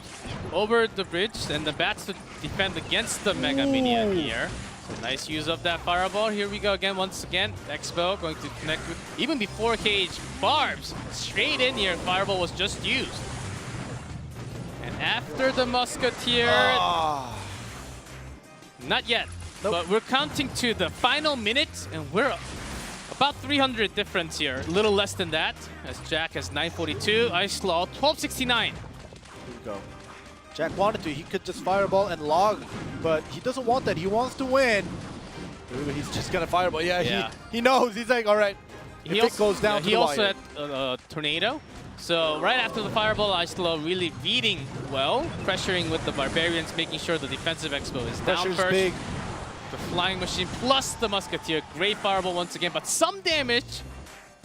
over the bridge, and the bats to defend against the Mega Minion here. So nice use of that fireball. Here we go again, once again. Expo going to connect with, even before cage, barbs straight in here. Fireball was just used. And after the Musketeer, not yet, but we're counting to the final minute, and we're about 300 difference here. A little less than that, as Jack has 942, Icefall 1269. Here we go. Jack wanted to. He could just fireball and log, but he doesn't want that. He wants to win. He's just gonna fireball. Yeah. He knows. He's like, all right. If it goes down to the wire. He also had a tornado. So right after the fireball, Icefall really reading well, pressuring with the Barbarians, making sure the defensive Expo is down first. Big. The Flying Machine plus the Musketeer. Great fireball once again, but some damage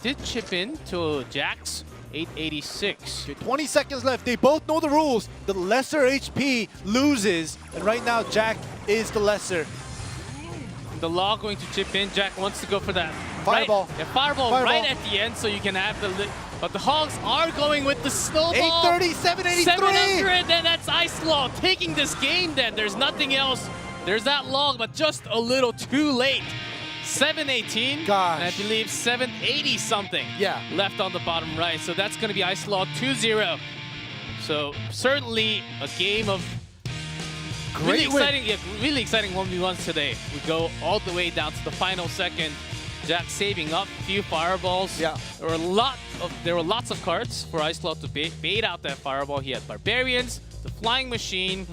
did chip in to Jack's 886. Okay, 20 seconds left. They both know the rules. The lesser HP loses, and right now Jack is the lesser. The Law going to chip in. Jack wants to go for that fireball. Fireball right at the end, so you can have the. But the Hogs are going with the snowball. 830, 783. 700, and that's Icefall taking this game. Then there's nothing else. There's that log, but just a little too late. 718. Gosh. And I believe 780 something. Yeah. Left on the bottom right. So that's going to be Icefall 2-0. So certainly a game of really exciting 1v1s today. We go all the way down to the final second. Jack saving up a few fireballs. Yeah. There were lots of cards for Icefall to bait out that fireball. He had Barbarians, the Flying Machine,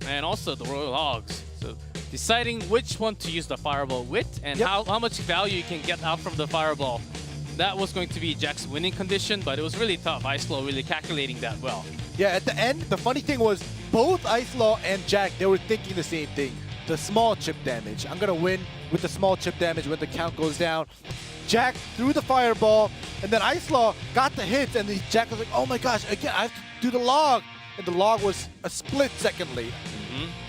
and also the Royal Hogs. So deciding which one to use the fireball with and how much value you can get out from the fireball. That was going to be Jack's winning condition, but it was really tough. Icefall really calculating that well. Yeah, at the end, the funny thing was both Icefall and Jack, they were thinking the same thing. The small chip damage. I'm going to win with the small chip damage when the count goes down. Jack threw the fireball, and then Icefall got the hits, and then Jack was like, oh my gosh, again, I have to do the log. And the log was a split second late.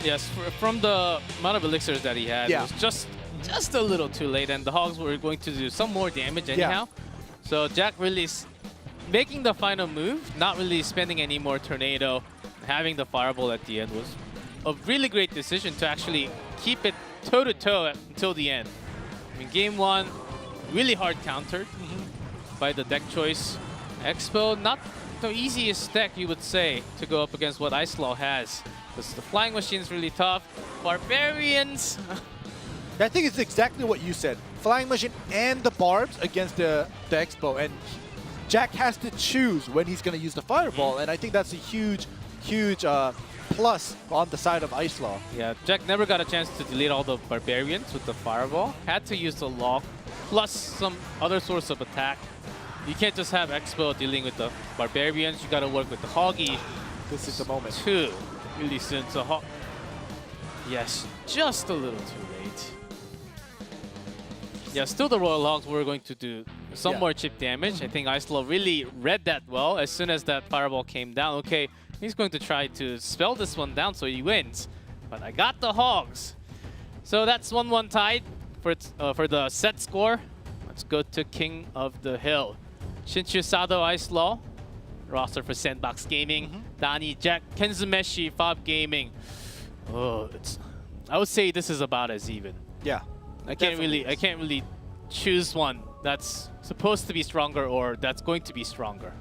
Yes, from the amount of elixirs that he had, it was just a little too late, and the Hogs were going to do some more damage anyhow. So Jack really making the final move, not really spending any more Tornado, having the Fireball at the end was a really great decision to actually keep it toe-to-toe until the end. I mean, game 1, really hard countered by the deck choice. Expo, not the easiest deck, you would say, to go up against what Icefall has. Because the Flying Machine is really tough. Barbarians! I think it's exactly what you said. Flying Machine and the Barbs against the Expo. And Jack has to choose when he's going to use the Fireball. And I think that's a huge plus on the side of Icefall. Yeah, Jack never got a chance to delete all the Barbarians with the Fireball. Had to use the Log, plus some other source of attack. You can't just have Expo dealing with the Barbarians. You got to work with the Hoggy. This is the moment. Too really soon to Hog. Yes, just a little too late. Yeah, still the Royal Hogs were going to do some more chip damage. I think Icefall really read that well. As soon as that Fireball came down, okay, he's going to try to spell this one down so he wins. But I got the Hogs. So that's 1-1 tied for the set score. Let's go to King of the Hill. Shinchu, Sado, Icefall. Roster for Sandbox Gaming. Dani, Jack, Kenzumeshi, Fob Gaming. Oh, I would say this is about as even. Yeah. I can't really choose one that's supposed to be stronger or that's going to be stronger.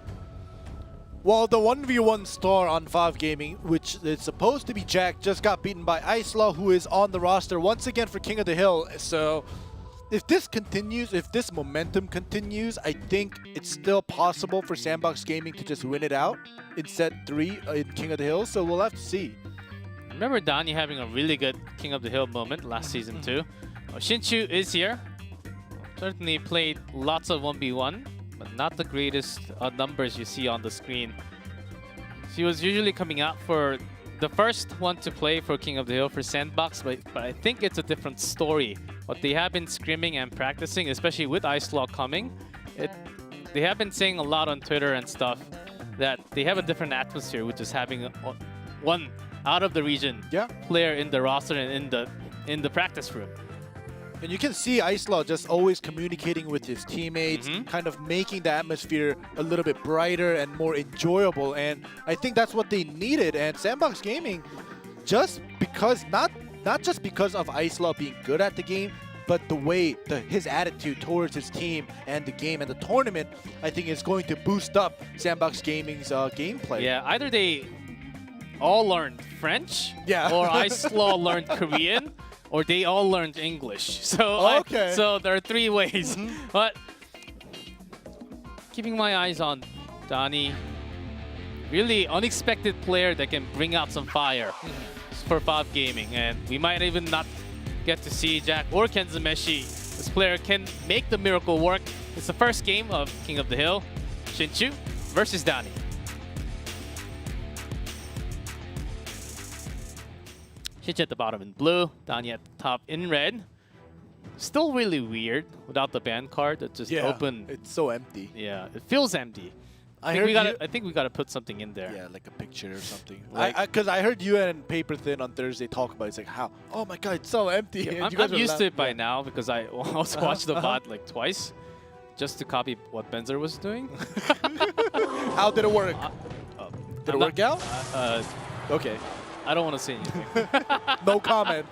Well, the 1v1 star on Fob Gaming, which is supposed to be Jack, just got beaten by Icefall, who is on the roster once again for King of the Hill. So if this continues, if this momentum continues, I think it's still possible for Sandbox Gaming to just win it out in set 3 in King of the Hill. So we'll have to see. Remember Dani having a really good King of the Hill moment last season too. Shinchu is here. Certainly played lots of 1v1, but not the greatest numbers you see on the screen. She was usually coming out for the first one to play for King of the Hill for Sandbox, but I think it's a different story. What they have been scrimming and practicing, especially with Icefall coming, they have been saying a lot on Twitter and stuff that they have a different atmosphere, which is having one out of the region player in the roster and in the practice room. And you can see Icefall just always communicating with his teammates, kind of making the atmosphere a little bit brighter and more enjoyable. And I think that's what they needed. And Sandbox Gaming, just because, not just because of Icefall being good at the game, but the way, his attitude towards his team and the game and the tournament, I think is going to boost up Sandbox Gaming's gameplay. Yeah, either they all learned French, or Icefall learned Korean, or they all learned English. So so there are 3 ways. But keeping my eyes on Dani, really unexpected player that can bring out some fire for Fob Gaming. And we might even not get to see Jack or Kenzumeshi. This player can make the miracle work. It's the first game of King of the Hill. Shinchu versus Dani. Shinchu at the bottom in blue, Dani at the top in red. Still really weird without the band card that just open. It's so empty. Yeah, it feels empty. I think we gotta put something in there. Yeah, like a picture or something. Like, Because I heard you and Paper Thin on Thursday talk about it. It's like, how? Oh my god, it's so empty. Yeah, I'm used to it by now because I also watched the VOD like twice just to copy what Benzer was doing. How did it work? Did it work out? Okay. I don't want to say anything. No comment.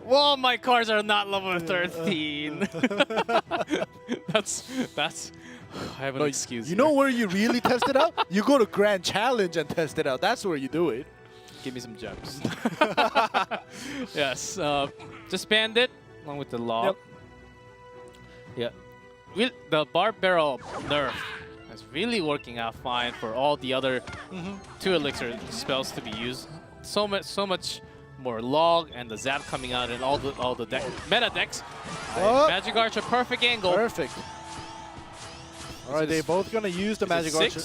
Well, my cars are not level 13. That's. I have an excuse. You know where you really test it out? You go to Grand Challenge and test it out. That's where you do it. Give me some gems. Yes. Just Bandit along with the log. Yeah. The Barb Barrel nerf is really working out fine for all the other 2 elixir spells to be used. So much more log and the zap coming out and all the meta decks. Magic Archer, perfect angle. Perfect. All right, they're both gonna use the Magic Archer.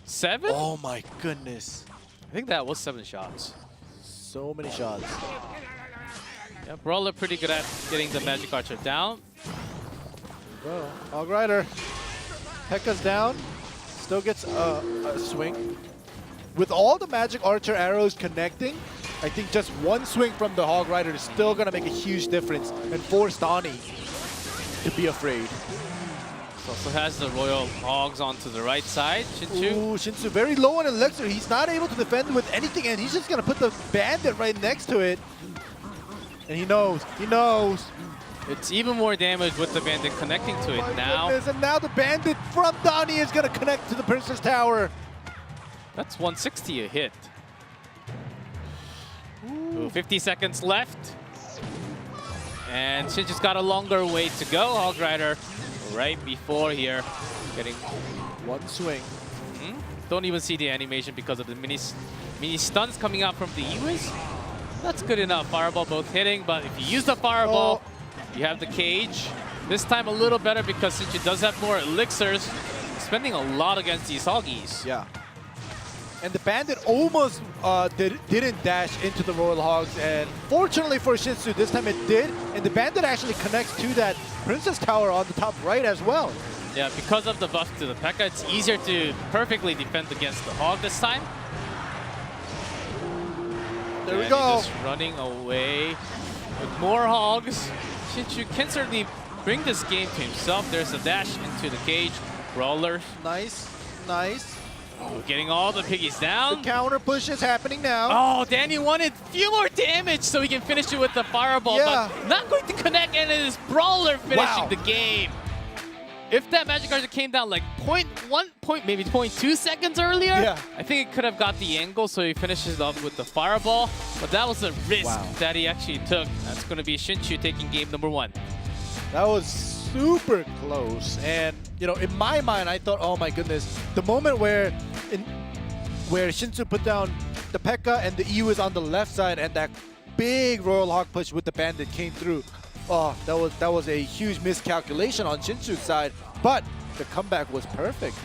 7? Oh my goodness. I think that was 7 shots. So many shots. Yeah, Brawler pretty good at getting the Magic Archer down. Well, Hog Rider. Pekka's down. Still gets a swing. With all the Magic Archer arrows connecting, I think just one swing from the Hog Rider is still going to make a huge difference and force Dani to be afraid. So Also has the Royal Hogs onto the right side. Shin2. Ooh, Shin2 very low on elixir. He's not able to defend with anything, and he's just gonna put the bandit right next to it. And he knows. He knows. It's even more damage with the bandit connecting to it now. Goodness, and now the bandit from Donnie is gonna connect to the Princess Tower. That's 160 a hit. Ooh, 50 seconds left. And Shin2's got a longer way to go. Hog Rider right before here, getting one swing. Don't even see the animation because of the mini stuns coming out from the Ewiz. That's good enough. Fireball both hitting, but if you use the Fireball, you have the cage. This time a little better because Shin2 does have more elixirs, spending a lot against these Hoggies. Yeah. And the bandit almost didn't dash into the Royal Hogs, and fortunately for Shin2, this time it did, and the bandit actually connects to that Princess Tower on the top right as well. Yeah, because of the buff to the P.E.K.K.A, it's easier to perfectly defend against the Hog this time. There we go. Just running away with more Hogs. Shin2 can certainly bring this game to himself. There's a dash into the cage. Brawler. Nice, nice. Oh, getting all the piggies down. The counter push is happening now. Oh, Danny wanted a few more damage so he can finish it with the Fireball, but not going to connect, and it is Brawler finishing the game. If that Magic Archer came down like maybe 0.2 seconds earlier, I think it could have got the angle, so he finishes it off with the Fireball. But that was a risk that he actually took. That's going to be Shin2 taking game number 1. That was super close, and you know, in my mind, I thought, oh my goodness, the moment where Shin2 put down the P.E.K.K.A and the Ewiz on the left side, and that big Royal Hog push with the bandit came through. Oh, that was a huge miscalculation on Shin2's side, but the comeback was perfect.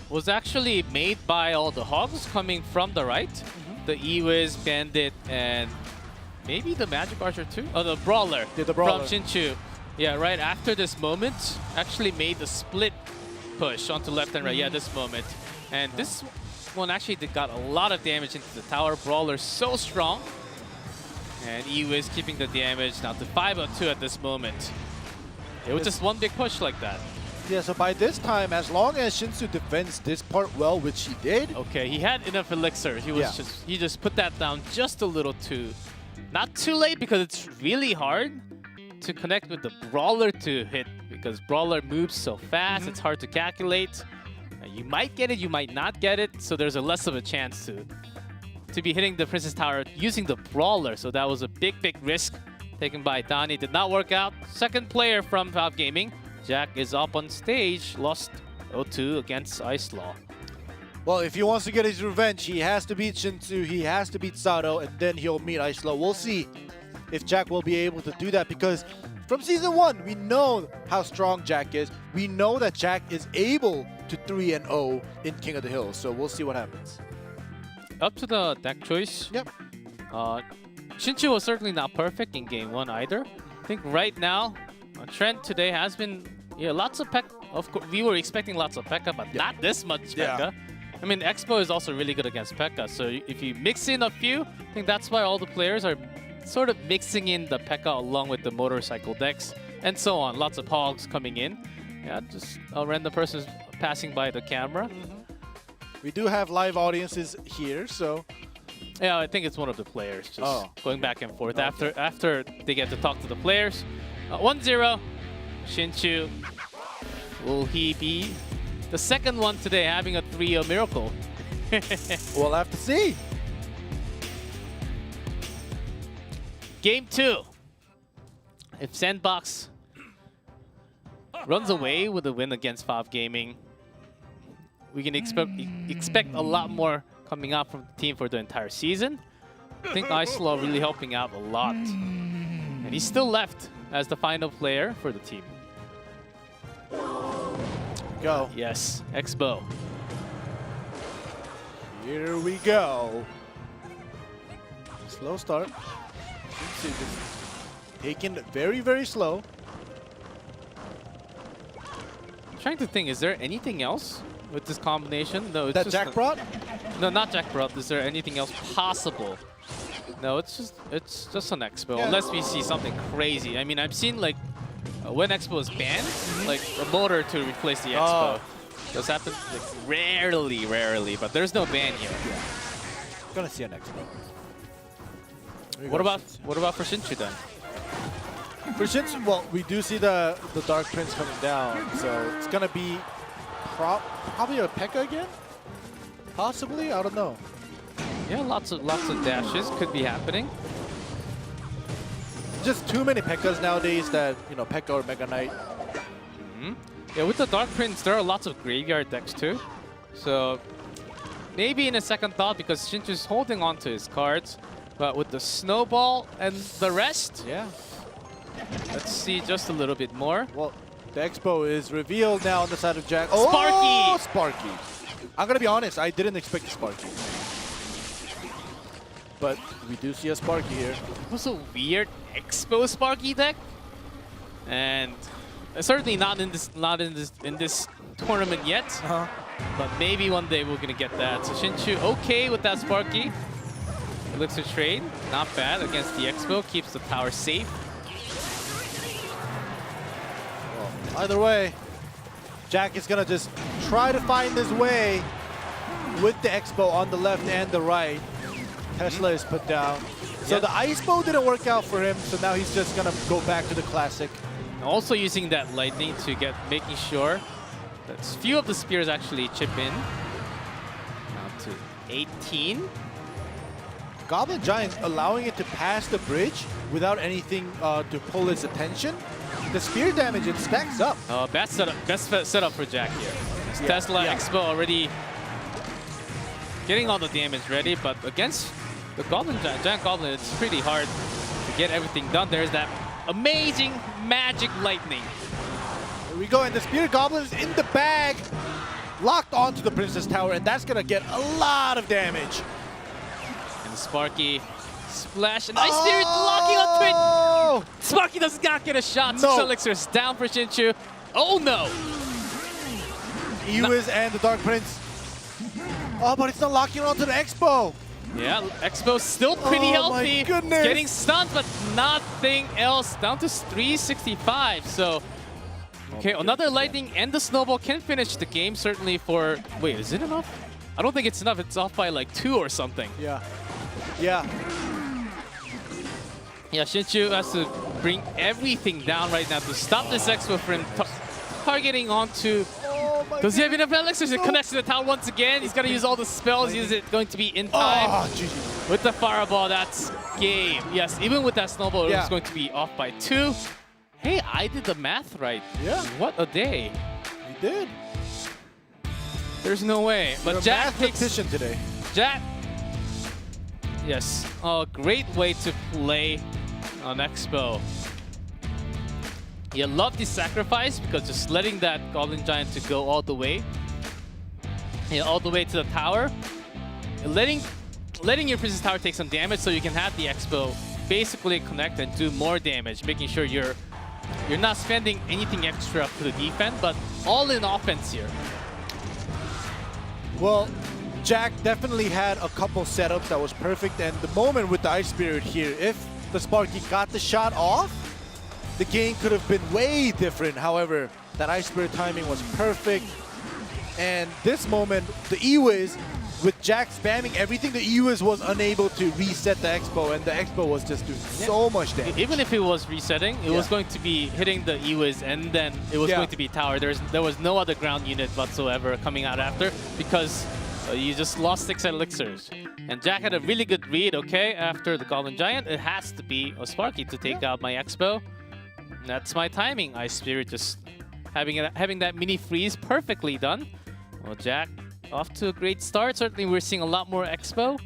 Was actually made by all the Hogs coming from the right. The Ewiz, bandit, and maybe the Magic Archer too? Oh, the Brawler, the Brawler. From Shin2. Yeah, right after this moment, actually made the split push onto left and right. Yeah, this moment. And this one actually got a lot of damage into the tower. Brawler so strong. And Ewiz keeping the damage now to 502 at this moment. It was just one big push like that. Yeah, so by this time, as long as Shin2 defends this part well, which he did. Okay, he had enough elixir. He just put that down just a little too. Not too late, because it's really hard to connect with the Brawler to hit, because Brawler moves so fast, it's hard to calculate. You might get it, you might not get it, so there's a less of a chance to be hitting the Princess Tower using the Brawler. So that was a big risk taken by Donnie. Did not work out. Second player from Valve Gaming, Jack, is up on stage, lost 0-2 against Icefall. Well, if he wants to get his revenge, he has to beat Shin2, he has to beat Sato, and then he'll meet Icefall. We'll see if Jack will be able to do that, because from Season 1, we know how strong Jack is. We know that Jack is able to 3-0 in King of the Hill, so we'll see what happens. Up to the deck choice. Yep. Shin2 was certainly not perfect in Game 1 either. I think right now, trend today has been lots of P.E.K.K.A. Of course, we were expecting lots of P.E.K.K.A, but not this much P.E.K.K.A. I mean, Expo is also really good against P.E.K.K.A, so if you mix in a few, I think that's why all the players are sort of mixing in the P.E.K.K.A along with the motorcycle decks and so on. Lots of Hogs coming in. Yeah, just a random person passing by the camera. We do have live audiences here, so... Yeah, I think it's one of the players just going back and forth after they get to talk to the players. 1-0, Shin2. Will he be the second one today having a 3-0 miracle? We'll have to see. Game 2. If Sandbox runs away with a win against Valve Gaming, we can expect a lot more coming out from the team for the entire season. I think Icefall really helping out a lot. And he's still left as the final player for the team. Go. Yes, Expo. Here we go. Slow start. Taking it very slow. I'm trying to think, is there anything else with this combination? No, it's that just Jack brought? No, not Jack brought. Is there anything else possible? No, it's just an Expo, unless we see something crazy. I mean, I've seen like when Expo is banned, like a motor to replace the Expo. Does happen like, rarely, but there's no ban here. Gonna see an Expo. What about for Season2 then? For Season2, well, we do see the Dark Prince coming down, so it's gonna be probably a P.E.K.K.A again, possibly. I don't know. Yeah, lots of dashes could be happening. Just too many P.E.K.K.As nowadays that P.E.K.K.A or Mega Knight. Yeah, with the Dark Prince, there are lots of graveyard decks too. So maybe in a second thought, because Season2's holding on to his cards, but with the Snowball and the rest, Yeah. let's see just a little bit more. Well, the Expo is revealed now on the side of Jack. Sparky! Oh, Sparky! I'm gonna be honest, I didn't expect a Sparky. But we do see a Sparky here. It was a weird Expo Sparky deck, and certainly not in this tournament yet. But maybe one day we're gonna get that. So Season2 okay with that Sparky. Elixir trade, not bad against the Expo, keeps the tower safe. Well, either way, Jack is gonna just try to find his way with the Expo on the left and the right. Tesla is put down. So the Icefall didn't work out for him, so now he's just gonna go back to the classic. Also using that lightning to making sure that few of the spears actually chip in. Down to 18. Goblin Giant allowing it to pass the bridge without anything to pull its attention. The spear damage, it stacks up. Best setup for Jack here. Tesla Expo already getting all the damage ready, but against the Giant Goblin, it's pretty hard to get everything done. There's that amazing magic lightning. Here we go, and the Spear Goblin is in the bag, locked onto the Princess Tower, and that's gonna get a lot of damage. And the Sparky splash, and Ice Spirit locking on Twitch. Sparky does not get a shot. No. 6 elixirs down for Season2. Oh no! Ewiz and the Dark Prince. Oh, but it's not locking onto the Expo. Yeah, Expo's still pretty healthy. My goodness. Getting stunned, but nothing else. Down to 365. So, okay, another lightning and the snowball can finish the game. Certainly for. Wait, is it enough? I don't think it's enough. It's off by like 2 or something. Yeah. Season2 has to bring everything down right now to stop this Expo from targeting onto. Does he have enough elixirs? It connects to the tower once again. He's gonna use all the spells. Is it going to be in time? GG. With the fireball, that's game. Yes, even with that snowball, it was going to be off by 2. Hey, I did the math right. Yeah. What a day. He did. There's no way. But You're Jack a takes mathematician today. Jack. Yes, a great way to play on Expo. You love the sacrifice because just letting that Goblin Giant to go all the way, all the way to the tower, and letting your Princess Tower take some damage so you can have the Expo basically connect and do more damage, making sure you're not spending anything extra for the defense, but all in offense here. Well, Jack definitely had a couple setups that was perfect, and the moment with the Ice Spirit here, if the Sparky got the shot off, the game could have been way different. However, that Ice Spirit timing was perfect. And this moment, the Ewiz, with Jack spamming everything, the Ewiz was unable to reset the Expo, and the Expo was just doing so much damage. Even if it was resetting, it was going to be hitting the Ewiz, and then it was going to be tower. There was no other ground unit whatsoever coming out after, because you just lost 6 elixirs. And Jack had a really good read, okay, after the Goblin Giant. It has to be a Sparky to take out my Expo. That's my timing. Ice Spirit just having that mini freeze perfectly done. Well, Jack off to a great start. Certainly we're seeing a lot more Expo.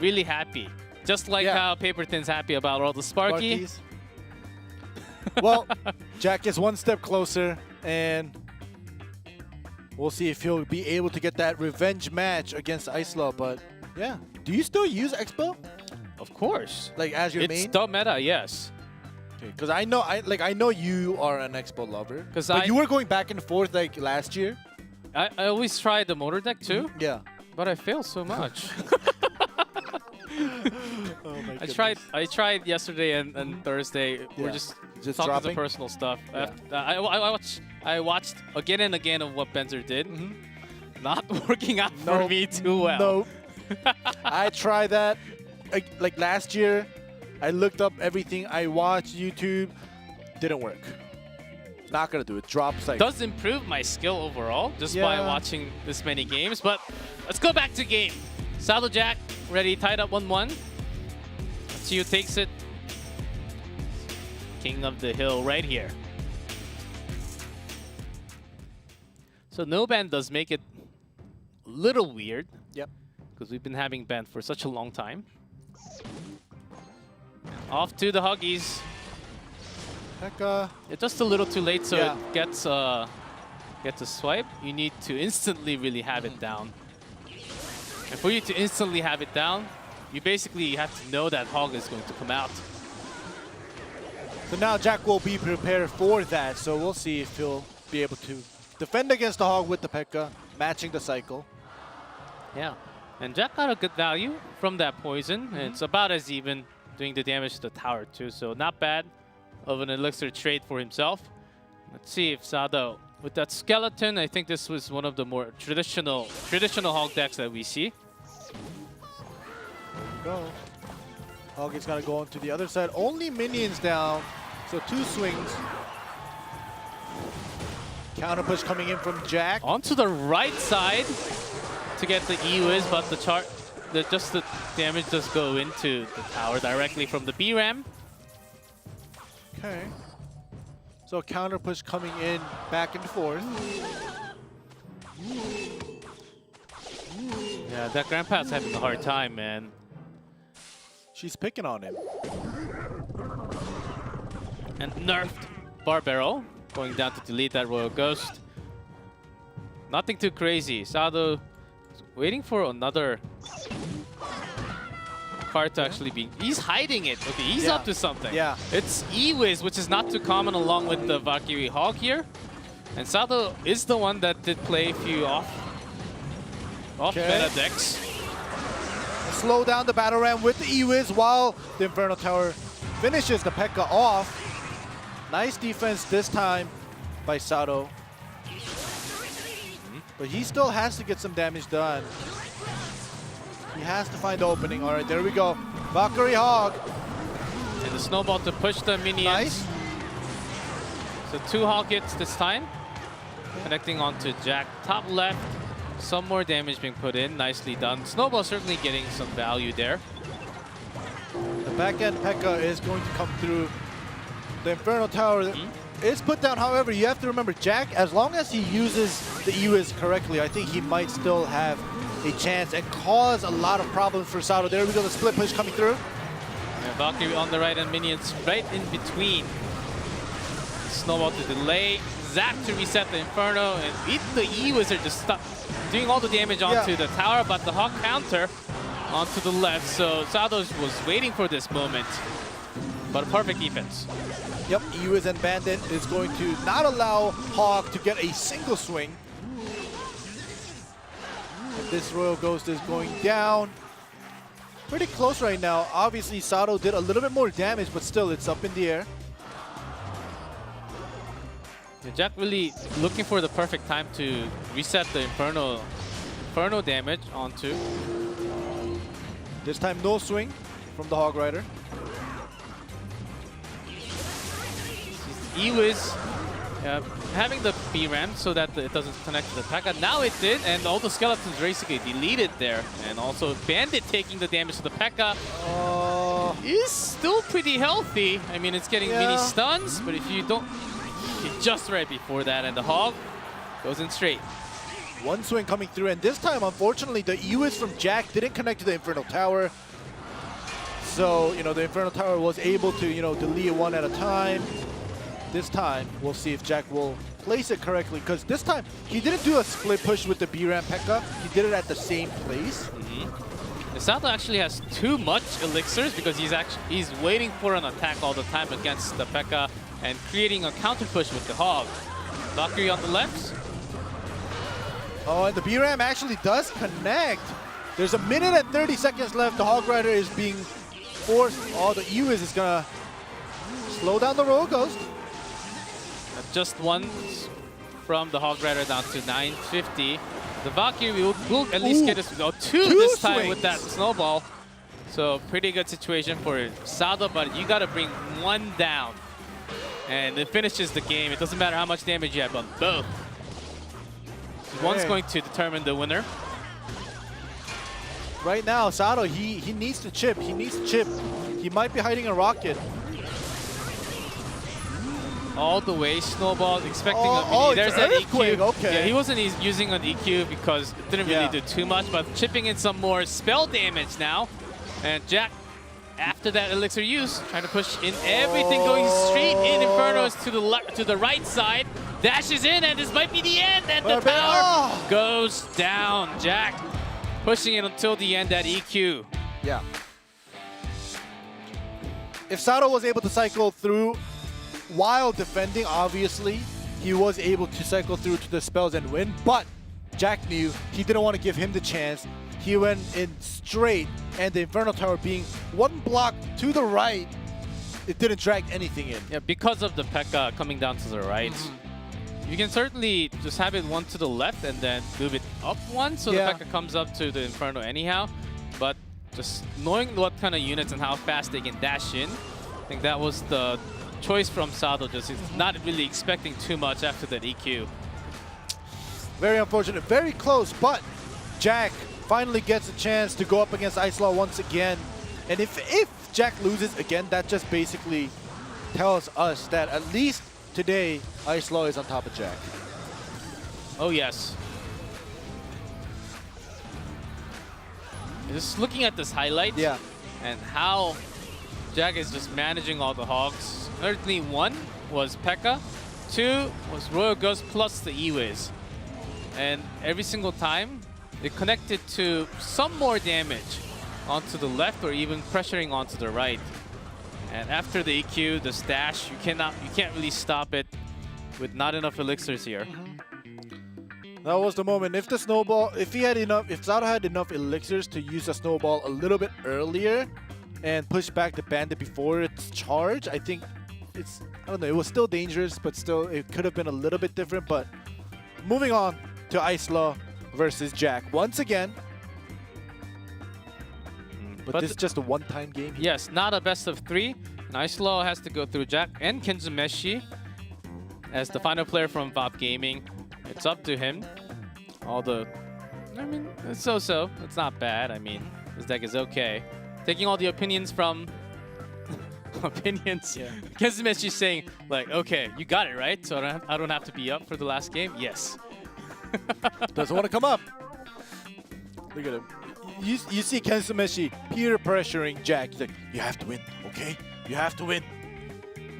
Really happy. Just like how Paperton's happy about all the Sparky. Well, Jack is one step closer, and we'll see if he'll be able to get that revenge match against Icefall. But yeah, do you still use Expo? Of course. Like as your main? It's the meta, yes. Because I know you are an Expo lover. Because you were going back and forth like last year. I always try the motor deck too. Yeah. But I fail so much. Oh my goodness. I tried yesterday and Thursday. We're just Just talking dropping? some personal stuff. Yeah. I watched again and again of what Benzer did. Not working out for me too well. Nope. I tried that like last year. I looked up everything. I watched YouTube. Didn't work. Not gonna do it. Drops like. Does improve my skill overall just by watching this many games. But let's go back to game. Saddle Jack ready, tied up 1-1. Let's see who takes it. King of the Hill right here. So no ban does make it a little weird. Yep. Because we've been having ban for such a long time. Off to the Huggies. Pekka. It's just a little too late, so it gets a swipe. You need to instantly really have it down. And for you to instantly have it down, you basically have to know that Hog is going to come out. So now Jack will be prepared for that. So we'll see if he'll be able to defend against the Hog with the Pekka, matching the cycle. Yeah, and Jack got a good value from that poison. And it's about as even doing the damage to the tower too. So not bad of an elixir trade for himself. Let's see if Sado, with that skeleton, I think this was one of the more traditional Hog decks that we see. Go. Hog is gonna go onto the other side. Only minions down, so 2 swings. Counter push coming in from Jack. Onto the right side to get the E-Wiz, but the damage does go into the tower directly from the B-Ram. Okay. So counter push coming in back and forth. Yeah, that Grandpa's having a hard time, man. She's picking on him. And nerfed Bar Barrel, going down to delete that Royal Ghost. Nothing too crazy. Sado is waiting for another card to actually be... He's hiding it. Okay, he's up to something. Yeah. It's E-Wiz, which is not too common along with the Valkyrie Hog here. And Sado is the one that did play a few off meta decks. Slow down the battle ram with the E-Wiz while the Inferno Tower finishes the Pekka off. Nice defense this time by Sado. But he still has to get some damage done. He has to find the opening. All right, there we go. Valkyrie Hog. And the snowball to push the minions. Nice. So 2 Hog hits this time. Connecting onto Jack. Top left. Some more damage being put in. Nicely done. Snowball certainly getting some value there. The back-end Pekka is going to come through. The Inferno Tower is put down. However, you have to remember, Jack, as long as he uses the E-Wiz correctly, I think he might still have a chance and cause a lot of problems for Sado. There we go, the split push coming through. And Valkyrie on the right and minions right in between. Snowball to delay. Zap to reset the Inferno, and the E-Wizard just stop doing all the damage onto the tower, but the Hog counter onto the left. So Sado was waiting for this moment, but a perfect defense. Yep, E-Wiz and Bandit is going to not allow Hog to get a single swing. And this Royal Ghost is going down. Pretty close right now. Obviously, Sado did a little bit more damage, but still, it's up in the air. Jack really looking for the perfect time to reset the Inferno damage onto. This time, no swing from the Hog Rider. E-Wiz having the B-Ram so that it doesn't connect to the Pekka. Now it did, and all the skeletons basically deleted there. And also Bandit taking the damage to the Pekka is still pretty healthy. I mean, it's getting mini stuns, but if you don't hit just right before that, and the Hog goes in straight. One swing coming through, and this time, unfortunately, the E-Wiz from Jack didn't connect to the Inferno Tower. So, the Inferno Tower was able to, delete one at a time. This time, we'll see if Jack will place it correctly, because this time, he didn't do a split push with the B-Ram Pekka. He did it at the same place. Sado actually has too much elixirs because he's waiting for an attack all the time against the Pekka and creating a counter push with the Hog. Valkyrie on the left. Oh, and the B-Ram actually does connect. There's a minute and 30 seconds left. The Hog Rider is being forced. Oh, the E-Wiz is gonna slow down the Royal Ghost. Just one from the Hog Rider down to 950. The Valkyrie will at least get us two this time swings with that snowball. So pretty good situation for Sado, but you got to bring one down. And it finishes the game. It doesn't matter how much damage you have on both. One's going to determine the winner. Right now, Sado, he needs to chip. He needs to chip. He might be hiding a rocket. All the way, snowball, expecting a mini. There's that EQ. Okay. Yeah, he wasn't using an EQ because it didn't really do too much, but chipping in some more spell damage now. And Jack, after that elixir use, trying to push in everything, going straight in. Inferno's to the right side, dashes in, and this might be the end. And the power goes down. Jack pushing it until the end, that EQ. Yeah. If Sado was able to cycle through while defending, obviously, he was able to cycle through to the spells and win, but Jack knew he didn't want to give him the chance. He went in straight, and the Inferno Tower being one block to the right, it didn't drag anything in. Yeah, because of the P.E.K.K.A. coming down to the right. You can certainly just have it one to the left and then move it up one, so the P.E.K.K.A. comes up to the Inferno anyhow. But just knowing what kind of units and how fast they can dash in, I think that was the choice from Sado. Just not really expecting too much after that EQ. Very unfortunate, very close, but Jack finally gets a chance to go up against Icefall once again. And if Jack loses again, that just basically tells us that at least today, Icefall is on top of Jack. Oh yes. Just looking at this highlight and how Jack is just managing all the hogs. Certainly one was P.E.K.K.A. Two was Royal Ghost plus the E-Wiz. And every single time, it connected to some more damage onto the left or even pressuring onto the right. And after the EQ, the stash, you can't really stop it with not enough elixirs here. That was the moment. If the snowball, if Sado had enough elixirs to use the snowball a little bit earlier and push back the bandit before its charge, I think I don't know, it was still dangerous, but still it could have been a little bit different. But moving on to Icefall versus Jack once again. But this is just a one-time game here. Yes, not a best of three. And Icefall has to go through Jack and Kenzumeshi as the final player from VOP Gaming. It's up to him. I mean, it's so-so. It's not bad. I mean, this deck is okay. Taking all the opinions from Kenzumeshi saying, like, okay, you got it, right? So I don't have to be up for the last game? Yes. Doesn't want to come up. Look at him. You see Kenzumeshi peer pressuring Jack. He's like, you have to win, okay? You have to win.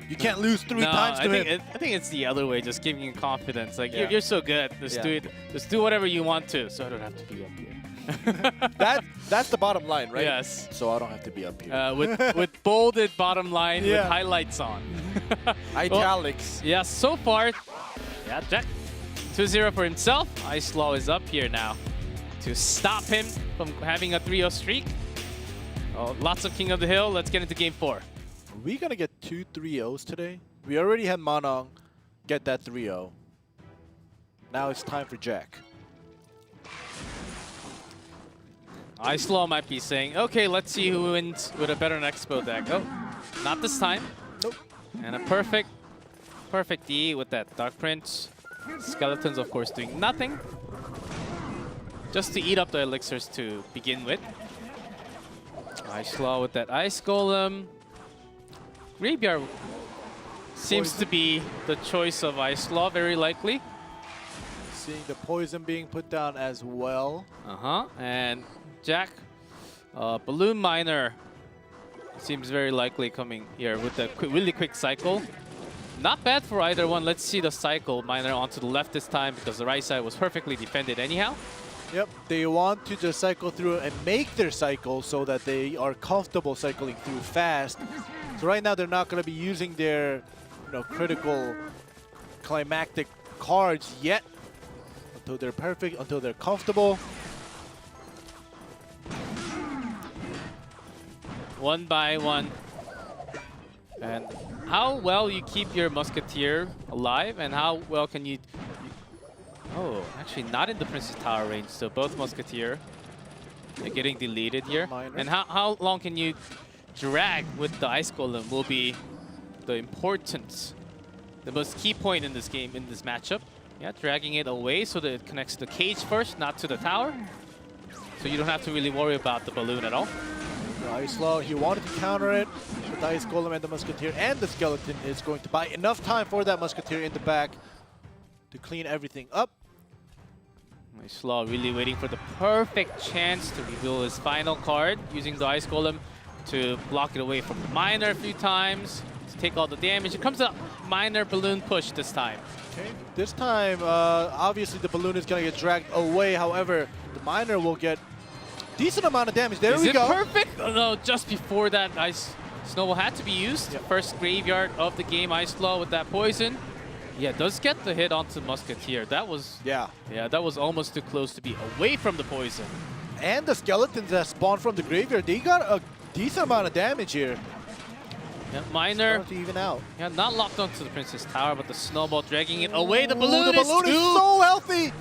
You can't lose three times to him. I think it's the other way, just giving you confidence. Like, you're so good. Just do it. Just do whatever you want to, so I don't have to be up here. That's the bottom line, right? Yes. So I don't have to be up here. With bolded bottom line with highlights on. Italics. Well, yeah, so far, Jack 2-0 for himself. Icefall is up here now to stop him from having a 3-0 streak. Oh, lots of King of the Hill. Let's get into game 4. Are we gonna get 2 3-0s today? We already had Manong get that 3-0. Now it's time for Jack. Icefall might be saying, okay, let's see who wins with a better Expo deck. Oh, not this time. Nope. And a perfect E with that Dark Prince. Skeletons, of course, doing nothing. Just to eat up the elixirs to begin with. Icefall with that Ice Golem. Graveyard seems to be the choice of Icefall, very likely. Seeing the poison being put down as well. And Jack, Balloon Miner seems very likely coming here with the really quick cycle. Not bad for either one. Let's see the cycle. Miner onto the left this time because the right side was perfectly defended anyhow. Yep, they want to just cycle through and make their cycle so that they are comfortable cycling through fast. So right now they're not going to be using their critical climactic cards yet until they're perfect, until they're comfortable. One by one. And how well you keep your Musketeer alive, and how well can you... Oh, actually not in the Princess Tower range, so both Musketeer are getting deleted here. Minor. And how long can you drag with the Ice Golem will be the importance, the most key point in this game, in this matchup. Yeah, dragging it away so that it connects to the cage first, not to the tower. So you don't have to really worry about the balloon at all. The Icefall, he wanted to counter it. The Ice Golem and the Musketeer and the Skeleton is going to buy enough time for that Musketeer in the back to clean everything up. Icefall really waiting for the perfect chance to reveal his final card, using the Ice Golem to block it away from the Miner a few times, to take all the damage. It comes a Miner balloon push this time. Okay. This time, obviously the balloon is going to get dragged away. However, the Miner will get decent amount of damage. There we go. Is it perfect? Oh, no, just before that, Ice Snowball had to be used. Yep. First graveyard of the game, Icefall with that poison. Yeah, does get the hit onto Musketeer. That was... Yeah. Yeah, that was almost too close to be away from the poison. And the Skeletons that spawned from the graveyard, they got a decent amount of damage here. Yeah, Miner... Start to even out. Yeah, not locked onto the Princess Tower, but the Snowball dragging it away. The balloon, is so healthy!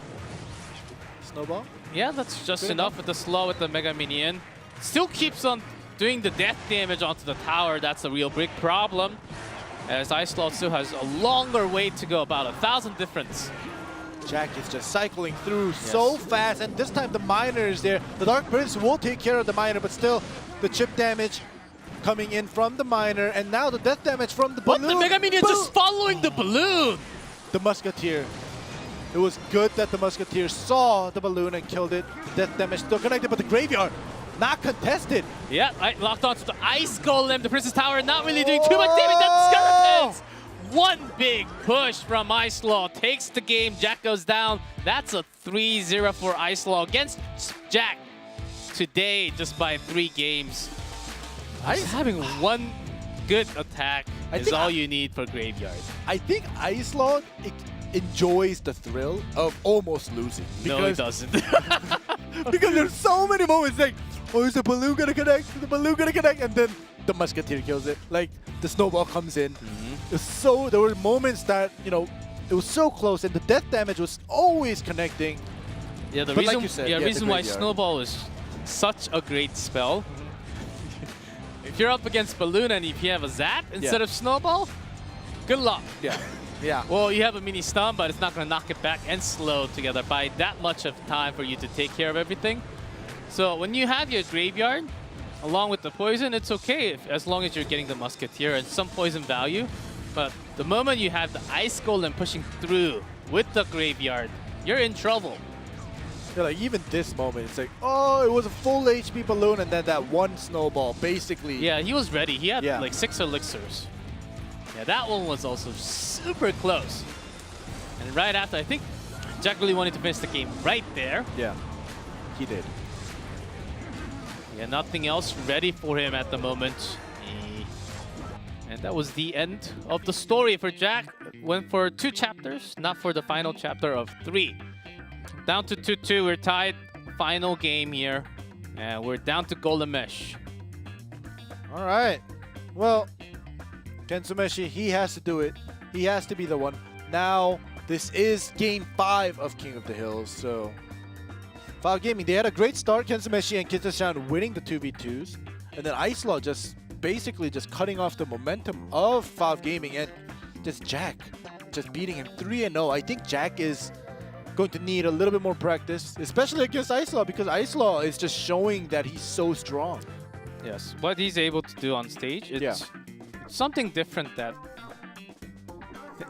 Snowball? Yeah, that's just Good enough with the slow with the Mega Minion. Still keeps on doing the death damage onto the tower. That's a real big problem, as Icefall still has a longer way to go, about 1,000 difference. Jack is just cycling through so fast, and this time the Miner is there. The Dark Prince will take care of the Miner, but still the chip damage coming in from the Miner, and now the death damage from the balloon. But the Mega Minion just following the balloon! The Musketeer. It was good that the Musketeer saw the balloon and killed it. The death damage still connected, but the graveyard not contested. Yeah, locked onto the Ice Golem. The Princess Tower not really doing too much damage. That's Skeletons! One big push from Icefall takes the game. Jack goes down. That's a 3-0 for Icefall against Jack today, just by 3 games. Just having one good attack is all you need for Graveyard. I think Icefall enjoys the thrill of almost losing. No, he doesn't. Because there's so many moments like, oh, is the balloon gonna connect? Is the balloon gonna connect? And then the Musketeer kills it. Like, the snowball comes in. There were moments that, you know, it was so close, and the death damage was always connecting. Yeah, the But reason, like you said, reason the why graveyard. Snowball is such a great spell. If you're up against Balloon and if you have a Zap instead of Snowball, good luck. Yeah. Yeah. Well, you have a mini stun, but it's not going to knock it back and slow together by that much of time for you to take care of everything. So when you have your Graveyard, along with the poison, it's okay as long as you're getting the Musketeer and some poison value. But the moment you have the Ice Golem pushing through with the Graveyard, you're in trouble. Yeah, like even this moment, it's like, oh, it was a full HP balloon, and then that one snowball, basically. Yeah, he was ready. He had Yeah. like 6 elixirs. Yeah, that one was also super close. And right after, I think Jack really wanted to finish the game right there. Yeah, he did. Yeah, nothing else ready for him at the moment. And that was the end of the story for Jack. Went for 2 chapters, not for the final chapter of 3. Down to 2-2, we're tied. Final game here. And we're down to Golden Mesh. All right. Well, Kensumeshi, he has to do it. He has to be the one. Now, this is game 5 of King of the Hills, so... File Gaming, they had a great start. Kensumeshi and Kitsashan winning the 2v2s. And then Icefall just basically just cutting off the momentum of File Gaming, and just Jack just beating him 3-0. I think Jack is going to need a little bit more practice, especially against Icefall, because Icefall is just showing that he's so strong. Yes, what he's able to do on stage, it's something different that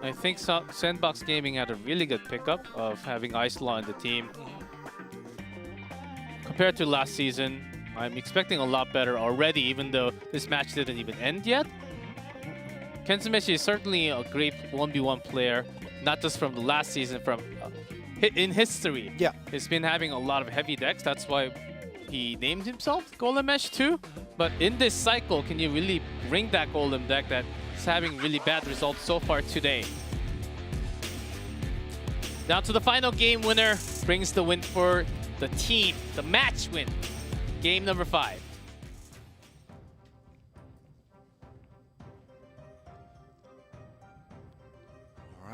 I think Sandbox Gaming had a really good pickup of having Icefall in the team. Compared to last season, I'm expecting a lot better already, even though this match didn't even end yet. Kensumeshi is certainly a great 1v1 player, not just from the last season, from in history. Yeah. He's been having a lot of heavy decks. That's why he named himself Golem Mesh 2. But in this cycle, can you really bring that Golem deck that is having really bad results so far today? Down to the final game, winner brings the win for the team, the match win. Game number 5.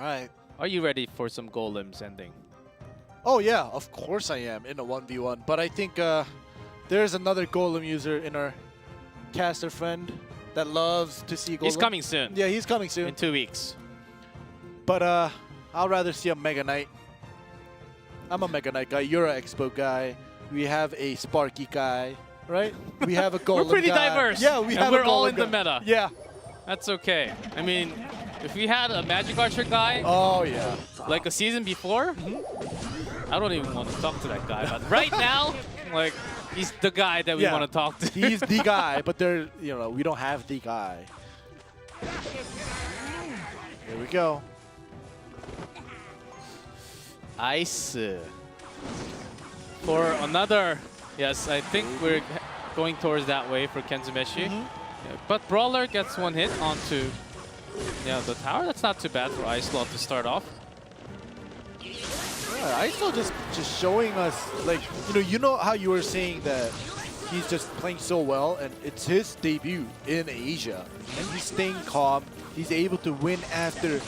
right. Are you ready for some golems ending? Oh yeah, of course I am in a 1v1. But I think there's another golem user in our caster friend that loves to see golem. He's coming soon. Yeah, he's coming soon. In 2 weeks. But I'd rather see a Mega Knight. I'm a Mega Knight guy. You're an Expo guy. We have a Sparky guy, right? We have a golem We're pretty guy. diverse. Yeah, we and have we're a all golem in the guy. meta. Yeah. That's okay. I mean, if we had a Magic Archer guy, Oh yeah. like a season before, I don't even want to talk to that guy. But right now, like, he's the guy that we Yeah. want to talk to. He's the guy, but we don't have the guy. Here we go. Ice. For another, yes, I think we're going towards that way for Kenzumeshi. Yeah, but Brawler gets one hit onto the tower. That's not too bad for Icefall to start off. Yeah, Icefall just showing us, like, you know how you were saying that he's just playing so well, and it's his debut in Asia, and he's staying calm. He's able to win after,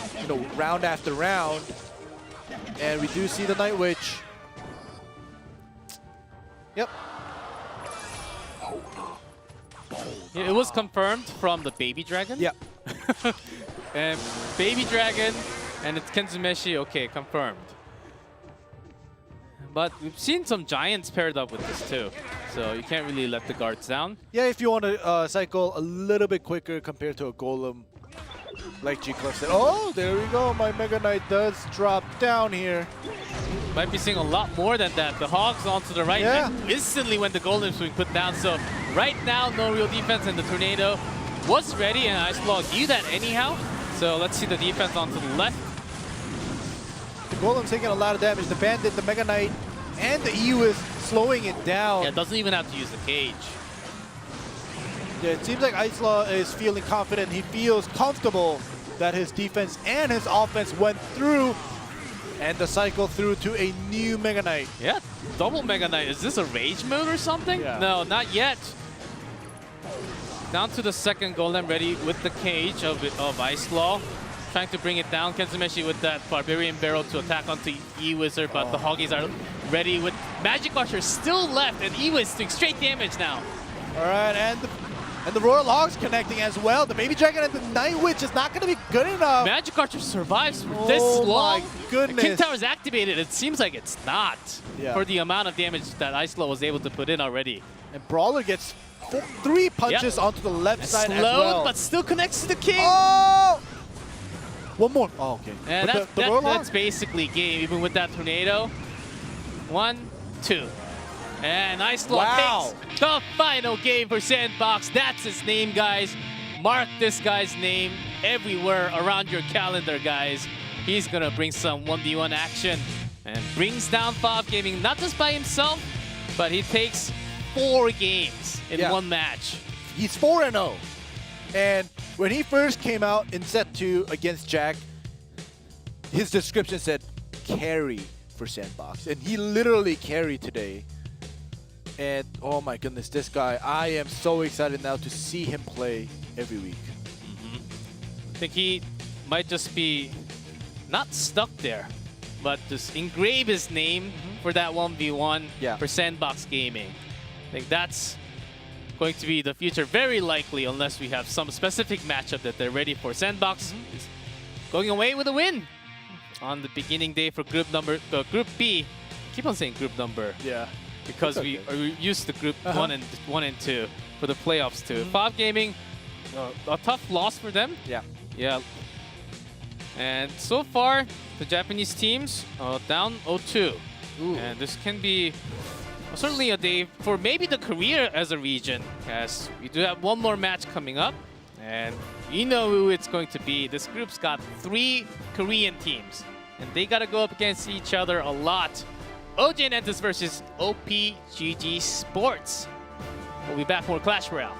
round after round, and we do see the Night Witch. Yep. Yeah, it was confirmed from the Baby Dragon. Yeah. And Baby Dragon, and it's Kenzumeshi. Okay, confirmed. But we've seen some giants paired up with this too, so you can't really let the guards down. Yeah, if you want to cycle a little bit quicker compared to a golem, like G-Club said. Oh, there we go. My Mega Knight does drop down here. Might be seeing a lot more than that. The Hogs onto the right Yeah. instantly when the Golem's being put down. So right now, no real defense, and the Tornado was ready, and Icefall knew that anyhow. So let's see the defense onto the left. The Golem's taking a lot of damage. The Bandit, the Mega Knight, and the EU is slowing it down. Yeah, doesn't even have to use the cage. Yeah, it seems like Icefall is feeling confident. He feels comfortable that his defense and his offense went through, and the cycle through to a new Mega Knight. Yeah, double Mega Knight. Is this a rage mode or something? Yeah. No, not yet. Down to the second Golem ready with the cage of Icefall. Trying to bring it down. Kenzumeshi with that Barbarian Barrel to attack onto E-Wizard, but the Hoggies are ready with Magic Archer still left, and E-Wiz doing straight damage now. All right, and the Royal Hogs connecting as well. The Baby Dragon and the Night Witch is not going to be good enough. Magic Archer survives for this long. Oh my goodness. King Tower's activated. It seems like it's not for the amount of damage that Icefall was able to put in already. And Brawler gets 3 punches onto the left side as well. But still connects to the King. Oh! One more. Oh, okay. And But that's basically game, even with that Tornado. 1, 2. And Icefall takes the final game for Sandbox. That's his name, guys. Mark this guy's name everywhere around your calendar, guys. He's going to bring some 1v1 action and brings down Fav Gaming, not just by himself, but he takes 4 games in one match. He's 4-0. And when he first came out in set 2 against Jack, his description said carry for Sandbox. And he literally carried today. And oh my goodness, this guy, I am so excited now to see him play every week. I think he might just be not stuck there, but just engrave his name for that 1v1 for Sandbox Gaming. I think that's going to be the future, very likely, unless we have some specific matchup that they're ready for. Sandbox is going away with a win on the beginning day for Group B. I keep on saying group number. Yeah. Because we are used to Group 1 and 2 for the playoffs too. Fav Gaming, a tough loss for them. Yeah. And so far, the Japanese teams down 0-2. And this can be certainly a day for maybe the Korea as a region, as we do have one more match coming up. And you know who it's going to be. This group's got 3 Korean teams, and they got to go up against each other a lot. OJ Nentis versus OPGG Sports. We'll be back for Clash Royale.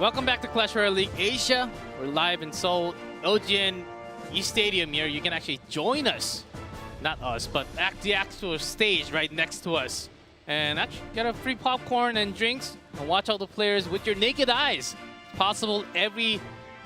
Welcome back to Clash Royale League Asia. We're live in Seoul, OGN East Stadium here. You can actually join us, not us, but the actual stage right next to us. And actually get a free popcorn and drinks and watch all the players with your naked eyes. It's possible every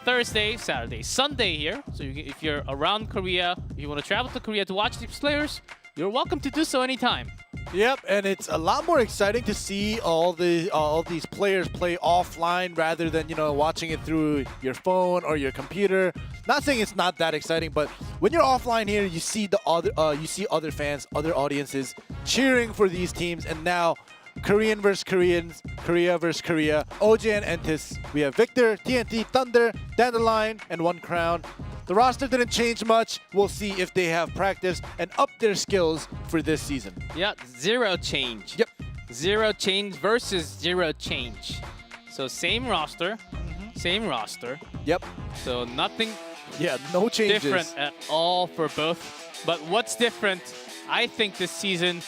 Thursday, Saturday, Sunday here. So if you're around Korea, if you want to travel to Korea to watch these players, you're welcome to do so anytime. Yep, and it's a lot more exciting to see all these players play offline rather than, you know, watching it through your phone or your computer. Not saying it's not that exciting, but when you're offline here, you see other fans, other audiences cheering for these teams, and now Korean versus Koreans, Korea versus Korea, OGN and TIS. We have Victor, TNT, Thunder, Dandelion, and One Crown. The roster didn't change much. We'll see if they have practice and up their skills for this season. Yeah, zero change. Yep. Zero change versus zero change. So same roster, same roster. Yep. So nothing No changes. different at all for both. But what's different, I think, this season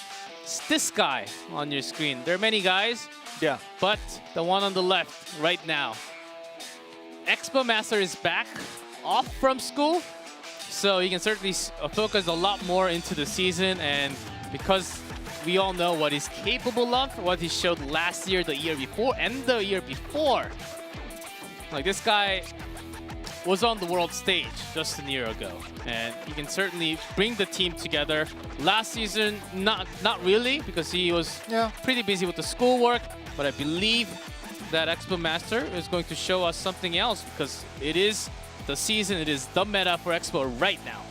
is this guy on your screen. There are many guys, Yeah. but the one on the left right now. Expo Master is back, off from school, so he can certainly focus a lot more into the season, and because we all know what he's capable of, what he showed last year, the year before, and the year before. Like, this guy was on the world stage just a year ago, and he can certainly bring the team together. Last season, not really, because he was pretty busy with the schoolwork, but I believe that Expo Master is going to show us something else, because it is the season, it is the meta for Expo right now.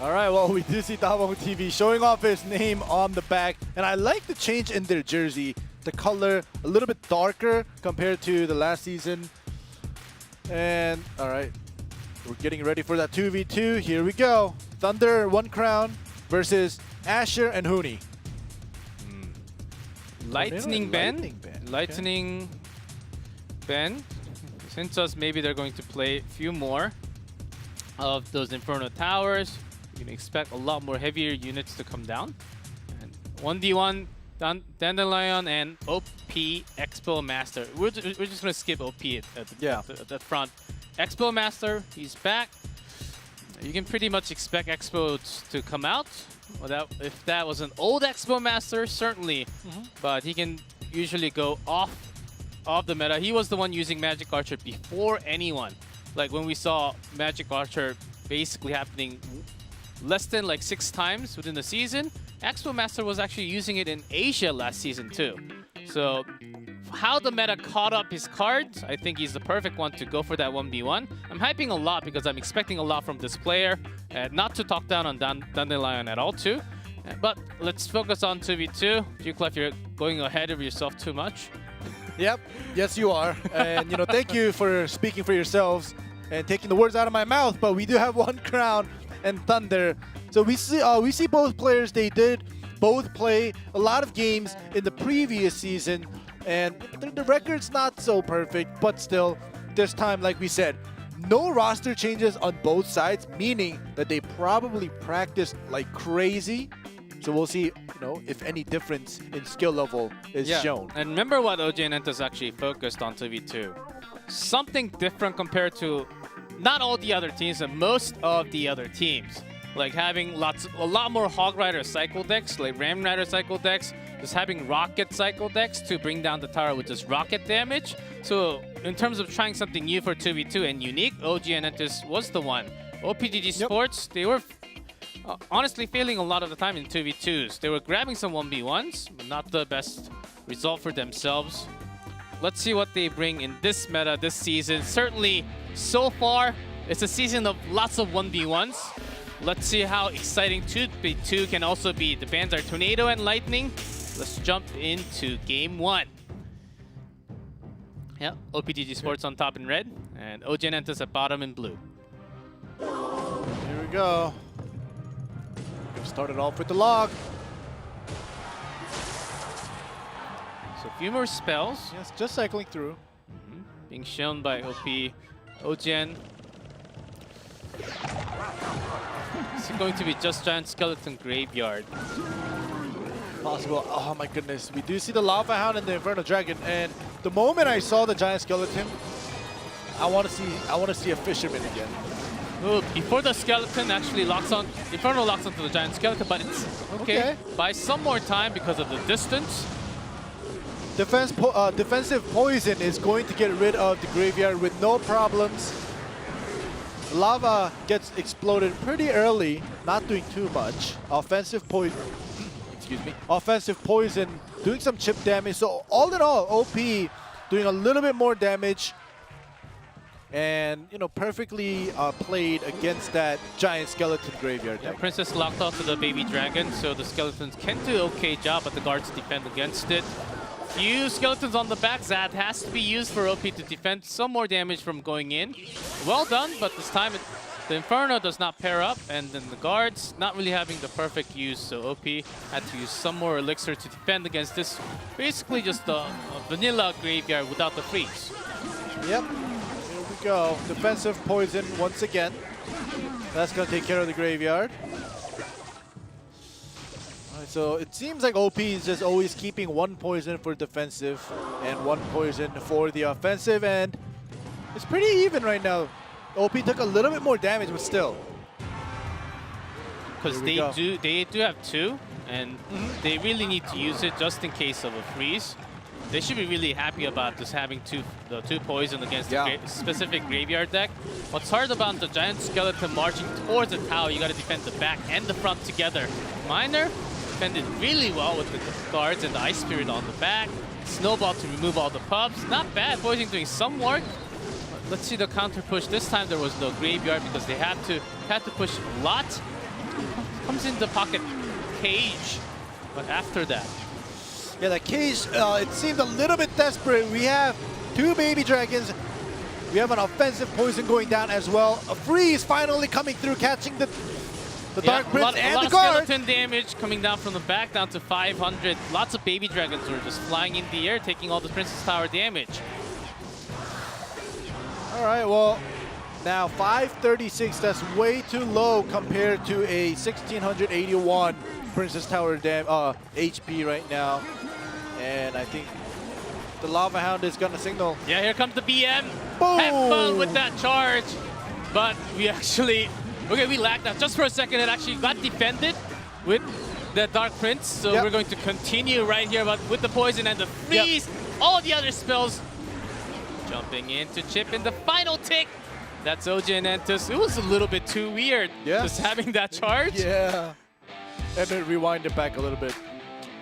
All right, well, we do see Dabong TV showing off his name on the back, and I like the change in their jersey. The color a little bit darker compared to the last season. And all right, we're getting ready for that 2v2. Here we go. Thunder, One Crown versus Asher and Huni. Lightning Ben. Okay. Lightning Ben. Since us, maybe they're going to play a few more. of those Inferno Towers. You can expect a lot more heavier units to come down. And 1v1, Dandelion and OP Expo Master. We're just going to skip OP at the front. Expo Master, he's back. You can pretty much expect Expo to come out. Without, if that was an old Expo Master, certainly. But he can usually go off the meta. He was the one using Magic Archer before anyone. Like when we saw Magic Archer basically happening less than like 6 times within the season, Expo Master was actually using it in Asia last season too. So how the meta caught up his cards, I think he's the perfect one to go for that 1v1. I'm hyping a lot because I'm expecting a lot from this player. Not to talk down on Dandelion at all too. But let's focus on 2v2. G-Clef, you're going ahead of yourself too much. Yep. Yes, you are. And, you know, thank you for speaking for yourselves and taking the words out of my mouth. But we do have one Crown and Thunder. So we see both players. They did both play a lot of games in the previous season. And the record's not so perfect. But still, this time, like we said, no roster changes on both sides, meaning that they probably practiced like crazy. So we'll see, you know, if any difference in skill level is shown. And remember what OG and Entus actually focused on 2v2. Something different compared to not all the other teams, but most of the other teams. Like having a lot more Hog Rider cycle decks, like Ram Rider cycle decks, just having Rocket cycle decks to bring down the tower with just rocket damage. So in terms of trying something new for 2v2 and unique, OG and Entus was the one. OPGG Sports, they were honestly failing a lot of the time in 2v2s. They were grabbing some 1v1s, but not the best result for themselves. Let's see what they bring in this meta this season. Certainly, so far, it's a season of lots of 1v1s. Let's see how exciting 2v2 can also be. The bans are Tornado and Lightning. Let's jump into game 1. Yeah, OPGG Sports on top in red, and OG and Entus at bottom in blue. Here we go. Started off with the log. So a few more spells. Yes, just cycling through. Being shown by Ogen. It's going to be just Giant Skeleton Graveyard. Possible. Oh my goodness. We do see the Lava Hound and the Inferno Dragon, and the moment I saw the Giant Skeleton, I want to see a Fisherman again. Ooh, before the skeleton actually locks on, Inferno locks onto the Giant Skeleton, but it's okay. Buy some more time because of the distance. Defensive Poison is going to get rid of the Graveyard with no problems. Lava gets exploded pretty early, not doing too much. Offensive Poison, excuse me. Offensive Poison doing some chip damage. So all in all, OP doing a little bit more damage. And, you know, perfectly played against that Giant Skeleton Graveyard. Yeah, Princess locked onto the Baby Dragon, so the Skeletons can do an okay job, but the guards defend against it. Few Skeletons on the back. Zad has to be used for OP to defend some more damage from going in. Well done, but this time the Inferno does not pair up, and then the guards not really having the perfect use, so OP had to use some more Elixir to defend against this. Basically just a vanilla Graveyard without the freeze. Yep. Go. Defensive Poison once again. That's going to take care of the Graveyard. Alright, so it seems like OP is just always keeping one poison for defensive and one poison for the offensive, and it's pretty even right now. OP took a little bit more damage, but still. Because they do have 2, and they really need to use it just in case of a freeze. They should be really happy about just having the two poison against the specific Graveyard deck. What's hard about the Giant Skeleton marching towards the tower, you got to defend the back and the front together. Miner defended really well with the guards and the Ice Spirit on the back. Snowball to remove all the pups. Not bad, Poison doing some work. But let's see the counter push. This time there was no Graveyard because they had to push a lot. Comes in the pocket Cage, but after that. Yeah, that Cage, it seemed a little bit desperate. We have 2 Baby Dragons. We have an offensive Poison going down as well. A freeze finally coming through, catching the Dark Prince and the guard. Skeleton damage coming down from the back down to 500. Lots of Baby Dragons were just flying in the air, taking all the Princess Tower damage. All right, well, Now 536, that's way too low compared to a 1681 Princess Tower HP right now. And I think the Lava Hound is gonna signal. Yeah, here comes the BM. Boom! Have fun with that charge. But we actually, okay, we lagged out just for a second. It actually got defended with the Dark Prince. So we're going to continue right here, but with the poison and the freeze, all the other spells. Jumping in to chip in the final tick. That's OG and Entus. It was a little bit too weird just having that charge. Yeah. And then rewind it back a little bit.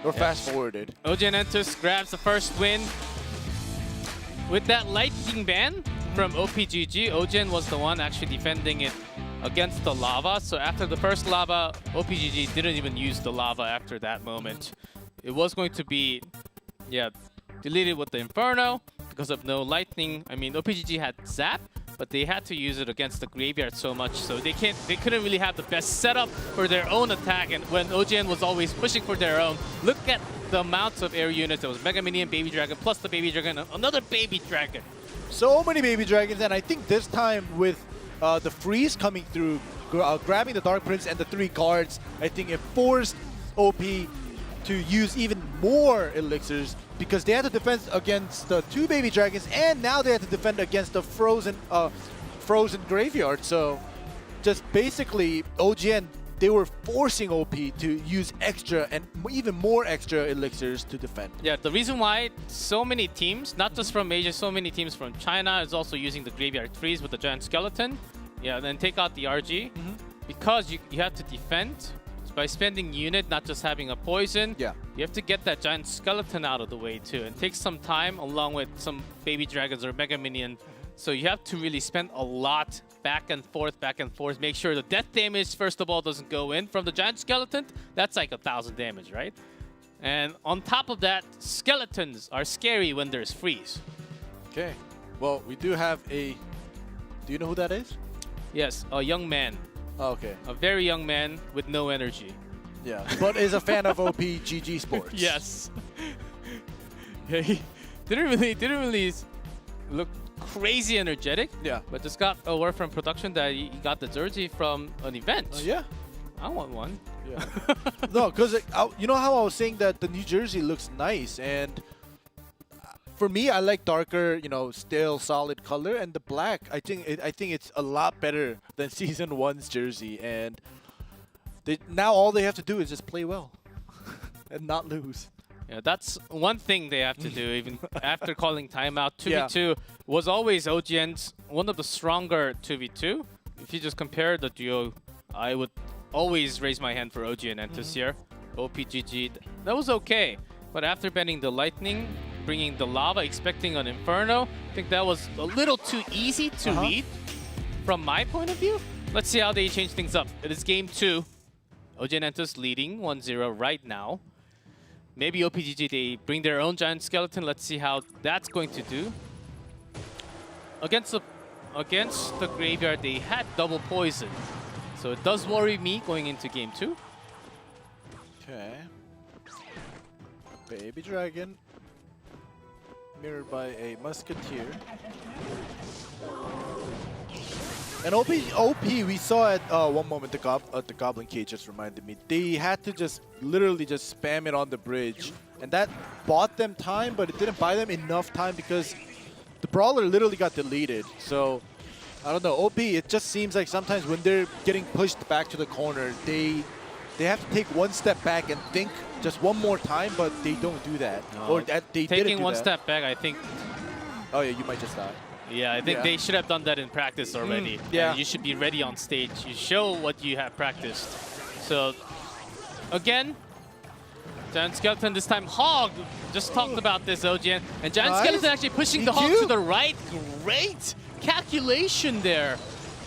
Or fast forwarded. OG and Entus grabs the first win. With that lightning ban from OPGG, Ogen was the one actually defending it against the lava. So after the first lava, OPGG didn't even use the lava after that moment. It was going to be, deleted with the Inferno because of no lightning. I mean, OPGG had Zap, but they had to use it against the graveyard so much, so they couldn't really have the best setup for their own attack. And when OGN was always pushing for their own, look at the amounts of air units. There was Mega Minion, Baby Dragon, plus the Baby Dragon, and another Baby Dragon. So many Baby Dragons, and I think this time with the freeze coming through, grabbing the Dark Prince and the 3 guards, I think it forced OP to use even more elixirs because they had to defend against the 2 Baby Dragons, and now they had to defend against the frozen graveyard. So just basically OGN, they were forcing OP to use extra and even more extra elixirs to defend. Yeah, the reason why so many teams, not just from Asia, so many teams from China is also using the graveyard freeze with the giant skeleton. Yeah, then take out the RG because you have to defend. By spending unit, not just having a poison, you have to get that giant skeleton out of the way too. And take some time along with some baby dragons or mega minion. So you have to really spend a lot back and forth. Make sure the death damage, first of all, doesn't go in from the giant skeleton. That's like 1,000 damage, right? And on top of that, skeletons are scary when there's freeze. Okay. Well, we do have a... Do you know who that is? Yes, a young man. Oh, okay. A very young man with no energy. Yeah, but is a fan of OPGG Sports. Yes. Yeah, he didn't really look crazy energetic. Yeah. But just got a word from production that he got the jersey from an event. Yeah. I want one. Yeah. No, because you know how I was saying that the New Jersey looks nice, and for me, I like darker, still solid color, and the black. I think it's a lot better than Season 1's jersey, and now all they have to do is just play well and not lose. Yeah, that's one thing they have to do, even after calling timeout. 2v2 was always OGN's one of the stronger 2v2. If you just compare the duo, I would always raise my hand for OG and Entus here. OPGG, that was okay. But after banning the lightning, bringing the lava, expecting an Inferno, I think that was a little too easy to read from my point of view. Let's see how they change things up. It is game 2. OG and Entus leading 1-0 right now. Maybe OPGG, they bring their own giant skeleton. Let's see how that's going to do. Against the graveyard, they had double poison. So it does worry me going into game 2. Okay. Baby Dragon. Mirrored by a Musketeer. And OP, we saw at one moment the Goblin Cage just reminded me. They had to just literally just spam it on the bridge. And that bought them time, but it didn't buy them enough time because the Brawler literally got deleted. So, I don't know. OP, it just seems like sometimes when they're getting pushed back to the corner, they have to take one step back and think just one more time, but they don't do that. No. Or they didn't do that. Taking one step back, I think... Oh yeah, you might just die. Yeah, I think they should have done that in practice already. Yeah. And you should be ready on stage. You show what you have practiced. So, again, Giant Skeleton this time. Hog just talked about this, OGN. And Giant Skeleton actually pushing the Hog to the right. Great calculation there.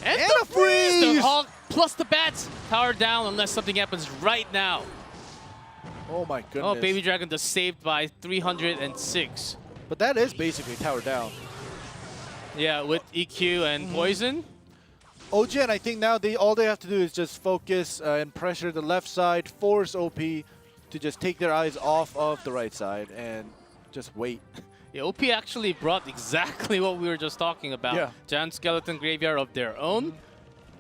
And the freeze! The Hog plus the bats. Tower down unless something happens right now. Oh my goodness. Oh, Baby Dragon just saved by 306. But that is basically tower down. Yeah, with EQ and poison. OGN, I think now all they have to do is just focus and pressure the left side, force OP to just take their eyes off of the right side and just wait. The OP actually brought exactly what we were just talking about. Yeah. Giant Skeleton Graveyard of their own.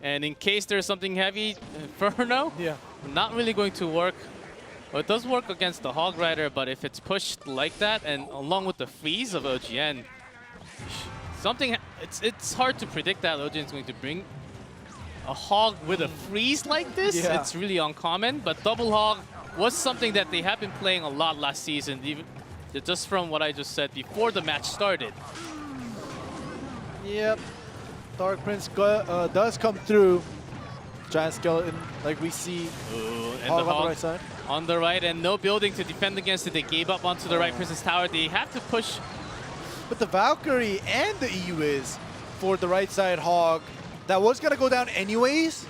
And in case there's something heavy, Inferno, not really going to work. Well, it does work against the Hog Rider, but if it's pushed like that, and along with the freeze of OGN, it's hard to predict that OGN is going to bring a Hog with a freeze like this. Yeah. It's really uncommon, but Double Hog was something that they have been playing a lot last season, even just from what I just said before the match started. Yep. Dark Prince does come through. Giant Skeleton, like we see. Ooh, and Hog the on the Hog right side. on the right, and no building to defend against it. They gave up onto the right Princess Tower. They have to push. But the Valkyrie and the EU is for the right side Hog. That was going to go down anyways.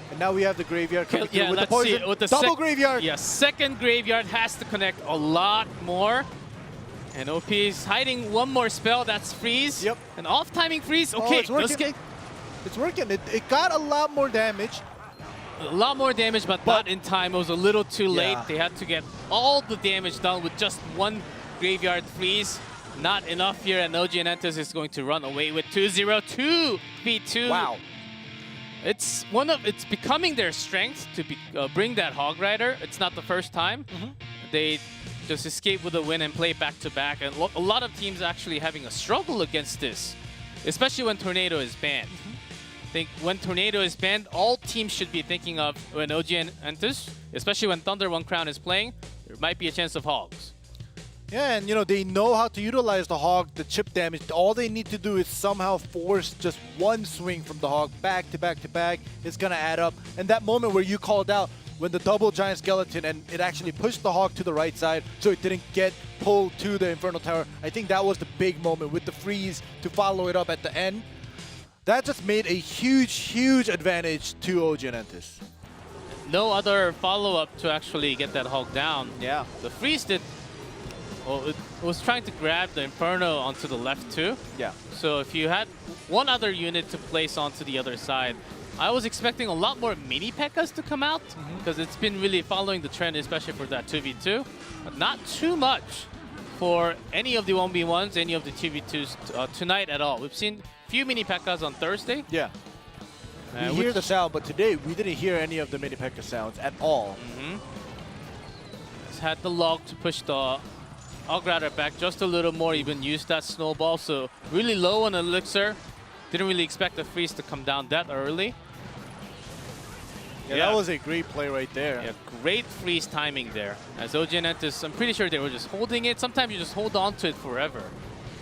And now we have the Graveyard coming through with the poison. With the double Graveyard. Yeah, second Graveyard has to connect a lot more. And OP is hiding one more spell. That's Freeze. Yep. An off-timing Freeze. Okay, it's working. It's working. It got a lot more damage. A lot more damage, but not in time. It was a little too late. Yeah. They had to get all the damage done with just one Graveyard Freeze. Not enough here, and OG Entus is going to run away with 2-0, 2v2. Wow. It's becoming their strength to bring that Hog Rider. It's not the first time. They just escape with a win and play back-to-back. And a lot of teams actually having a struggle against this, especially when Tornado is banned. I think when Tornado is banned, all teams should be thinking of when OG enters, especially when Thunder One Crown is playing, there might be a chance of Hogs. Yeah, and you know, they know how to utilize the Hog, the chip damage. All they need to do is somehow force just one swing from the Hog back to back to back. It's going to add up. And that moment where you called out when the double Giant Skeleton and it actually pushed the Hog to the right side so it didn't get pulled to the Infernal Tower, I think that was the big moment with the freeze to follow it up at the end. That just made a huge, huge advantage to OG Entus. No other follow-up to actually get that Hog down. Yeah. The freeze did. Well, it was trying to grab the Inferno onto the left too. Yeah. So if you had one other unit to place onto the other side, I was expecting a lot more mini P.E.K.K.A.s to come out because it's been really following the trend, especially for that 2v2. But not too much for any of the 1v1s, any of the 2v2s tonight at all. We've seen few mini P.E.K.K.A.s on Thursday. Yeah. We hear the sound, but today we didn't hear any of the mini P.E.K.K.A. sounds at all. Just had the log to push the Hog Rider back just a little more, even used that snowball. So really low on Elixir. Didn't really expect the freeze to come down that early. Yeah, that was a great play right there. Yeah, great freeze timing there. As OG Entus, I'm pretty sure they were just holding it. Sometimes you just hold on to it forever.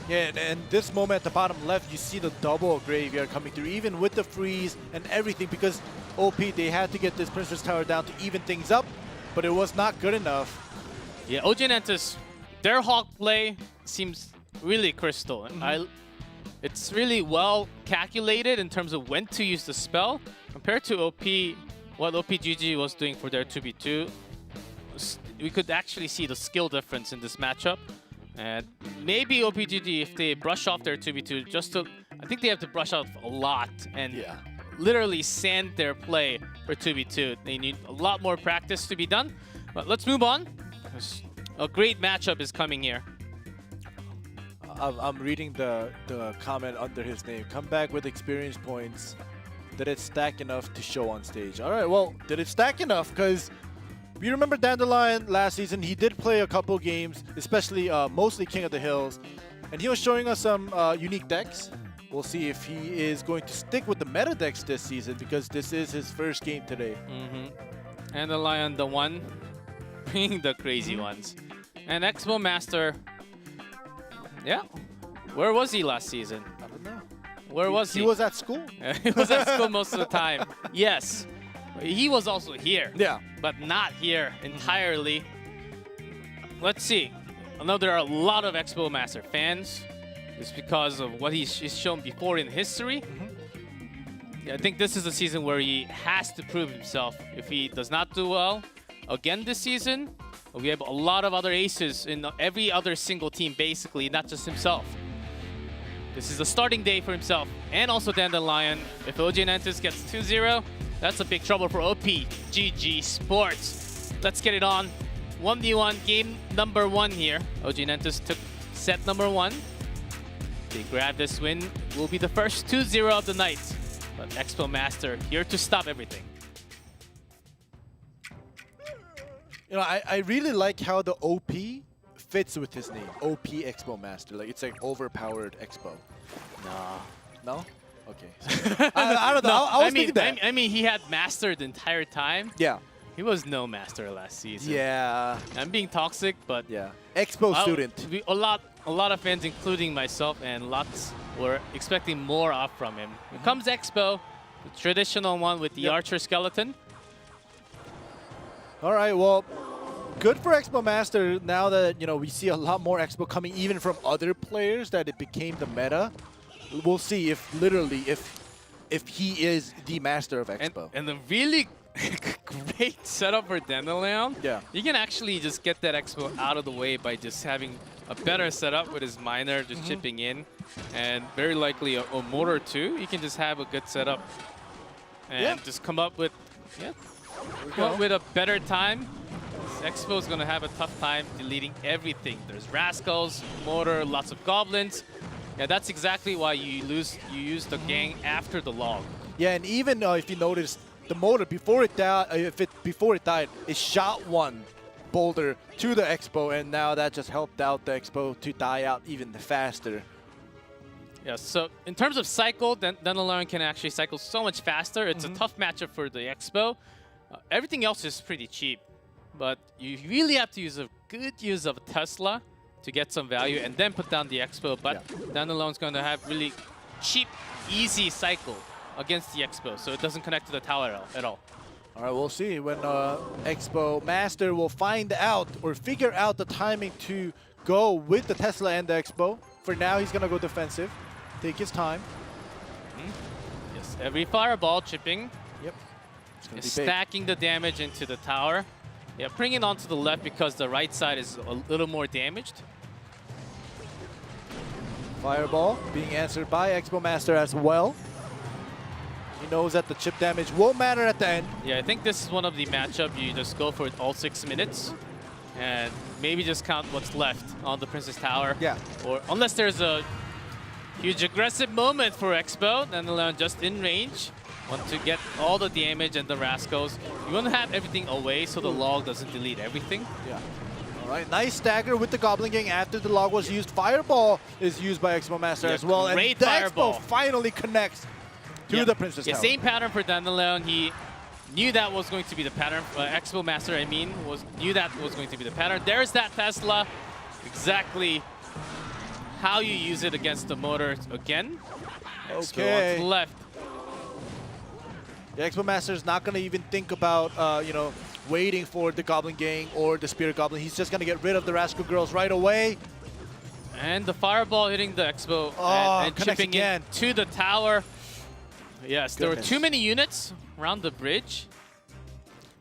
Yeah, and this moment at the bottom left, you see the double Graveyard coming through, even with the freeze and everything, because OP, they had to get this Princess Tower down to even things up, but it was not good enough. Yeah, OG Entus, their Hog play seems really crystal. It's really well calculated in terms of when to use the spell. Compared to OP, what OPGG was doing for their 2v2, we could actually see the skill difference in this matchup. And maybe OPGG, if they brush off their 2v2, I think they have to brush off a lot and literally sand their play for 2v2. They need a lot more practice to be done. But let's move on. A great matchup is coming here. I'm reading the comment under his name. Come back with experience points. Did it stack enough to show on stage? All right, well, did it stack enough? Because you remember Dandelion last season, he did play a couple games, especially mostly King of the Hills, and he was showing us some unique decks. We'll see if he is going to stick with the meta decks this season, because this is his first game today. Dandelion, the one, bringing the crazy ones. And Expo Master, yeah, where was he last season? I don't know. Where was he? He was at school. He was at school most of the time. Yes. He was also here. Yeah. But not here entirely. Let's see. I know there are a lot of Expo Master fans. It's because of what he's shown before in history. I think this is a season where he has to prove himself. If he does not do well again this season, we have a lot of other aces in every other single team, basically, not just himself. This is a starting day for himself, and also Dandelion. If OG Entus gets 2-0, that's a big trouble for OP GG Sports. Let's get it on 1v1 game number 1 here. OG Nentus took set number 1. They grab this win. Will be the first 2-0 of the night. But Expo Master here to stop everything. You know, I really like how the OP fits with his name. OP Expo Master. Like, it's like overpowered Expo. No? Okay. I don't know. No, I was thinking that. I mean, he had Master the entire time. Yeah. He was no Master last season. Yeah. I'm being toxic, but Yeah. Expo student. A lot of fans, including myself and lots, were expecting more off from him. Here comes Expo, the traditional one with the Archer skeleton. All right, well, good for Expo Master now that, you know, we see a lot more Expo coming even from other players, that it became the meta. We'll see if literally if he is the master of Expo. And the really great setup for Dandelion. Yeah. You can actually just get that Expo out of the way by just having a better setup with his miner just chipping in, and very likely a mortar too. You can just have a good setup and just come up with with a better time. This Expo is gonna have a tough time deleting everything. There's Rascals, mortar, lots of goblins. Yeah, that's exactly why you use the gang after the log. Yeah, and even if you notice, the motor before it died, it shot one boulder to the Expo, and now that just helped out the Expo to die out even faster. Yeah, so in terms of cycle, Dandelion can actually cycle so much faster. It's a tough matchup for the Expo. Everything else is pretty cheap, but you really have to use a good use of Tesla to get some value and then put down the Expo. But Dandelion's going to have really cheap, easy cycle against the Expo, so it doesn't connect to the tower at all. All right, we'll see when Expo Master will find out or figure out the timing to go with the Tesla and the Expo. For now, he's going to go defensive, take his time. Yes, every fireball chipping. Yep. Is stacking the damage into the tower. Yeah, bring it onto the left because the right side is a little more damaged. Fireball being answered by Expo Master as well. He knows that the chip damage won't matter at the end. Yeah, I think this is one of the matchup you just go for it all 6 minutes and maybe just count what's left on the Princess Tower. Yeah. Or unless there's a huge aggressive moment for Expo, then they'll just in range. Want to get all the damage and the Rascals. You want to have everything away so the log doesn't delete everything. Yeah. All right, nice stagger with the Goblin Gang after the log was used. Fireball is used by Expo Master as well. And the Fireball. Expo finally connects to the Princess Tower. Same pattern for Dandelion. He knew that was going to be the pattern. Expo Master, knew that was going to be the pattern. There's that Tesla. Exactly how you use it against the mortar again. Okay. On to the left. The Expo Master is not going to even think about, you know, waiting for the Goblin Gang or the Spirit Goblin. He's just going to get rid of the Rascal Girls right away. And the Fireball hitting the Expo and chipping in to the tower. Yes, there were too many units around the bridge.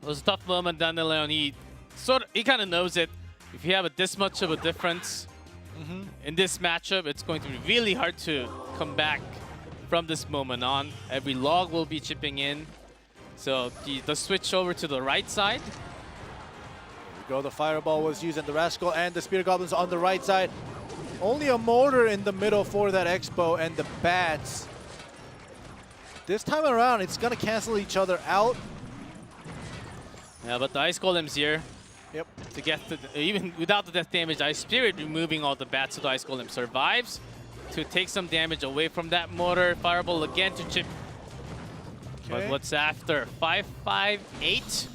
It was a tough moment. Dandelion, he kind of knows it. If you have this much of a difference in this matchup, it's going to be really hard to come back from this moment on. Every log will be chipping in. So the switch over to the right side. There we go. The Fireball was used, and the Rascal and the Spirit Goblins on the right side. Only a mortar in the middle for that Expo and the Bats. This time around, it's going to cancel each other out. Yeah, but the Ice Golem's here. Yep. To get even without the death damage, Ice Spirit removing all the bats, so the Ice Golem survives to take some damage away from that mortar. Fireball again to chip. But what's after? 558,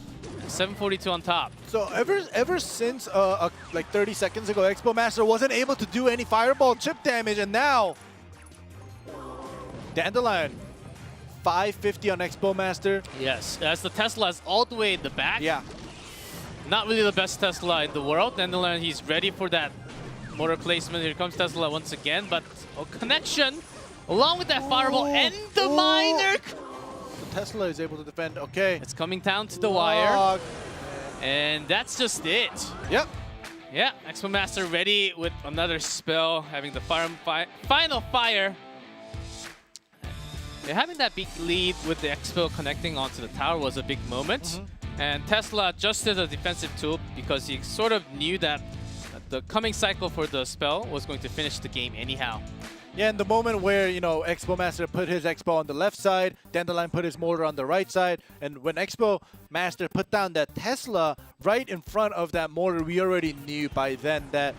742 on top. So ever since like 30 seconds ago, Expo Master wasn't able to do any Fireball chip damage, and now Dandelion 550 on Expo Master. Yes, as the Tesla is all the way in the back. Yeah. Not really the best Tesla in the world. Dandelion, he's ready for that mortar placement. Here comes Tesla once again, but a connection along with that Fireball and the Miner. The Tesla is able to defend. Okay. It's coming down to the wire. And that's just it. Yep. Yeah, Expo Master ready with another spell, having the final fire. Yeah, having that big lead with the Expo connecting onto the tower was a big moment. And Tesla adjusted the defensive tool because he sort of knew that the coming cycle for the spell was going to finish the game anyhow. Yeah, in the moment where, you know, Expo Master put his Expo on the left side, Dandelion put his mortar on the right side, and when Expo Master put down that Tesla right in front of that mortar, we already knew by then that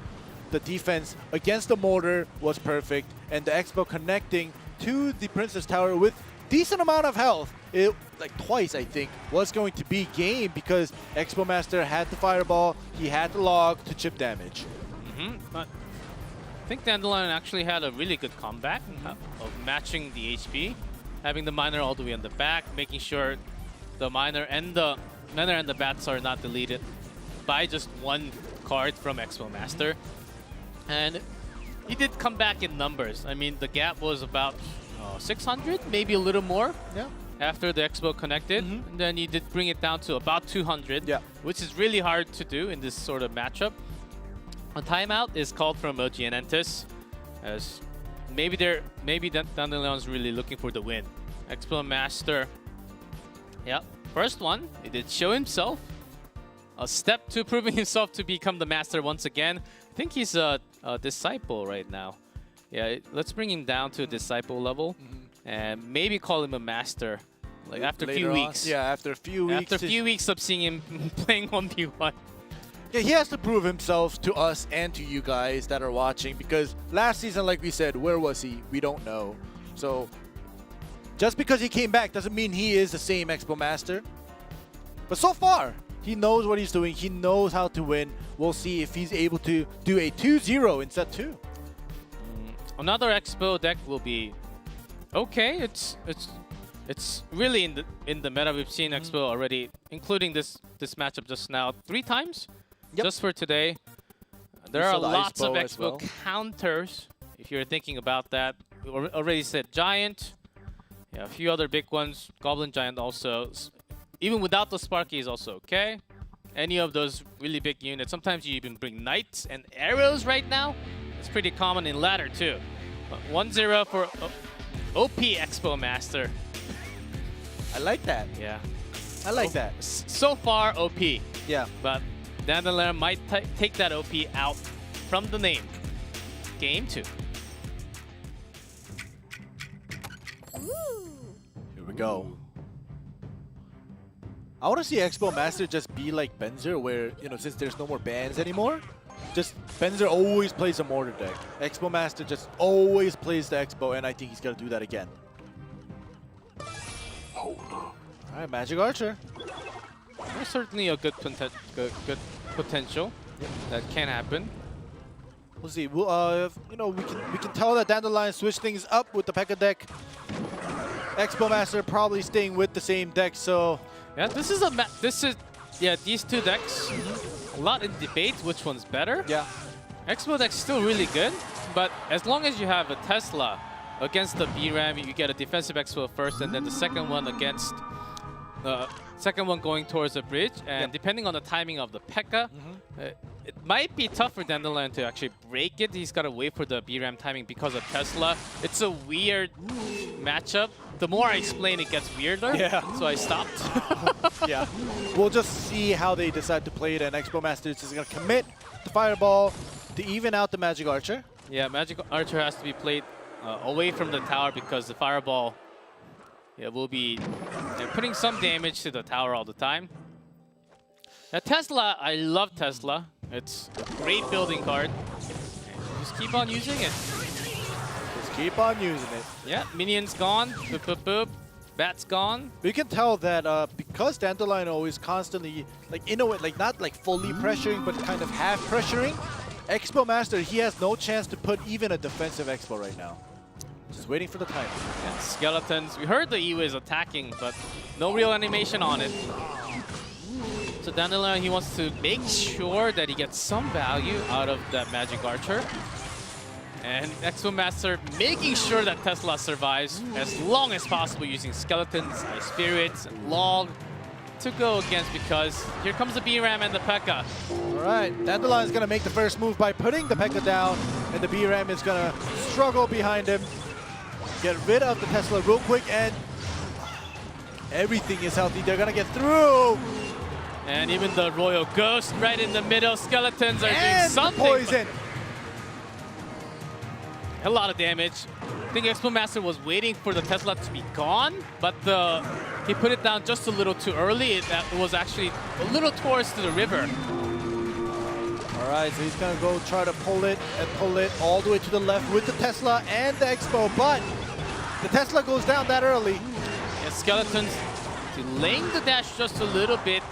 the defense against the mortar was perfect, and the Expo connecting to the Princess Tower with decent amount of health, it like twice I think, was going to be game because Expo Master had the fireball, he had the log to chip damage. But I think Dandelion actually had a really good comeback of matching the HP, having the miner all the way on the back, making sure the miner and the bats are not deleted by just one card from Expo Master. And he did come back in numbers. I mean, the gap was about 600, maybe a little more. Yeah. After the Expo connected, and then he did bring it down to about 200, which is really hard to do in this sort of matchup. A timeout is called from OG and Entis, as maybe Dandelion's really looking for the win. Expo Master, first one, he did show himself. A step to proving himself to become the master once again. I think he's a disciple right now. Yeah, let's bring him down to disciple level and maybe call him a master. Like after a few weeks. Yeah, after a few weeks. After a few weeks of seeing him playing 1v1. Yeah, he has to prove himself to us and to you guys that are watching, because last season, like we said, where was he? We don't know. So just because he came back doesn't mean he is the same Expo Master. But so far, he knows what he's doing. He knows how to win. We'll see if he's able to do a 2-0 in set 2. Another Expo deck will be okay. It's really in the meta. We've seen Expo already, including this matchup just now 3 times. Just for today. There are lots of Expo counters, if you're thinking about that. We already said Giant. Yeah, a few other big ones. Goblin Giant also. Even without the Sparky is also okay. Any of those really big units. Sometimes you even bring Knights and Arrows right now. It's pretty common in ladder too. 1-0 for OP Expo Master. I like that. Yeah. I like that. So far, OP. Yeah. But Dandelion might take that OP out from the name. Game 2. Here we go. I want to see Expo Master just be like Benzer, where, you know, since there's no more bans anymore, just Benzer always plays a mortar deck. Expo Master just always plays the Expo, and I think he's going to do that again. Alright, Magic Archer. There's certainly a good potential that can happen. We'll see. We'll, you know, we can tell that Dandelion switched things up with the P.E.K.K.A deck. Expo Master probably staying with the same deck, so yeah, these two decks. A lot in debate which one's better. Yeah. Expo deck's still really good, but as long as you have a Tesla against the BRAM, you get a defensive Expo first, and then the second one against second one going towards the bridge, and depending on the timing of the P.E.K.K.A, it might be tough for Dandelion to actually break it. He's got to wait for the BRAM timing because of Tesla. It's a weird matchup. The more I explain, it gets weirder. Yeah. So I stopped. Yeah. We'll just see how they decide to play it, and Expo Master is going to commit the Fireball to even out the Magic Archer. Yeah, Magic Archer has to be played away from the tower because the Fireball will be putting some damage to the tower all the time. Now, Tesla, I love Tesla. It's a great building card. Just keep on using it. Just keep on using it. Yeah, minions gone. Boop, boop, boop. Bats gone. We can tell that because Dandelion always constantly, like in a way, like not like fully pressuring, but kind of half pressuring, Expo Master, he has no chance to put even a defensive Expo right now. Just waiting for the time. Yeah, skeletons. We heard the Ewe is attacking, but no real animation on it. So Dandelion, he wants to make sure that he gets some value out of that Magic Archer. And Expo Master making sure that Tesla survives as long as possible using Skeletons, Ice Spirits, and Log to go against, because here comes the BRAM and the P.E.K.K.A. All right, Dandelion is going to make the first move by putting the P.E.K.K.A down, and the BRAM is going to struggle behind him. Get rid of the Tesla real quick, and everything is healthy. They're going to get through. And even the Royal Ghost right in the middle. Skeletons are doing And something. poison. A lot of damage. I think Expo Master was waiting for the Tesla to be gone, but he put it down just a little too early. It was actually a little towards to the river. All right, so he's gonna go try to pull it all the way to the left with the Tesla and the Expo, but the Tesla goes down that early. Yeah, Skeletons delaying the dash just a little bit.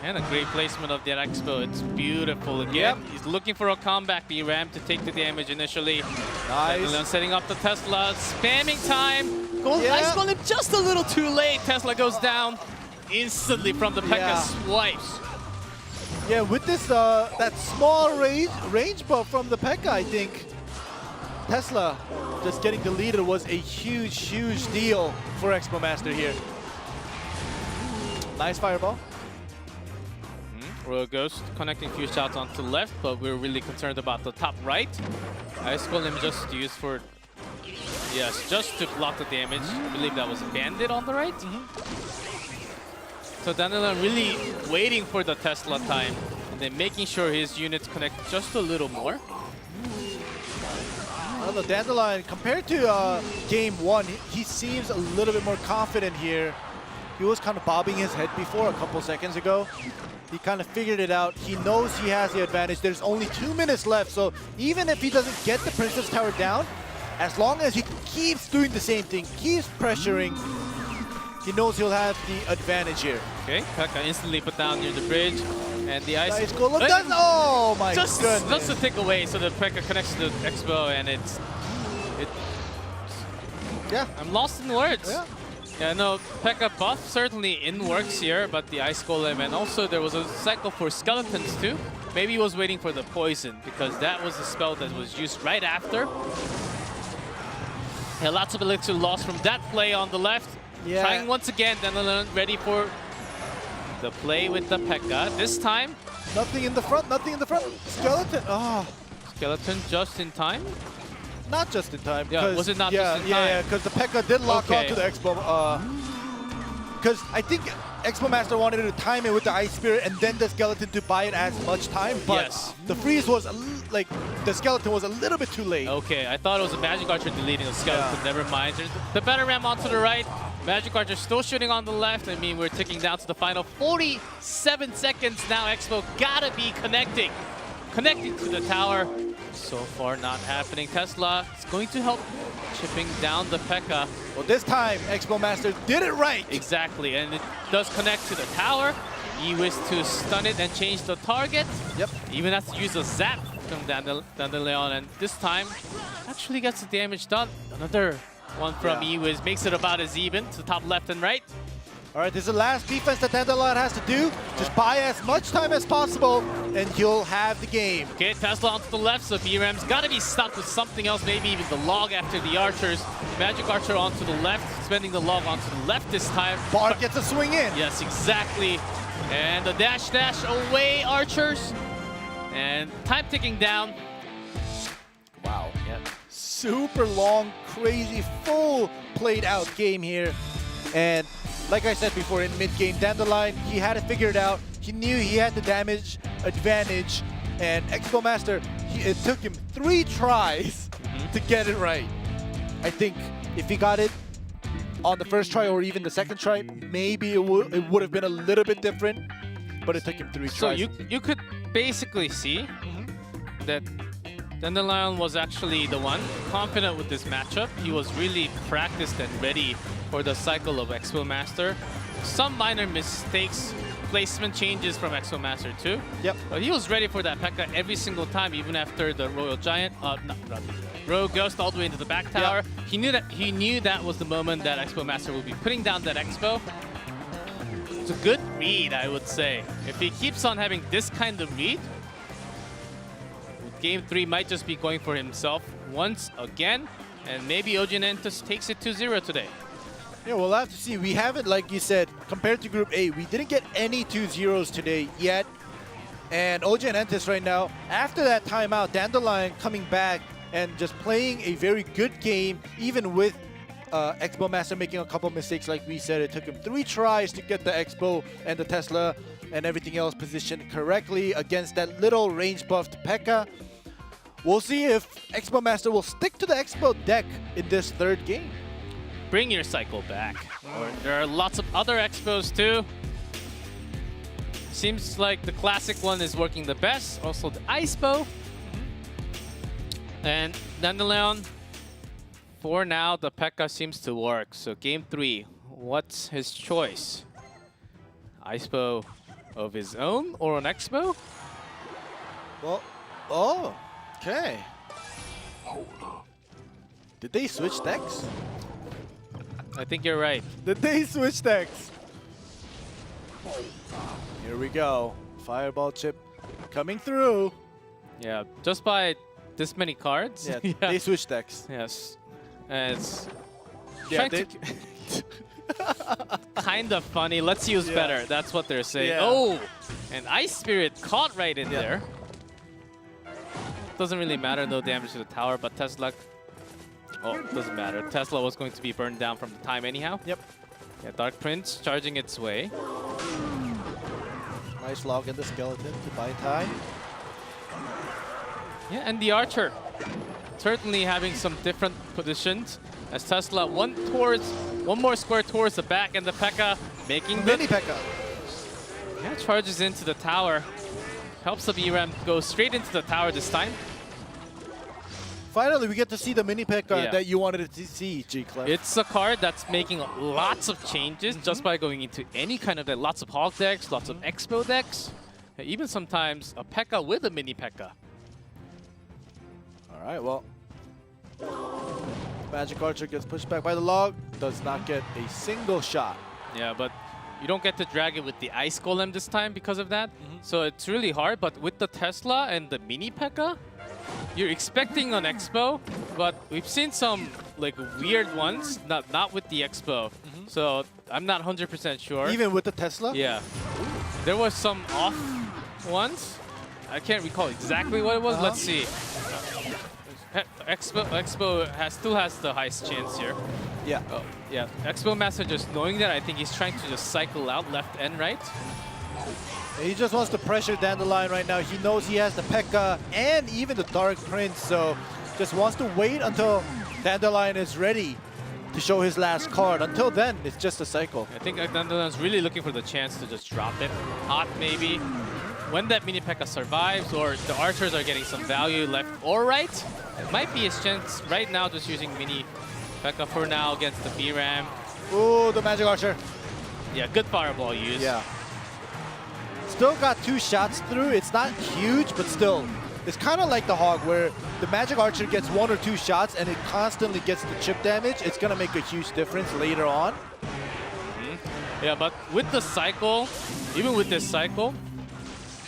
And a great placement of that Expo. It's beautiful again. Yep. He's looking for a comeback B-Ram to take the damage initially. Nice. And then setting up the Tesla, spamming time. Yeah. Ice Golem just a little too late. Tesla goes down instantly from the P.E.K.K.A. Yeah. swipes. Yeah, with this that small range buff from the P.E.K.K.A, I think Tesla just getting deleted was a huge deal for Expo Master here. Nice fireball. Royal Ghost connecting few shots onto left, but we're really concerned about the top right. Ice Golem just used for, yes, just to block the damage. I believe that was a Bandit on the right. So Dandelion really waiting for the Tesla time and then making sure his units connect just a little more. Well, the Dandelion, compared to game one, he seems a little bit more confident here. He was kind of bobbing his head before a couple seconds ago. He kind of figured it out. He knows he has the advantage. There's only 2 minutes left, so even if he doesn't get the Princess Tower down, as long as he keeps doing the same thing, keeps pressuring, he knows he'll have the advantage here. Okay, P.E.K.K.A instantly put down near the bridge, and the Ice Nice goal. Oh my just goodness. to tick away, so the P.E.K.K.A connects to the Expo, and Yeah. I'm lost in words. Yeah. Yeah, no, P.E.K.K.A buff certainly in works here, but the Ice Golem, and also there was a cycle for Skeletons too. Maybe he was waiting for the poison, because that was the spell that was used right after. Yeah, lots of elixir lost from that play on the left. Yeah. Trying once again, Dandelion ready for the play with the P.E.K.K.A. This time, Nothing in the front, nothing in the front. Skeleton, oh. Skeleton just in time. Not just in time. Yeah, was it not yeah, just in yeah, time? Yeah, because the P.E.K.K.A did lock Okay. onto the Expo. Because I think Expo Master wanted to time it with the Ice Spirit and then the Skeleton to buy it as much time. But Yes. the freeze was, like, the Skeleton was a little bit too late. Okay, I thought it was a Magic Archer deleting the Skeleton. Yeah. Never mind. There's the better ram onto the right. Magic Archer still shooting on the left. I mean, we're ticking down to the final 47 seconds now. Expo gotta be connecting to the tower. So far, not happening. Tesla is going to help chipping down the P.E.K.K.A. Well, this time, Expo Master did it right. Exactly, and it does connect to the tower. E-Wiz to stun it and change the target. Yep. Even has to use a zap from Dandelion, and this time actually gets the damage done. Another one from E-Wiz makes it about as even to the top left and right. All right, this is the last defense that Dandelion has to do. Just buy as much time as possible, and he'll have the game. Okay, Tesla onto the left, so B-Ram's got to be stuck with something else, maybe even the log after the archers. Magic Archer onto the left, spending the log onto the left this time. Bart gets a swing in. Yes, exactly. And the dash away, archers. And time ticking down. Wow. Yeah. Super long, crazy, full played out game here. And like I said before, in mid-game, Dandelion, he had it figured out. He knew he had the damage advantage. And Expo Master, it took him 3 tries to get it right. I think if he got it on the first try or even the second try, maybe it would have been a little bit different. But it took him 3 So tries. you could basically see that Dandelion was actually the one confident with this matchup. He was really practiced and ready for the cycle of Expo Master. Some minor mistakes, placement changes from Expo Master too. Yep. But he was ready for that P.E.K.K.A every single time, even after the Royal Giant, Royal Ghost all the way into the back tower. Yep. He knew that was the moment that Expo Master would be putting down that Expo. It's a good read, I would say. If he keeps on having this kind of read, Game 3 might just be going for himself once again, and maybe Ojanentus takes it 2-0 today. Yeah, we'll have to see. We haven't, like you said, compared to Group A, we didn't get any 2-0s today yet. And OJ and Entis right now, after that timeout, Dandelion coming back and just playing a very good game, even with Expo Master making a couple mistakes. Like we said, it took him 3 tries to get the Expo and the Tesla and everything else positioned correctly against that little range buffed P.E.K.K.A. We'll see if Expo Master will stick to the Expo deck in this 3rd game. Bring your cycle back. Or there are lots of other Expos too. Seems like the classic one is working the best. Also the Icefall. And Dandelion, for now, the P.E.K.K.A. seems to work. So game 3, what's his choice? Icefall of his own or an Expo? Well, oh, okay. Did they switch decks? I think you're right. Did they switch decks? Here we go. Fireball chip coming through. Yeah, just by this many cards. Yeah, they switched decks. Yes. And it's Yeah, kind of funny. Let's use better. That's what they're saying. Yeah. Oh, and Ice Spirit caught right in there. Doesn't really matter, no damage to the tower, but Tesla... Oh, doesn't matter. Tesla was going to be burned down from the time anyhow. Yep. Yeah, Dark Prince charging its way. Nice log in the skeleton to buy time. Yeah, and the Archer certainly having some different positions as Tesla one more square towards the back, and the P.E.K.K.A. making Mini P.E.K.K.A. Yeah, charges into the tower. Helps the VRAM go straight into the tower this time. Finally, we get to see the Mini P.E.K.K.A. that you wanted to see, G-Clef. It's a card that's making lots of changes just by going into any kind of deck. Lots of Hog decks, lots of Expo decks, even sometimes a P.E.K.K.A. with a Mini P.E.K.K.A. All right, well. Magic Archer gets pushed back by the log. Does not get a single shot. Yeah, but you don't get to drag it with the Ice Golem this time because of that. So it's really hard, but with the Tesla and the Mini P.E.K.K.A., you're expecting an Expo, but we've seen some like weird ones, not with the Expo. So I'm not 100% sure. Even with the Tesla? Yeah. There was some off ones. I can't recall exactly what it was. Let's see. Expo still has the highest chance here. Yeah. Oh, yeah. Expo Master just knowing that, I think he's trying to just cycle out left and right. He just wants to pressure Dandelion right now. He knows he has the P.E.K.K.A. and even the Dark Prince, so just wants to wait until Dandelion is ready to show his last card. Until then, it's just a cycle. I think Dandelion's really looking for the chance to just drop it. Hot, maybe. When that Mini P.E.K.K.A. survives, or the archers are getting some value left or right, it might be his chance right now just using Mini P.E.K.K.A. for now against the VRAM. Ooh, the Magic Archer. Yeah, good fireball use. Yeah. Still got 2 shots through. It's not huge, but still. It's kind of like the Hog, where the Magic Archer gets 1 or 2 shots and it constantly gets the chip damage. It's going to make a huge difference later on. Yeah, but with the cycle, even with this cycle,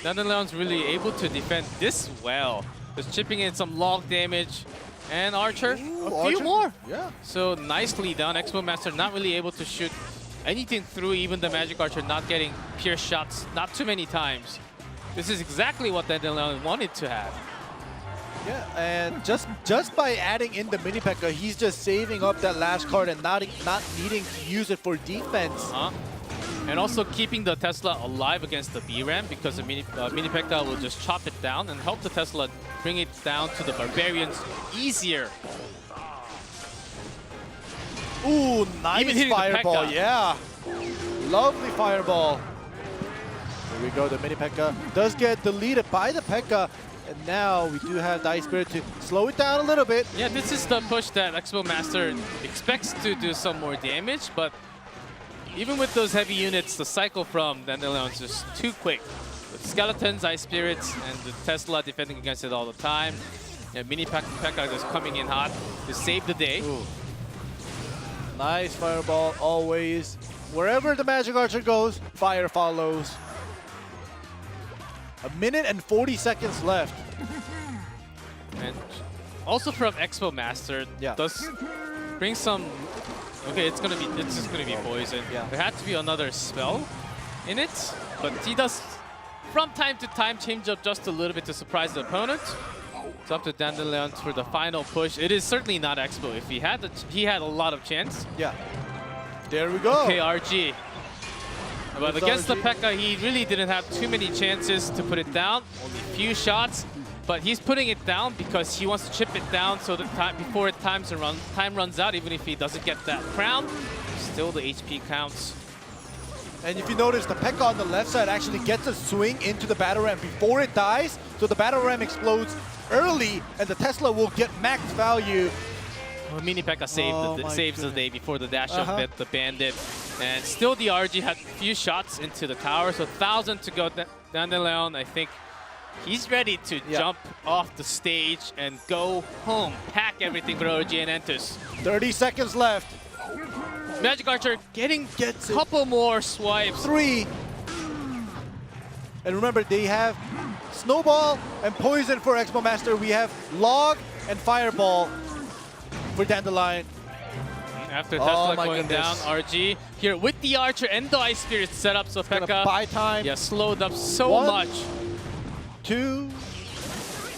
Dandelion's really able to defend this well. Just chipping in some log damage. And Archer, a few more. Yeah. So nicely done. Expo Master not really able to shoot anything through, even the Magic Archer not getting pierce shots, not too many times. This is exactly what Dandelion wanted to have. Yeah, and just by adding in the Mini P.E.K.K.A., he's just saving up that last card and not needing to use it for defense. And also keeping the Tesla alive against the VRAM, because the Mini P.E.K.K.A. will just chop it down and help the Tesla bring it down to the Barbarians easier. Ooh, nice fireball, yeah. Lovely fireball. Here we go, the Mini P.E.K.K.A. does get deleted by the P.E.K.K.A. And now we do have the Ice Spirit to slow it down a little bit. Yeah, this is the push that Expo Master expects to do some more damage, but even with those heavy units, the cycle from Dandelion is just too quick. The Skeletons, Ice Spirits, and the Tesla defending against it all the time. Yeah, Mini P.E.K.K.A. just coming in hot to save the day. Ooh. Nice fireball, always. Wherever the Magic Archer goes, fire follows. 1 minute and 40 seconds left. And also from Expo Master, does bring some. Okay, it's just gonna be poison. Yeah. There had to be another spell in it, but he does from time to time change up just a little bit to surprise the opponent. It's up to Dandelion for the final push. It is certainly not Expo. If he had he had a lot of chance. Yeah. There we go. Okay, RG. But There's against the RG. P.E.K.K.A, he really didn't have too many chances to put it down. Only a few shots. But he's putting it down because he wants to chip it down so that before time runs out, even if he doesn't get that crown, still the HP counts. And if you notice, the P.E.K.K.A on the left side actually gets a swing into the battle ram before it dies. So the battle ram explodes early, and the Tesla will get max value. Well, Mini P.E.K.K.A saves the day before the dash up bit the bandit. And still the RG had a few shots into the tower, so 1,000 to go down the lane. I think he's ready to jump off the stage and go home. Pack everything for OG and Entus. 30 seconds left. Magic Archer gets a couple more swipes. 3. And remember, they have Snowball and Poison for Expo Master. We have Log and Fireball for Dandelion. After Tesla my going down, goodness. RG here with the Archer and the Ice Spirit set up, so P.E.K.K.A Buy time. slowed up so 1, much. 2.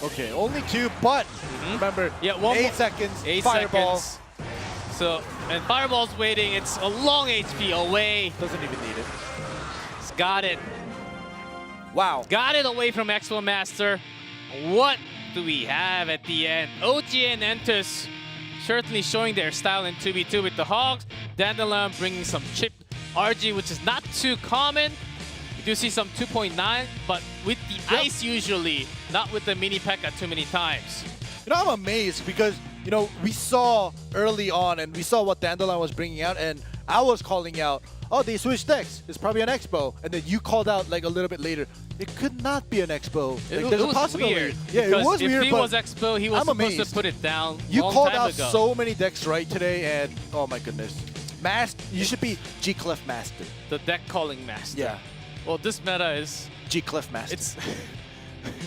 Okay, only 2, but remember, 8 seconds. 8 Fireball. seconds. So, and Fireball's waiting. It's a long HP away. Doesn't even need it. He's got it. Wow. Got it away from Expo Master. What do we have at the end? OG and Entus certainly showing their style in 2v2 with the Hogs. Dandelion bringing some chip RG, which is not too common. You do see some 2.9, but with the ice usually, not with the Mini P.E.K.K.A too many times. You know, I'm amazed because, you know, we saw early on and we saw what Dandelion was bringing out, and I was calling out, oh, they switched decks. It's probably an Expo. And then you called out like a little bit later, it could not be an Expo. Like, there's a possibility. Weird. Yeah, it was if weird. If he was Expo, he was I'm supposed amazed. to put it down. You long called time out ago. so many decks right today, and oh my goodness. You should be G-Clef Master. The deck calling master. Yeah. Well, this meta is. G-Clef Master. It's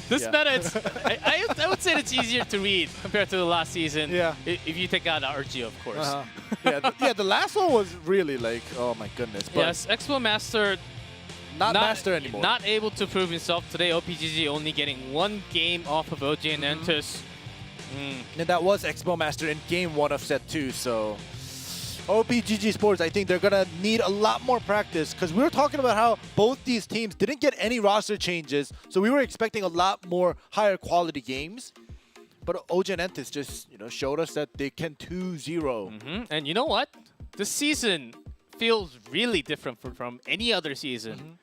this meta. It's, I would say it's easier to read compared to the last season. Yeah. If you take out RG, of course. Yeah, the last one was really like, oh my goodness. But yes, Expo Master. not Master anymore. Not able to prove himself today. OPGG only getting 1 game off of OG and Entus. And that was Expo Master in game 1 of set 2, so OPGG Sports, I think they're going to need a lot more practice, because we were talking about how both these teams didn't get any roster changes, so we were expecting a lot more higher quality games. But OG and Entus just, you know, showed us that they can 2-0. And you know what? This season feels really different from any other season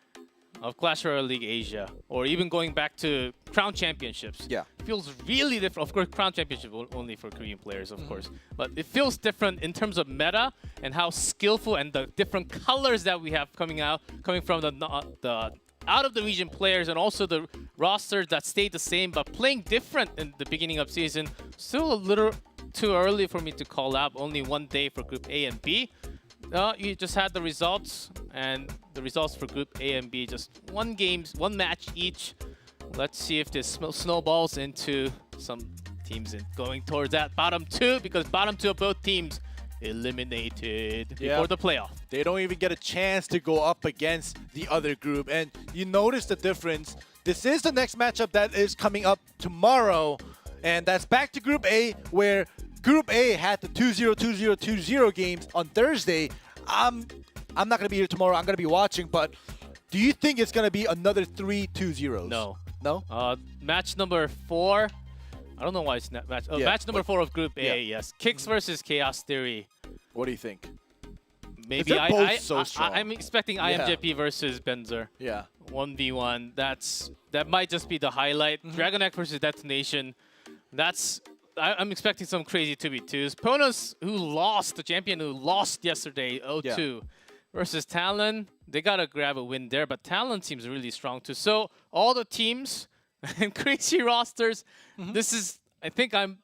of Clash Royale League Asia, or even going back to Crown Championships. Yeah. It feels really different. Of course, Crown Championship only for Korean players, of course. But it feels different in terms of meta and how skillful and the different colors that we have coming from the out of the region players, and also the rosters that stayed the same but playing different in the beginning of season. Still a little too early for me to call out. Only 1 day for Group A and B. You just had the results, and the results for Group A and B, just 1 match each. Let's see if this snowballs into some teams going towards that bottom 2, because bottom 2 of both teams eliminated before the playoff. They don't even get a chance to go up against the other group. And you notice the difference. This is the next matchup that is coming up tomorrow. And that's back to Group A, where Group A had the 2-0, 2-0, 2-0 games on Thursday. I'm not going to be here tomorrow. I'm going to be watching. But do you think it's going to be another 3 2-0s? No. No? Match number 4. I don't know why it's not match. Match number 4 of Group A, yes. Kicks versus Chaos Theory. What do you think? Maybe they're both so strong. I'm expecting IMJP versus Benzer. Yeah. 1v1. That might just be the highlight. Dragon Egg versus Detonation. I'm expecting some crazy 2v2s. Ponos, the champion who lost yesterday, 0-2, versus Talon. They gotta grab a win there, but Talon seems really strong too. So all the teams and crazy rosters. This is, I think I'm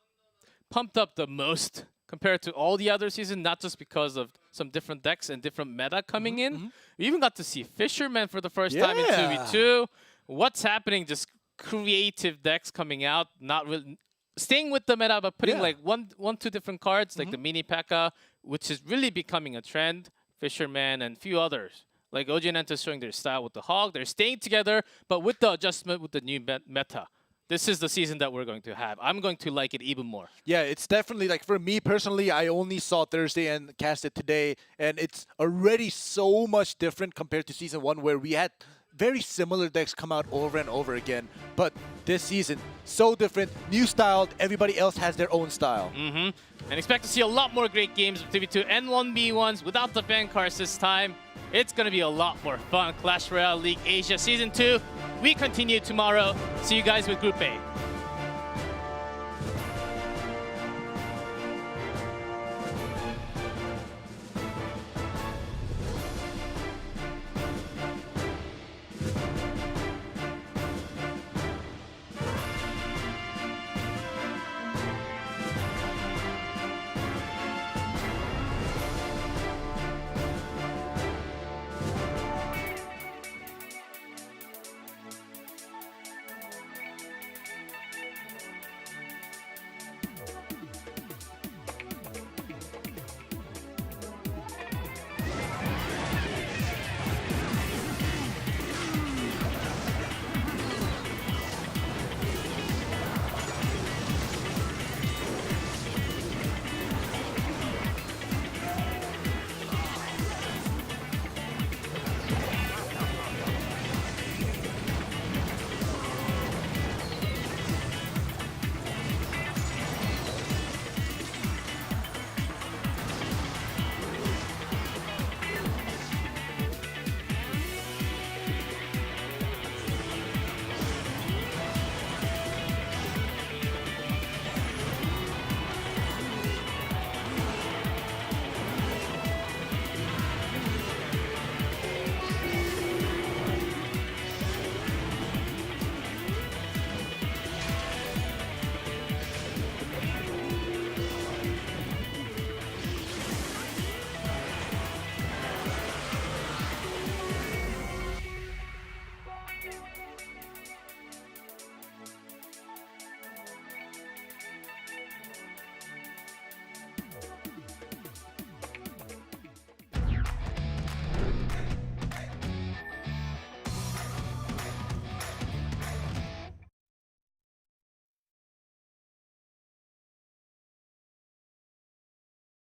pumped up the most compared to all the other seasons, not just because of some different decks and different meta coming in. We even got to see Fisherman for the first time in 2v2. What's happening? Just creative decks coming out, not really staying with the meta, but putting like two different cards, like the Mini P.E.K.K.A, which is really becoming a trend. Fisherman and few others. Like OG and Entus showing their style with the Hog. They're staying together, but with the adjustment with the new meta. this is the season that we're going to have. I'm going to like it even more. Yeah, it's definitely like for me personally, I only saw Thursday and cast it today, and it's already so much different compared to Season 1 where we had very similar decks come out over and over again. But this season, so different, new style, everybody else has their own style. And expect to see a lot more great games of 2v2 and 1v1s without the fan cards this time. It's going to be a lot more fun. Clash Royale League Asia Season 2. We continue tomorrow. See you guys with Group A.